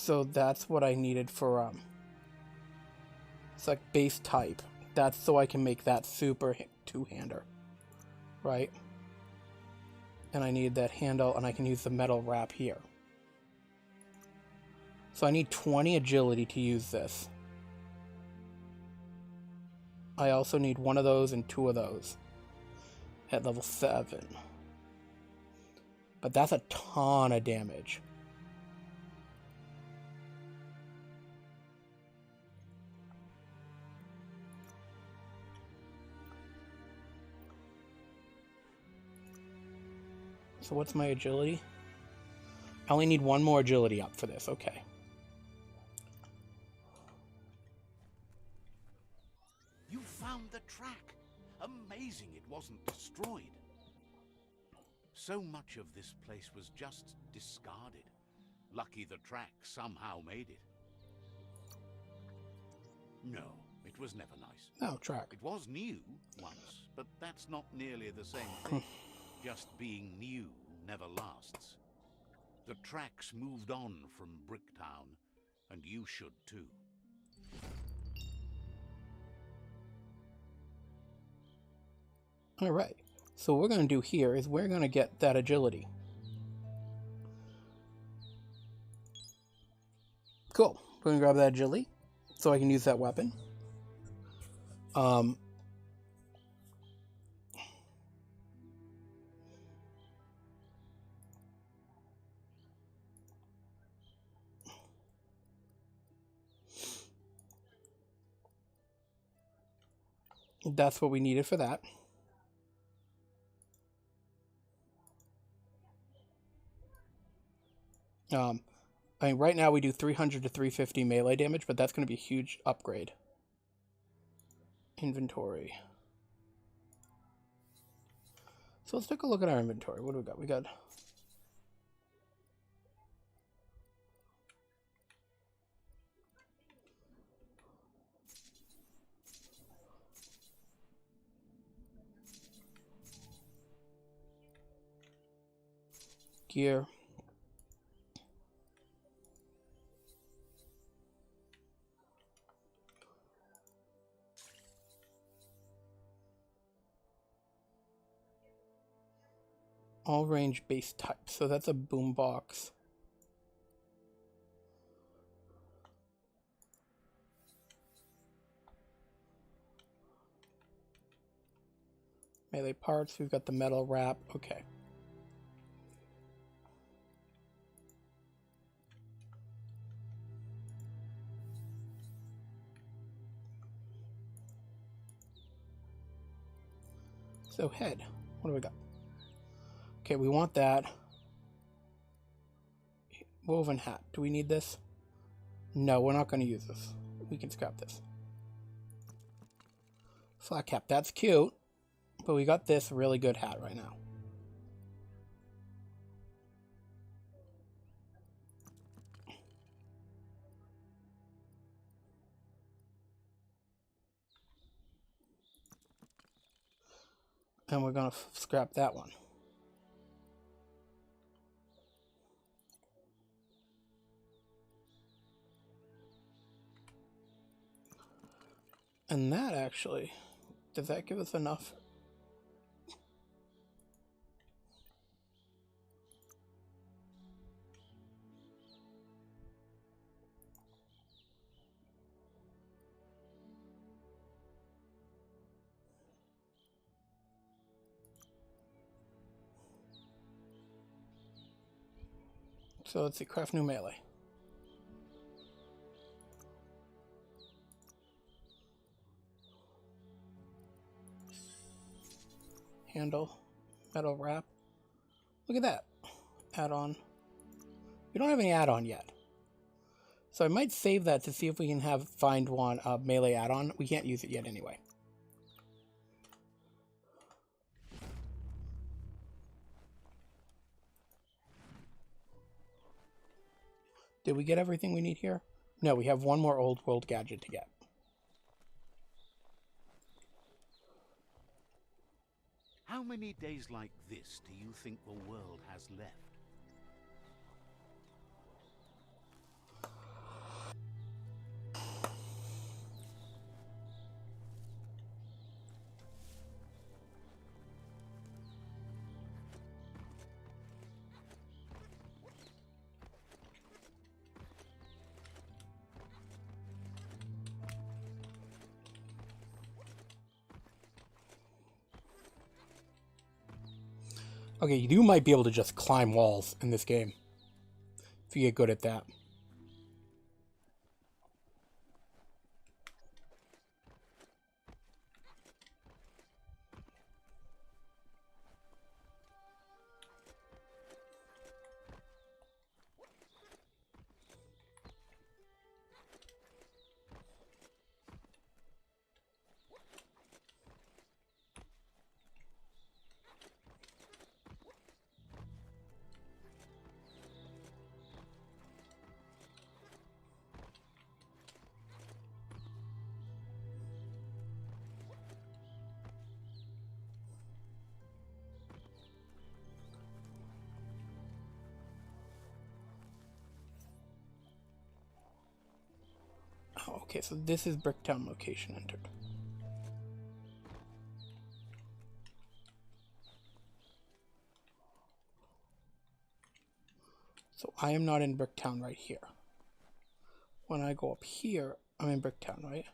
So that's what I needed for, it's like base type. That's so I can make that super two-hander, right? And I need that handle, and I can use the metal wrap here. So I need 20 agility to use this. I also need one of those and two of those at level 7. But that's a ton of damage. So what's my agility? I only need one more agility up for this. Okay. You found the track. Amazing it wasn't destroyed. So much of this place was just discarded. Lucky the track somehow made it. No, it was never nice. Oh, track. It was new once, but that's not nearly the same thing. Just being new never lasts. The tracks moved on from Bricktown, and you should too. All right. So what we're going to do here is we're going to get that agility. Cool. We're going to grab that agility so I can use that weapon. That's what we needed for that. I mean, right now we do 300 to 350 melee damage, but that's going to be a huge upgrade. Inventory. So let's take a look at our inventory. What do we got? We got... gear. All range base type. So that's a boombox. Melee parts. We've got the metal wrap. Okay. So head. What do we got? Okay, we want that. Woven hat. Do we need this? No, we're not going to use this. We can scrap this. Flat cap. That's cute. But we got this really good hat right now. And we're going to scrap that one. And that actually, does that give us enough? So let's see, craft new melee. Handle, metal wrap. Look at that. Add-on. We don't have any add-on yet. So I might save that to see if we can find one melee add-on. We can't use it yet anyway. Did we get everything we need here? No, we have one more old world gadget to get. How many days like this do you think the world has left? Okay, you might be able to just climb walls in this game. If you get good at that. Oh, okay, so this is Bricktown location entered. So I am not in Bricktown right here. When I go up here, I'm in Bricktown, right?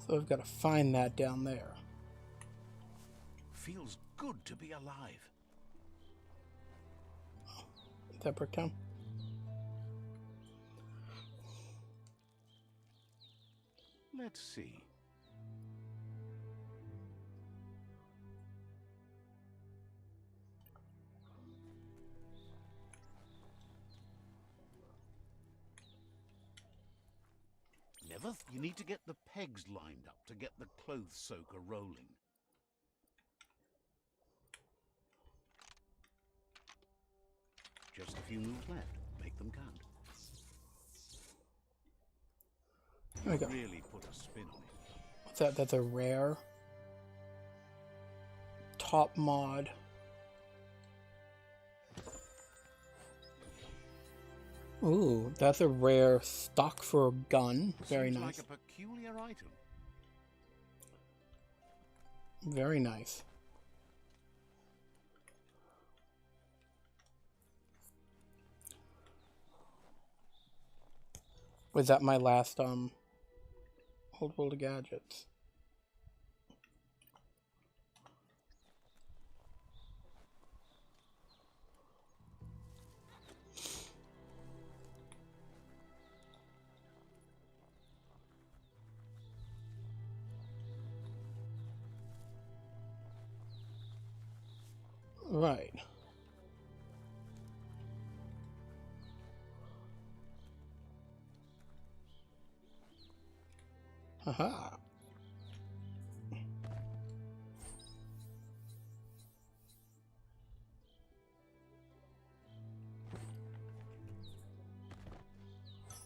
So I've got to find that down there. Feels good to be alive. Is that Bricktown? Let's see. You need to get the pegs lined up to get the clothes soaker rolling. Just a few moves left. Make them count. There we go. Really put a spin on it. What's that? That's a rare top mod. Ooh, that's a rare stock for a gun. Very Seems nice. like a peculiar item. Very nice. Was that my last old world of gadgets? Right. Haha.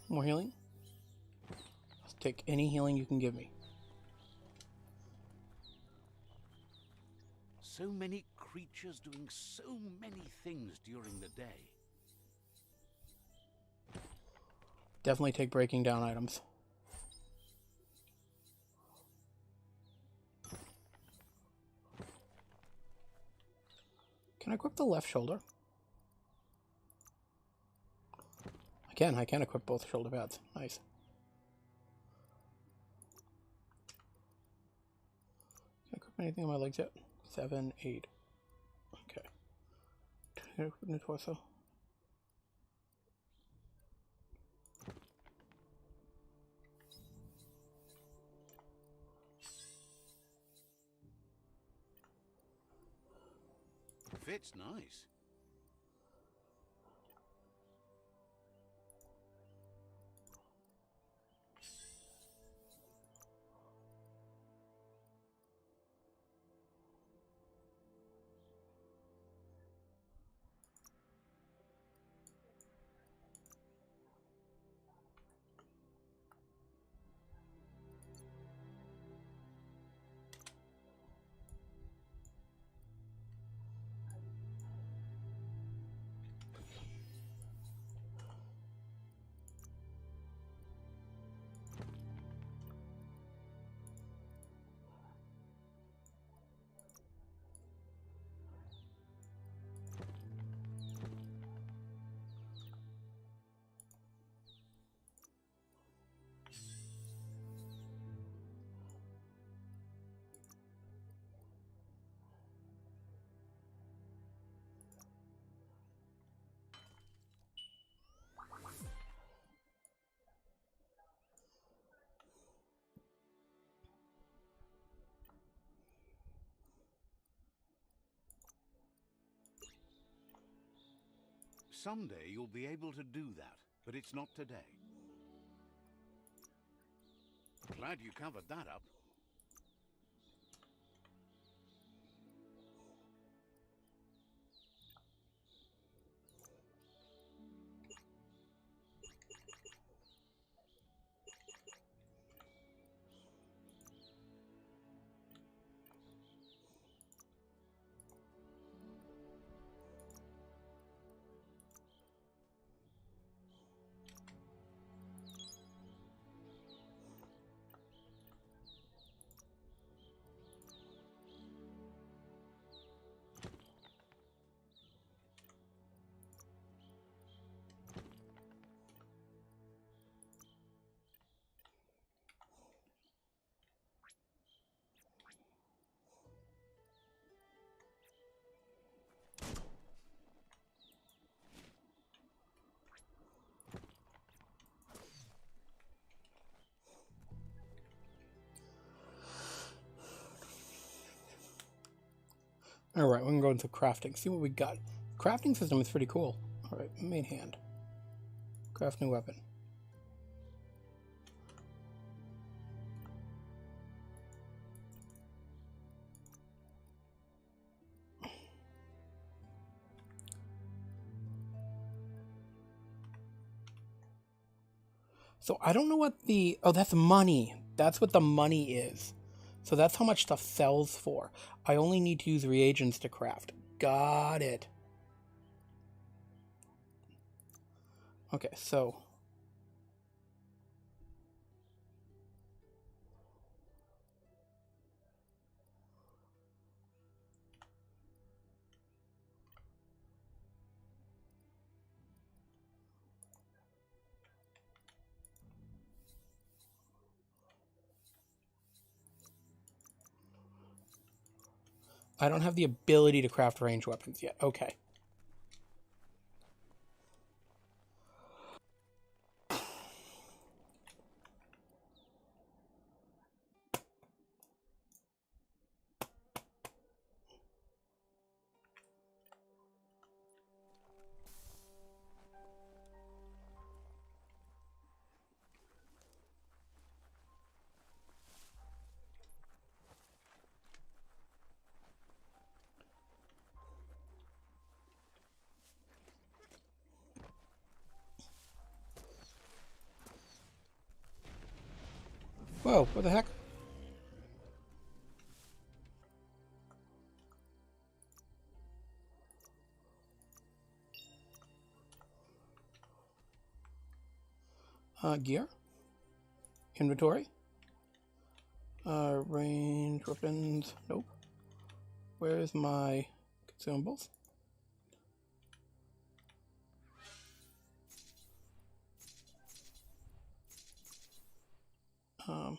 More healing? Let's take any healing you can give me. So many creatures doing so many things during the day. Definitely take breaking down items. Can I equip the left shoulder? I can equip both shoulder pads. Nice. Can I equip anything on my legs yet? 7, 8. Okay. Can I equip the torso? Fits nice. Someday you'll be able to do that, but it's not today. Glad you covered that up. Alright, we can go into crafting. See what we got. Crafting system is pretty cool. Alright, main hand. Craft new weapon. So I don't know what the... Oh, that's money. That's what the money is. So that's how much stuff sells for. I only need to use reagents to craft. Got it. Okay, so... I don't have the ability to craft range weapons yet. Okay. Whoa, what the heck? Gear? Inventory? Range weapons? Nope. Where's my consumables? Um...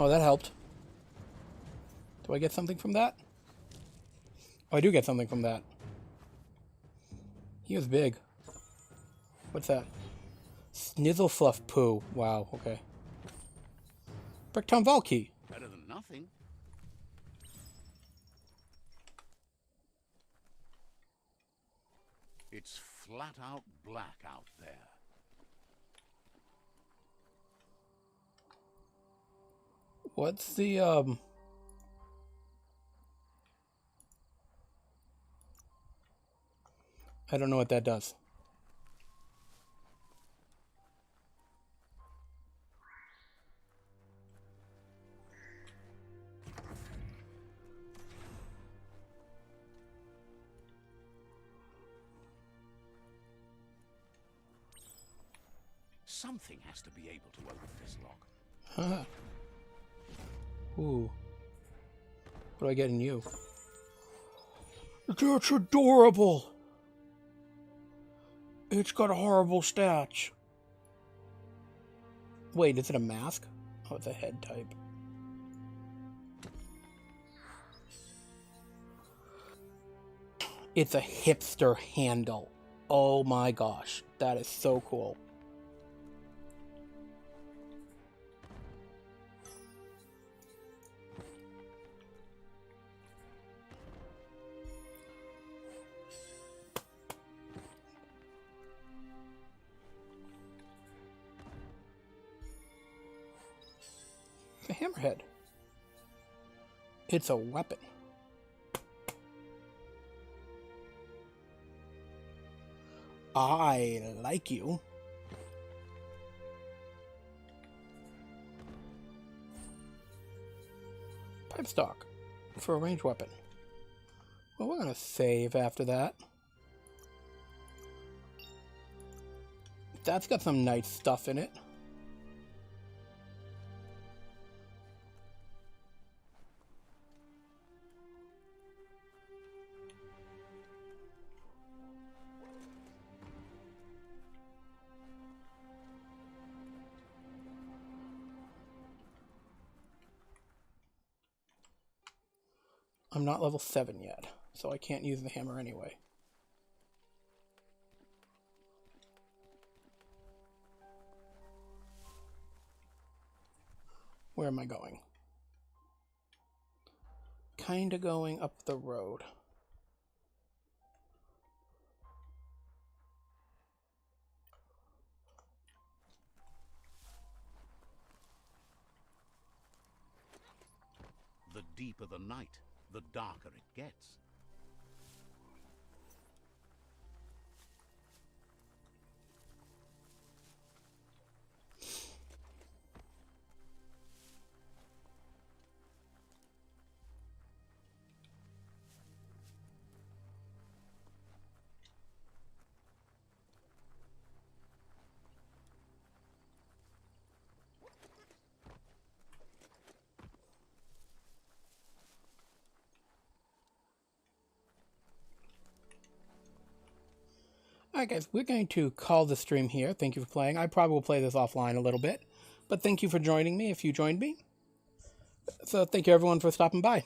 Oh, that helped. Do I get something from that? Oh, I do get something from that. He was big. What's that? Snizzlefluff poo. Wow, okay. Bricktown Valkey. Better than nothing. It's flat out black out there. What's the, I don't know what that does. Something has to be able to open this lock. Huh. Ooh. What do I get in you? That's adorable! It's got horrible stats. Wait, is it a mask? Oh, it's a head type. It's a hipster handle. Oh my gosh, that is so cool. It's a hammerhead. It's a weapon. I like you. Pipe stock for a ranged weapon. Well, we're gonna save after that. That's got some nice stuff in it. I'm not level 7 yet, so I can't use the hammer anyway. Where am I going? Kinda going up the road. The deeper the night, the darker it gets. Alright guys, we're going to call the stream here. Thank you for playing. I probably will play this offline a little bit, but thank you for joining me if you joined me. So thank you everyone for stopping by.